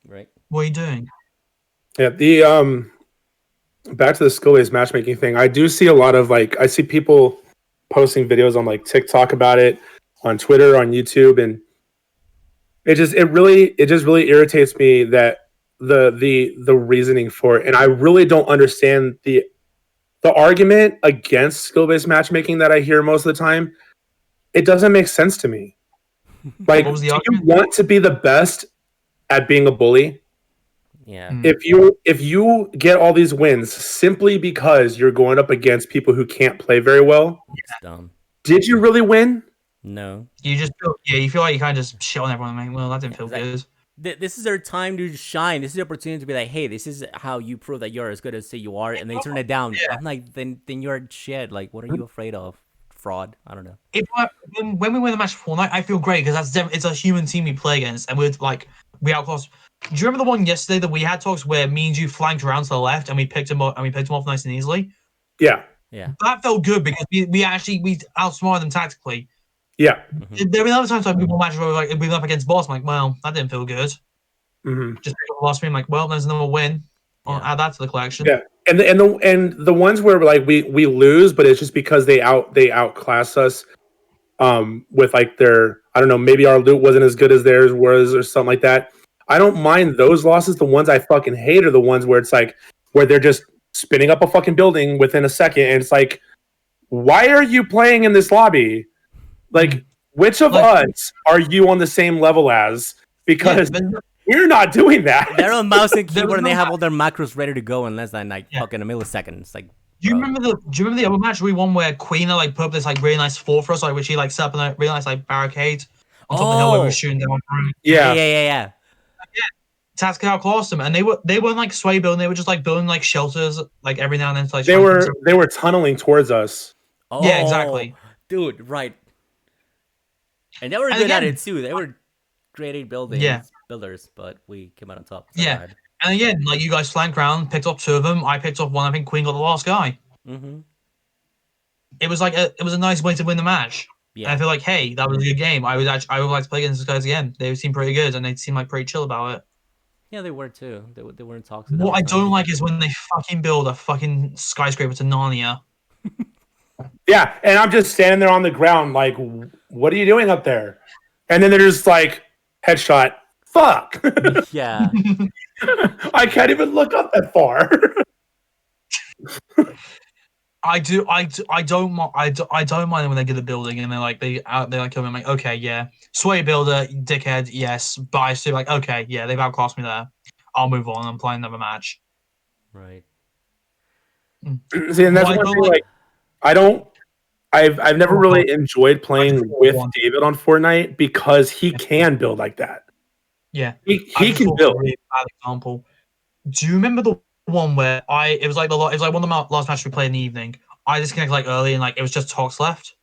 Right. What are you doing? Yeah, the back to the skill-based matchmaking thing. I do see a lot of like I see people posting videos on like TikTok about it, on Twitter, on YouTube, and it just really irritates me that the reasoning for it, and I really don't understand the argument against skill-based matchmaking that I hear most of the time. It doesn't make sense to me. Like, do you want to be the best at being a bully? Yeah. If you get all these wins simply because you're going up against people who can't play very well, it's dumb. Did you really win? No. You just feel like you kind of just shit on everyone. Like, well, that didn't feel good. This is their time to shine. This is the opportunity to be like, hey, this is how you prove that you're as good as say you are, and they turn it down. Yeah. I'm like, then you're shit. Like, what are you afraid of? Fraud? I don't know. When we win the match for Fortnite, I feel great because it's a human team we play against, and we outclass. Do you remember the one yesterday that we had talks where me and you flanked around to the left and we picked him up off nice and easily? Yeah. Yeah. That felt good because we outsmarted them tactically. Yeah. Mm-hmm. There were other times like people matches where like we went up against boss. I'm like, well, that didn't feel good. Mm-hmm. Just lost me. I'm like, well, there's another win. I'll add that to the collection. Yeah. And the ones where like we lose, but it's just because they outclass us with like their, I don't know, maybe our loot wasn't as good as theirs was or something like that. I don't mind those losses. The ones I fucking hate are the ones where it's like where they're just spinning up a fucking building within a second, and it's like, why are you playing in this lobby? Like, which of us are you on the same level as? Because we're not doing that. They're on mouse and keyboard and they have all their macros ready to go in less than like fucking a millisecond. It's like, do you remember the other match we won where Queen like put up this like really nice fort for us, like which she like set up a really nice like barricade on top of the hill where we were shooting down. Yeah. Tactical outclassed them, and they weren't like sway building. They were just like building like shelters, like every now and then. To, like, they were tunneling towards us. Oh, yeah, exactly, dude. Right, and they were good at it too. They were great at builders, but we came out on top. So and again, like you guys flanked around, picked up 2 of them. I picked up 1. I think Queen got the last guy. Mm-hmm. It was like it was a nice way to win the match. Yeah, and I feel like, hey, that was a good game. I would like to play against these guys again. They seem pretty good, and they seem like pretty chill about it. Yeah, they were too. They weren't toxic. What I don't like is when they fucking build a fucking skyscraper to Narnia. Yeah, and I'm just standing there on the ground like, what are you doing up there? And then they're just like, headshot. Fuck. Yeah. I can't even look up that far. I don't mind when they get the building and they come in like, okay, yeah, sway builder, dickhead, yes, but I still like, okay, yeah, they've outclassed me there. I'll move on. I'm playing another match. Right. See, and that's one thing. Like, I've never really enjoyed playing with David on Fortnite because he can build like that. Yeah, he can build. A really bad example. Do you remember the one where it was like one of the last matches we played in the evening. I disconnected like early and like it was just talks left.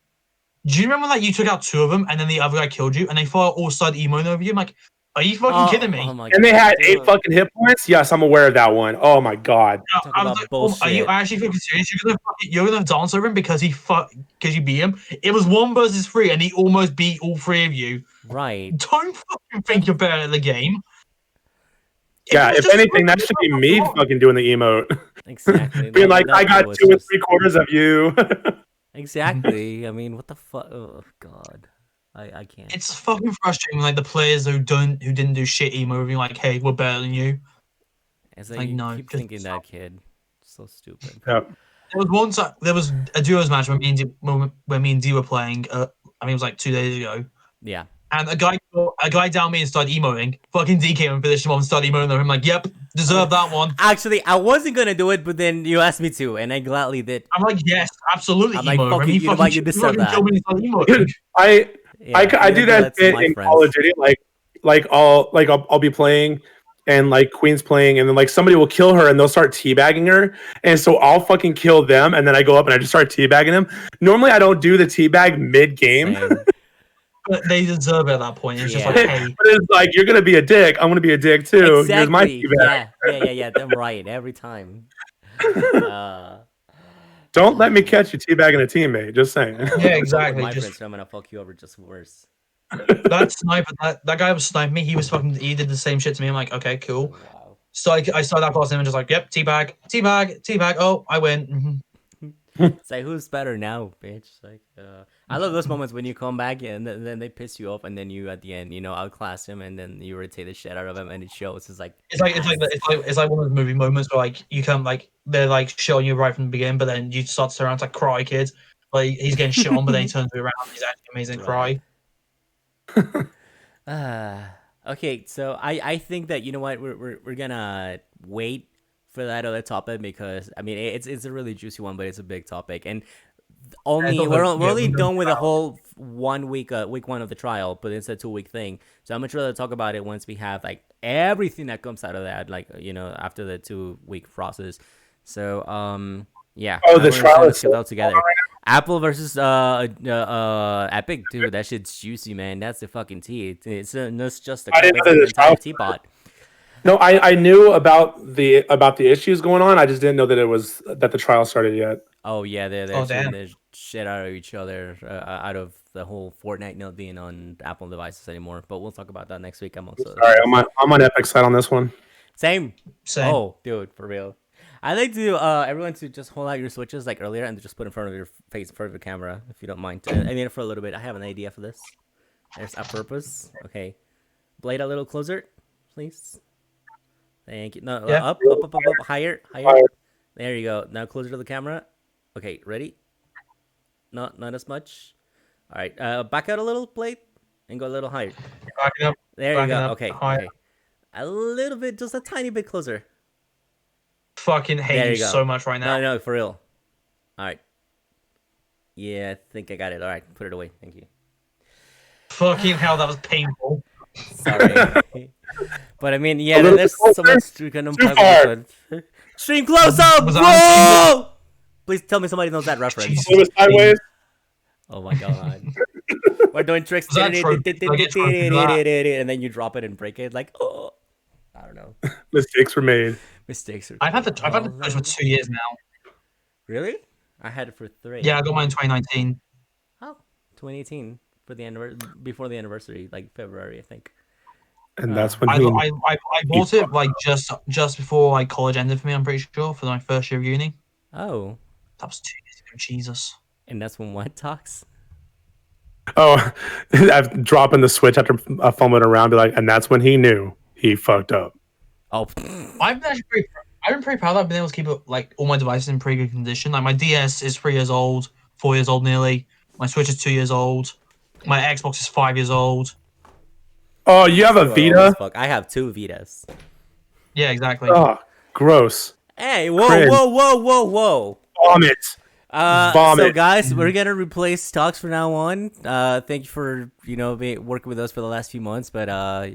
Do you remember like you took out 2 of them and then the other guy killed you and they all started emoting over you? I'm like, are you fucking kidding me? Oh and they had 8 fucking hit points. Yes, I'm aware of that one. Oh my god. No, I was like, are you actually fucking serious? You're gonna dance over him because you beat him? It was 1 versus 3 and he almost beat all 3 of you. Right. Don't fucking think you're better at the game. Yeah, if anything, that should be me fucking doing the emote. Exactly. Being like, I got 2 or 3/4 of you. Exactly. I mean, what the fuck? Oh god, I can't. It's fucking frustrating. Like the players who didn't do shit emoting, like, hey, we're better than you. It's like you no, keep thinking that kid. So stupid. Yep. There was a duos match when me and D were playing. I mean, it was like 2 days ago. Yeah. And a guy down me and started emoting. Fucking D came and finished him off and started emoting. I'm like, yep, deserve that one. Actually, I wasn't gonna do it, but then you asked me to, and I gladly did. I'm like, yes, absolutely. I'm like, fucking, you know what, you deserve that. I do that bit in Call of Duty. Like I'll be playing, and like Queen's playing, and then like somebody will kill her and they'll start teabagging her, and so I'll fucking kill them, and then I go up and I just start teabagging them. Normally I don't do the teabag mid game. But they deserve it at that point. It's just like, hey. But it's like, you're gonna be a dick. I'm gonna be a dick too. Exactly. Here's my teabag. Yeah. Them right every time. Don't let me catch you teabagging a teammate. Just saying. Yeah, exactly. My friends, I'm gonna fuck you over just worse. That sniper, that guy was sniping me. He did the same shit to me. I'm like, okay, cool. Wow. So I started that past him and just like, yep, teabag. Oh, I win. It's like, who's better now, bitch? Like, I love those moments when you come back and then they piss you off, and then you at the end, outclass him, and then you rotate the shit out of him, and it shows. It's like one of those movie moments where like you come like they're like showing you right from the beginning, but then you start to turn around to like, cry, kid. Like he's getting shit on, but then he turns around. He's actually amazing. Right. Cry. Okay, so I think that you know what we're gonna wait for that other topic, because I mean it's a really juicy one, but it's a big topic, and we're only done with the whole 1 week week one of the trial, but it's a 2-week thing. So I'm much rather talk about it once we have like everything that comes out of that, like after the 2-week process. So yeah. Oh, the trial is all together. Apple versus Epic, dude, that shit's juicy, man. That's the fucking tea. It's just a entire teapot. No, I knew about the issues going on. I just didn't know that the trial started yet. Oh yeah, they're shooting the shit out of each other, out of the whole Fortnite not being on Apple devices anymore. But we'll talk about that next week. I'm on Epic's side on this one. Same. Oh, dude, for real. I like to everyone to just hold out your switches like earlier and just put in front of your face, in front of the camera, if you don't mind. I mean, for a little bit. I have an idea for this. There's a purpose. Okay, blade a little closer, please. Thank you. No, up, higher. There you go. Now closer to the camera. Okay, ready? Not as much. All right, back out a little, blade, and go a little higher. Backing up. There you go. Okay. A little bit, just a tiny bit closer. Fucking hate you so much right now. No, for real. All right. Yeah, I think I got it. All right, put it away. Thank you. Fucking hell, that was painful. Sorry. But I mean, yeah, there's so much we can unplug with. Stream close up, bro! Please tell me somebody knows that reference. Sideways. Oh my god. We're doing tricks. And then you drop it and break it. Like, oh. I don't know. Mistakes were made. I've had the Switch for 2 years now. Really? I had it for 3. Yeah, I got mine in 2019. Oh, 2018 for the before the anniversary, like February, I think. And that's when I bought it like just before like college ended for me. I'm pretty sure for my first year of uni. Oh, that was 2 years ago. Jesus. And that's when what talks? Oh, I'm dropping the Switch after fumbling around, be like, and that's when he knew he fucked up. Oh, I've been pretty proud that I've been able to keep like all my devices in pretty good condition. Like my DS is 3 years old, 4 years old nearly. My Switch is 2 years old. My Xbox is 5 years old. Oh, you have a Vita? Fuck. I have 2 Vitas. Yeah, exactly. Oh, gross. Hey, whoa. Vomit. So guys, we're gonna replace talks from now on. Thank you for working with us for the last few months, but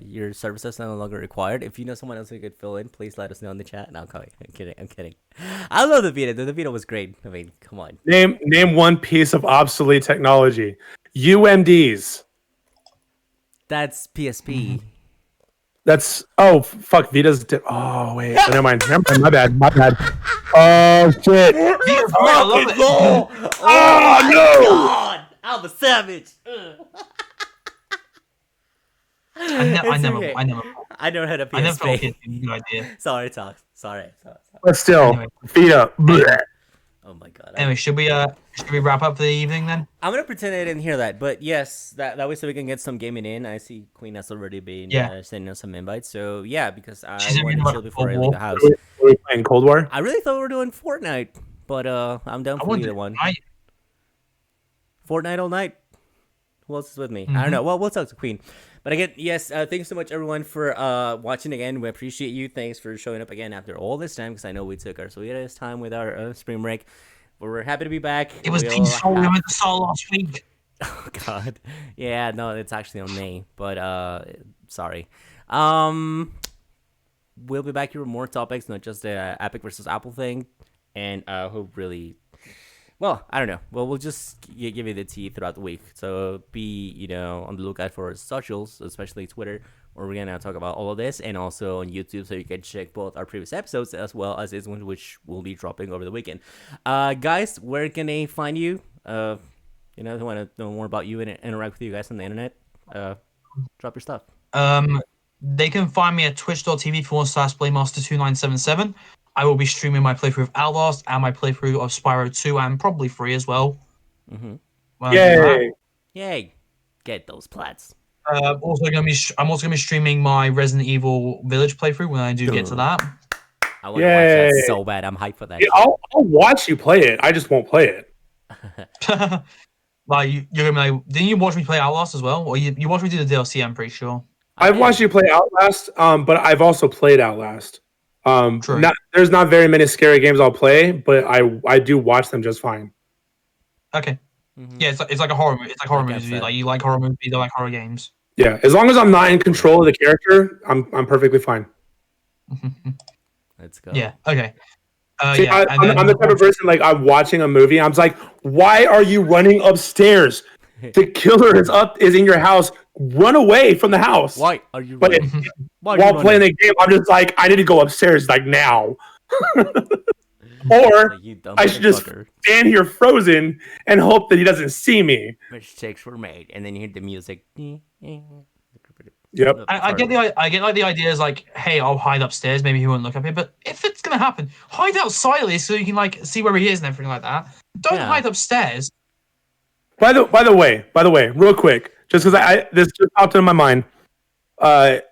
your services are no longer required. If you know someone else who could fill in, please let us know in the chat. No, I'm kidding. I love the Vita. The Vita was great. I mean, come on. Name one piece of obsolete technology. UMDs. That's PSP. That's fuck. Vita's. Oh wait, never mind. My bad. Oh shit. Oh no! God, I'm a savage. I never had a PSP. I never thought it was a good idea. Sorry, talk. Sorry. But still, anyway. Vita. Bleh. Oh my god. Anyway, should we wrap up for the evening then? I'm gonna pretend I didn't hear that, but yes, that way so we can get some gaming in. I see Queen has already been sending us some invites, so yeah, because I want to chill before I leave the house. Are we playing Cold War? I really thought we were doing Fortnite, but I'm down for either one. Fortnite all night. Who else is with me? I don't know. Well, we'll talk to Queen. But again, yes, thanks so much, everyone, for watching again. We appreciate you. Thanks for showing up again after all this time, because I know we took our sweetest time with our spring break. But we're happy to be back. It was peaceful. We went to Seoul last week. Oh, God. Yeah, no, it's actually on me. But, sorry. we'll be back here with more topics, not just the Epic versus Apple thing, and who really. Well, I don't know. Well, we'll just give you the tea throughout the week. So be, on the lookout for our socials, especially Twitter, where we're going to talk about all of this, and also on YouTube, so you can check both our previous episodes as well as this one, which will be dropping over the weekend. Guys, where can they find you? If you want to know more about you and interact with you guys on the internet, drop your stuff. They can find me at twitch.tv/Playmaster2977. I will be streaming my playthrough of Outlast and my playthrough of Spyro 2 and probably 3 as well. Mm-hmm. Yay! Get those plats. I'm also gonna be streaming my Resident Evil Village playthrough when I do get to that. I want to watch that so bad. I'm hyped for that. Yeah, I'll watch you play it. I just won't play it. Like you're gonna be like, didn't you watch me play Outlast as well? Or you watched me do the DLC? I'm pretty sure. I've watched you play Outlast, but I've also played Outlast. There's not very many scary games I'll play, but I do watch them just fine. Okay. Mm-hmm. Yeah, it's like a horror movie. It's like horror movies. Like you like horror movies, you like horror games. Yeah, as long as I'm not in control of the character, I'm perfectly fine. Let's go. Yeah. Okay. See, I'm the type of person, like, I'm watching a movie. I'm just like, why are you running upstairs? The killer is in your house. Run away from the house. Why are you? But while playing the game, I'm just like, I need to go upstairs like now. Or I should just stand here frozen and hope that he doesn't see me. Mistakes were made, and then you hear the music. Yep. I get the idea is like, hey, I'll hide upstairs. Maybe he won't look at me. But if it's gonna happen, hide outside at least so you can like see where he is and everything like that. Don't hide upstairs. By the way, real quick, just because this just popped into my mind, and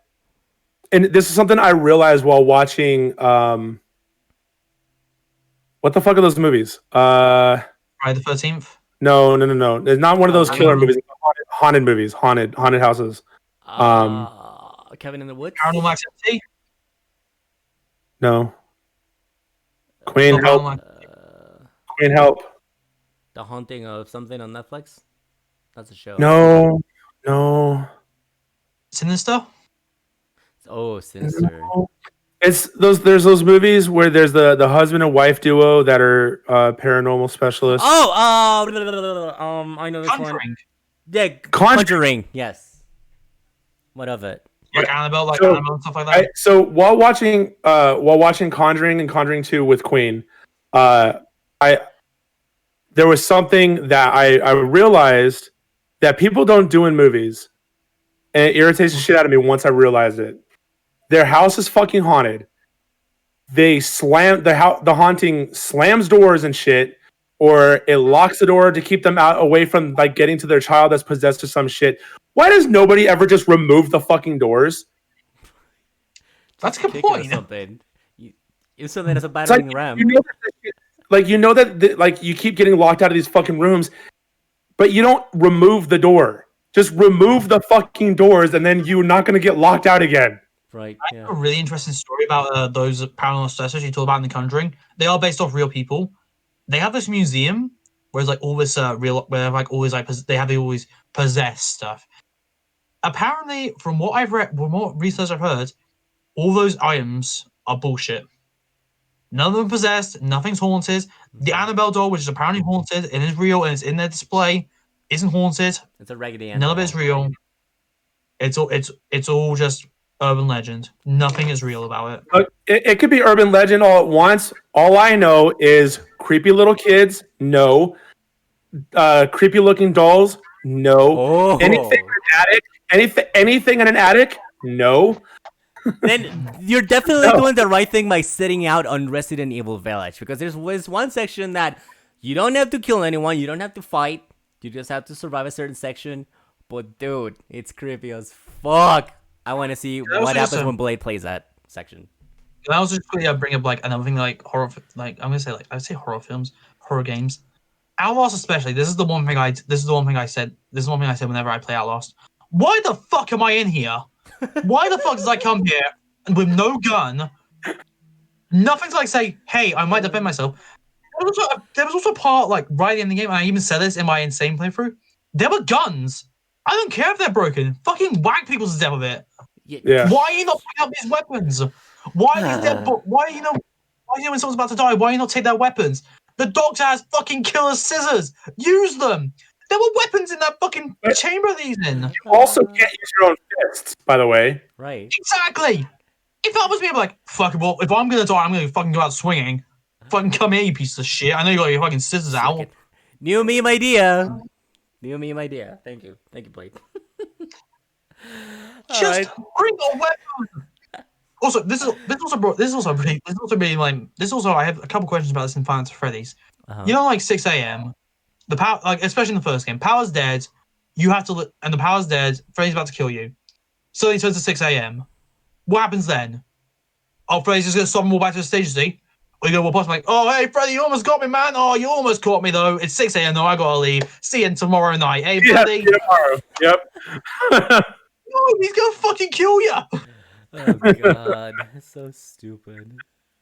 this is something I realized while watching. What the fuck are those movies? Friday the 13th. No. It's not one of those killer movies. Haunted movies, haunted houses. Kevin in the Woods. Paranormal Activity. No. Queen help. Queen help. The Haunting of something on Netflix. That's a show. No. Sinister. Oh, Sinister. No. It's those. There's those movies where there's the husband and wife duo that are paranormal specialists. Oh, I know this Conjuring. one. Yeah, Conjuring. Yes. What of it? Like Annabelle, Annabelle and stuff like that. So while watching Conjuring and Conjuring 2 with Queen, there was something that I realized that people don't do in movies, and it irritates the shit out of me once I realized it. Their house is fucking haunted. They slam the haunting slams doors and shit, or it locks the door to keep them away from like getting to their child that's possessed or some shit. Why does nobody ever just remove the fucking doors? That's a good point. Something. It's something that's a battering ram. You know that you keep getting locked out of these fucking rooms, but you don't remove the door. Just remove the fucking doors, and then you're not going to get locked out again. Right. I have a really interesting story about those paranormal specialists you talk about in The Conjuring. They are based off real people. They have this museum where it's like all this real, where like always like they have always possessed stuff. Apparently, from what I've read, from what research I've heard, all those items are bullshit. None of them possessed. Nothing's haunted. The Annabelle doll, which is apparently haunted, it is real and it's in their display, isn't haunted. It's a raggedy Annabelle. None of it's real. It's all just urban legend. Nothing is real about it. It could be urban legend all at once. All I know is creepy little kids. No. Creepy looking dolls. No. Oh. Anything in an attic. Anything in an attic. No. Then you're definitely doing the right thing by sitting out on Resident Evil Village, because there's one section that you don't have to kill anyone, you don't have to fight, you just have to survive a certain section. But dude, it's creepy as fuck. I want to see what happens when Blade plays that section. And I was just quickly bring up like another thing, like horror, like I'm gonna say like I would say horror films, horror games, Outlast especially. This is the one thing I said whenever I play Outlast. Why the fuck am I in here? Why the fuck did I come here with no gun? Nothing to like say, hey, I might defend myself. There was also a part like right at the end of the game, and I even said this in my insane playthrough. There were guns. I don't care if they're broken. Fucking whack people to death with it. Yeah. Why are you not picking up these weapons? Why are you there? Why are you not? Why when someone's about to die? Why are you not take their weapons? The doctor has fucking killer scissors. Use them. There were weapons in that fucking chamber that he's in. You also can't use your own fists, by the way. Right. Exactly. If that was me, I'd be like, fuck it, well, if I'm gonna die, I'm gonna fucking go out swinging. Fucking come here, you piece of shit. I know you got your fucking scissors out. New meme idea. New meme idea. Thank you. Thank you, Blade. Just bring a weapon. Also, I have a couple questions about this in Final Fantasy Freddy's. You know, like 6 a.m. the power, like especially in the first game, power's dead. You have to, and the power's dead. Freddy's about to kill you. So he turns to 6 a.m. What happens then? Oh, Freddy's just gonna stop and walk back to the stage, see? Or you go, well, possibly like, oh, hey, Freddy, you almost got me, man. Oh, you almost caught me though. It's 6 a.m. though. I gotta leave. See you tomorrow night. Hey, Freddy. Tomorrow. Yep. No, he's gonna fucking kill you. Oh god, that's so stupid.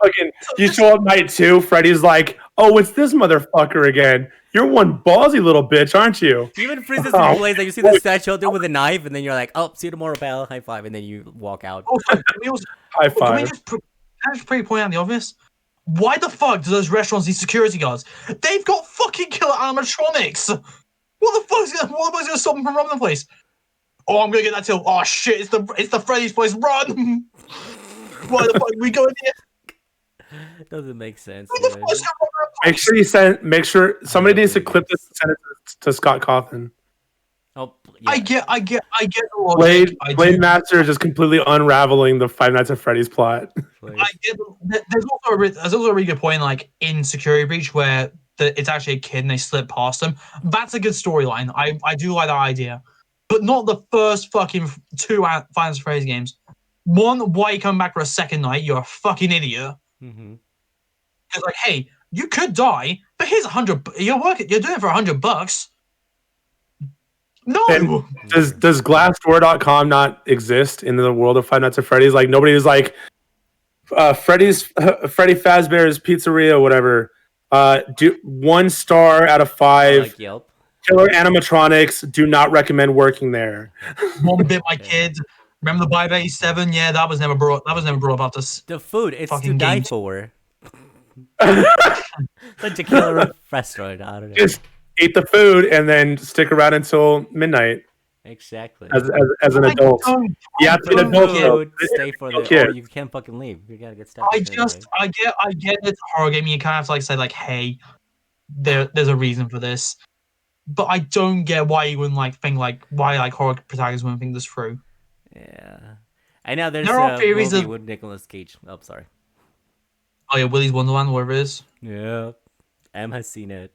Fucking, you show up night 2. Freddy's like, "Oh, it's this motherfucker again. You're one ballsy little bitch, aren't you?" Even for instance, in plays like you see the statue out there with a knife, and then you're like, "Oh, see you tomorrow, pal. High five," and then you walk out. High five. Can I just point out the obvious? Why the fuck do those restaurants need security guards? They've got fucking killer animatronics. What the fuck's gonna stop them from robbing the place? Oh, I'm gonna get that till. Oh shit! It's the Freddy's place. Run! Why the fuck are we going here? Doesn't make sense. Make sure somebody needs to clip this and send it to Scott Cawthon. Oh, yeah. I get the logic. Blade Master is just completely unraveling the Five Nights at Freddy's plot. I get. There's also a really good point, like in Security Breach, where it's actually a kid and they slip past them. That's a good storyline. I do like that idea, but not the first fucking 2 Final Fantasy Freddy's games. One, why are you coming back for a second night? You're a fucking idiot. Mm-hmm. It's like, hey, you could die, but here's 100. You're doing it for $100. No. And does Glassdoor.com not exist in the world of Five Nights at Freddy's? Like nobody is like Freddy Fazbear's Pizzeria, whatever. Do 1 star out of 5. Like Yelp. Killer animatronics. Do not recommend working there. One bit my kid. Remember the Vibe 87? Yeah, that was never brought up after the food. It's fucking to die games. for. Such a killer restaurant. I don't know. Just eat the food and then stick around until midnight. Exactly. As an adult, you have to be an adult. Stay for the. Or you can't fucking leave. You gotta get stuck. I get it's a horror game. You kind of have to like say like, hey, there's a reason for this, but I don't get why you wouldn't like think like why like horror protagonists wouldn't think this through. Yeah, I know there's there are theories movie with Nicolas Cage. Oh, sorry. Oh yeah, Willy's Wonderland, whatever it is. Yeah, Em has seen it.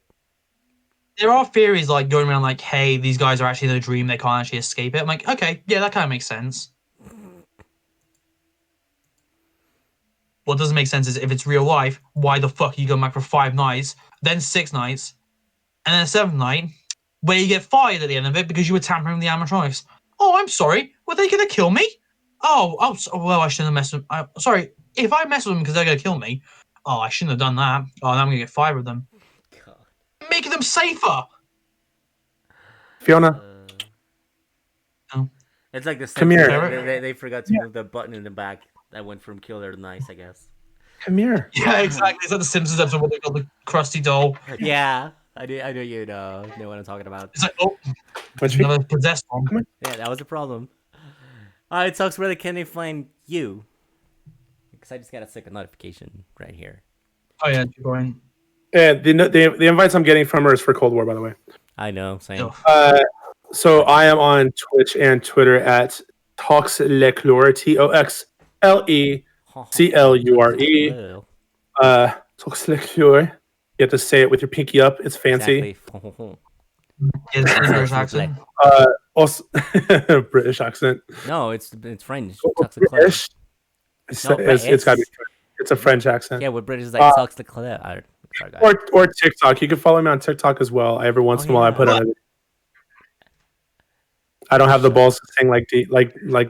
There are theories like going around like, hey, these guys are actually in a dream, they can't actually escape it. I'm like, okay, yeah, that kind of makes sense. What doesn't make sense is if it's real life, why the fuck are you going back for 5 nights, then 6 nights, and then a 7th night, where you get fired at the end of it because you were tampering with the animatronics? Oh, I'm sorry. Were they going to kill me? Oh, well, I shouldn't have messed with them. Sorry, if I mess with them because they're going to kill me, oh, I shouldn't have done that. Oh, now I'm going to get fired with them. God. Making them safer. Fiona. Oh. It's like the Come here. They forgot to move the button in the back that went from killer to nice, I guess. Come here. Yeah, exactly. It's like the Simpsons episode where they got the crusty doll. Yeah, I know you know what I'm talking about. It's like, oh, another possessed one. Yeah, that was a problem. It sucks. Where can they find you? Because I just got a second notification right here. Oh yeah, keep going. Yeah, the invites I'm getting from her is for Cold War, by the way. I know, same. So I am on Twitch and Twitter at Toxleclure, TOXLECLURE. Toxleclure. You have to say it with your pinky up. It's fancy. Exactly. British accent. Also British accent. No, it's French. British. It's got to be. It's a French accent. Yeah, what British is like talks the clip. Or TikTok. You can follow me on TikTok as well. Every once in a while, I put on. I don't have the balls to sing like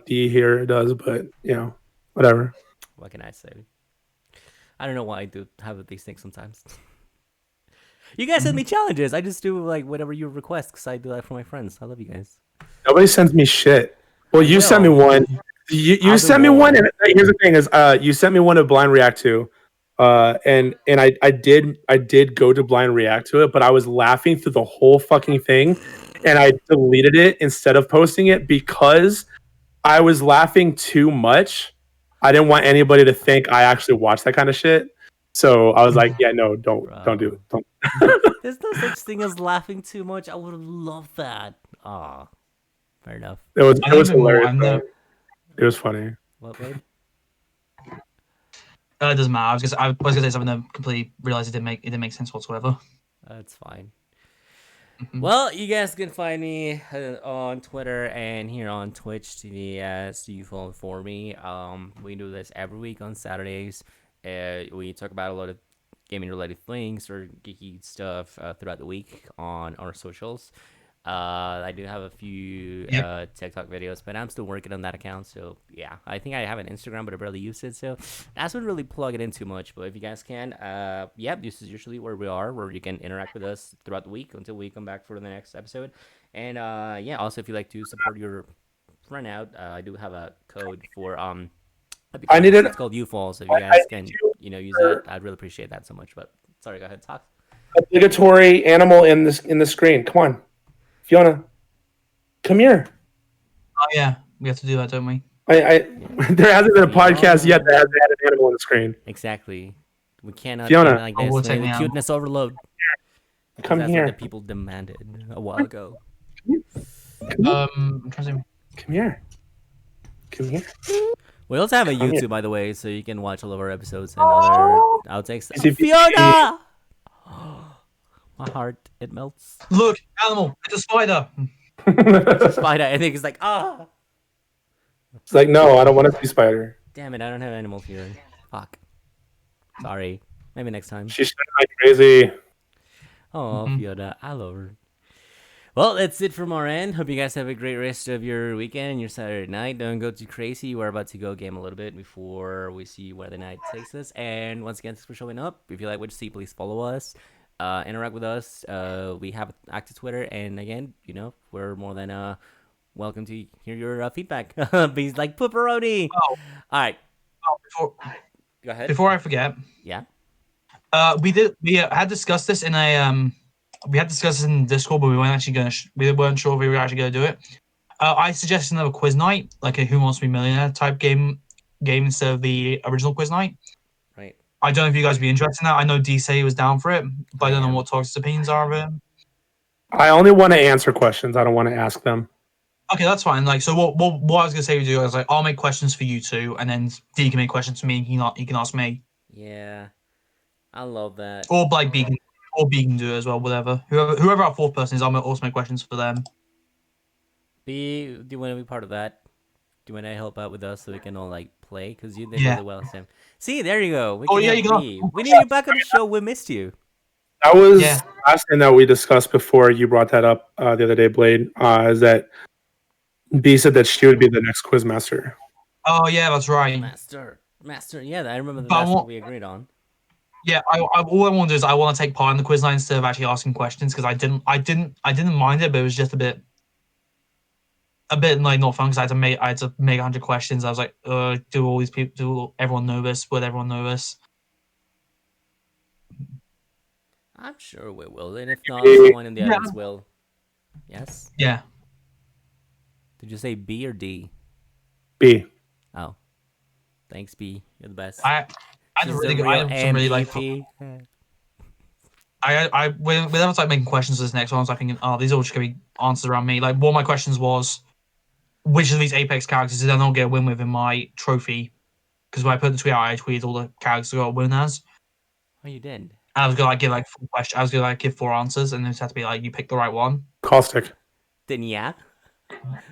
D here does, but you know, whatever. What can I say? I don't know why I do have these things sometimes. You guys send me challenges. I just do like whatever you request because I do that for my friends. I love you guys. Nobody sends me shit. Well, you sent me one. You sent me one, and here's the thing: is you sent me one to blind react to, and I did go to blind react to it, but I was laughing through the whole fucking thing, and I deleted it instead of posting it because I was laughing too much. I didn't want anybody to think I actually watched that kind of shit. So I was like, yeah, no, don't do it. Don't. There's no such thing as laughing too much. I would love that. Ah, fair enough. It was hilarious. It was funny. What, babe? It doesn't matter. I was gonna say something that completely realized it didn't make sense whatsoever. That's fine. Well, you guys can find me on Twitter and here on Twitch TV as UFO for me. We do this every week on Saturdays. We talk about a lot of gaming related things or geeky stuff throughout the week on our socials. I do have a few TikTok videos, but I'm still working on that account. So yeah, I think I have an Instagram, but I barely use it. So that's not really plug it in too much. But if you guys can, this is usually where we are, where you can interact with us throughout the week until we come back for the next episode. And also if you like to support your friend out, I do have a code for it's called UFall. So if you guys can use that, I'd really appreciate that so much. But sorry, go ahead, talk. Obligatory animal in the screen. Come on. Fiona, come here. Oh yeah, we have to do that, don't we? There hasn't been a podcast yet that hasn't had an animal on the screen. Exactly. We cannot Fiona, like this. We'll take the cuteness overload. Come here. What the people demanded a while ago. I'm trying to... Come here. Come here. We also have a YouTube, by the way, so you can watch all of our episodes and other outtakes. Fiona! My heart, it melts. Look, animal, it's a spider. It's a spider. I think it's like, It's like, no, I don't want to see spider. Damn it, I don't have animals here. Fuck. Sorry. Maybe next time. She's like crazy. Oh, Fiona, I love her. Well, that's it from our end. Hope you guys have a great rest of your weekend and your Saturday night. Don't go too crazy. We're about to go game a little bit before we see where the night takes us. And once again, thanks for showing up. If you like what you see, please follow us. Interact with us. We have active Twitter, and again, we're more than welcome to hear your feedback. Be like pepperoni. Oh. All right. Go ahead. Before I forget. Yeah. We had discussed this in Discord, but we weren't actually we weren't sure if we were actually gonna do it. I suggested another quiz night, like a Who Wants to Be a Millionaire type game instead of the original quiz night. Right. I don't know if you guys would be interested in that. I know DC was down for it, but I don't know what Toxic's opinions are of it. I only want to answer questions. I don't want to ask them. Okay, that's fine. Like, so what I was gonna say we do is like I'll make questions for you two, and then D can make questions for me. And he can ask me. Yeah, I love that. Or like B can do it as well. Whatever. Whoever our fourth person is, I'll also make questions for them. B, do you want to be part of that? Do you want to help out with us so we can all like play? Because you did really well, Sam. See, there you go. You can. We need you back on the show. We missed you. That was last thing that we discussed before you brought that up the other day, Blade. Is that B said that she would be the next quiz master. Oh yeah, that's right. Master. Yeah, I remember that's what we agreed on. Yeah, all I want to do is I want to take part in the quiz night instead of actually asking questions because I didn't mind it, but it was just a bit like not fun because I had to make 100 questions. I was like, do all these people, do everyone know this? Would everyone know this? I'm sure we will, and if not, someone in the audience will. Yes? Yeah. Did you say B or D? B. Oh. Thanks, B. You're the best. I had some really like... whenever I was like making questions for this next one, I was like thinking, these are all just going to be answers around me. Like, one of my questions was, which of these Apex characters did I not get a win with in my trophy? Because when I put the tweet out, I tweeted all the characters I got a win as. Oh, you did? And I was going to give like 4 questions. I was going to give 4 answers, and it just had to be like, you pick the right one. Caustic. Then yeah.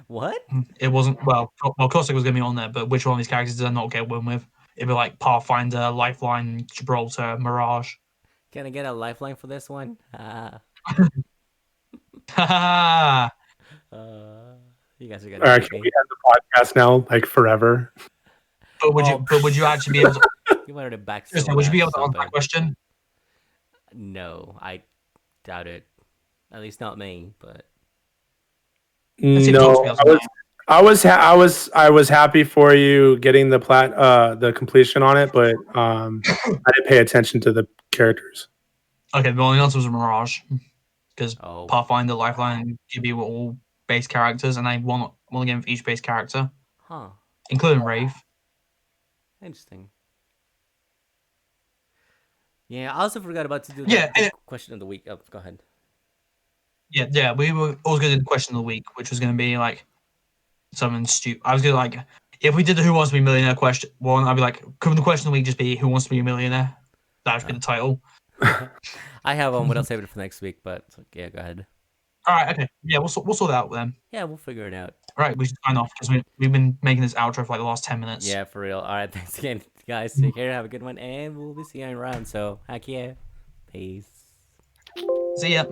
What? It wasn't, Caustic was going to be on there, but which one of these characters did I not get a win with? It'd be like Pathfinder, Lifeline, Gibraltar, Mirage. Can I get a lifeline for this one? You guys are gonna. All right, can we end the podcast now, like forever? But would you actually be able to? You wanted to back. Would you be able to answer that question? No, I doubt it. At least not me. But no, I was happy for you getting the completion on it, but I didn't pay attention to the characters. Okay, the only answer was Mirage, because Pathfinder, Lifeline, and GB were all base characters, and I won a game for each base character, including Wraith. Interesting. Yeah, I also forgot about to do the question of the week. Oh, go ahead. Yeah, we were always going to do the question of the week, which was going to be like something stupid. I was going to like, if we did the Who Wants to Be a Millionaire question one, I'd be like, could the question of the week just be Who Wants to Be a Millionaire? That should be the title. I have one, but I'll save it for next week. But yeah, go ahead. All right, okay. Yeah, we'll sort that out then. Yeah, we'll figure it out. All right, we should sign off because we've been making this outro for like the last 10 minutes. Yeah, for real. All right, thanks again, guys. Take care, have a good one, and we'll be seeing you around. So, heck yeah. Peace. See ya.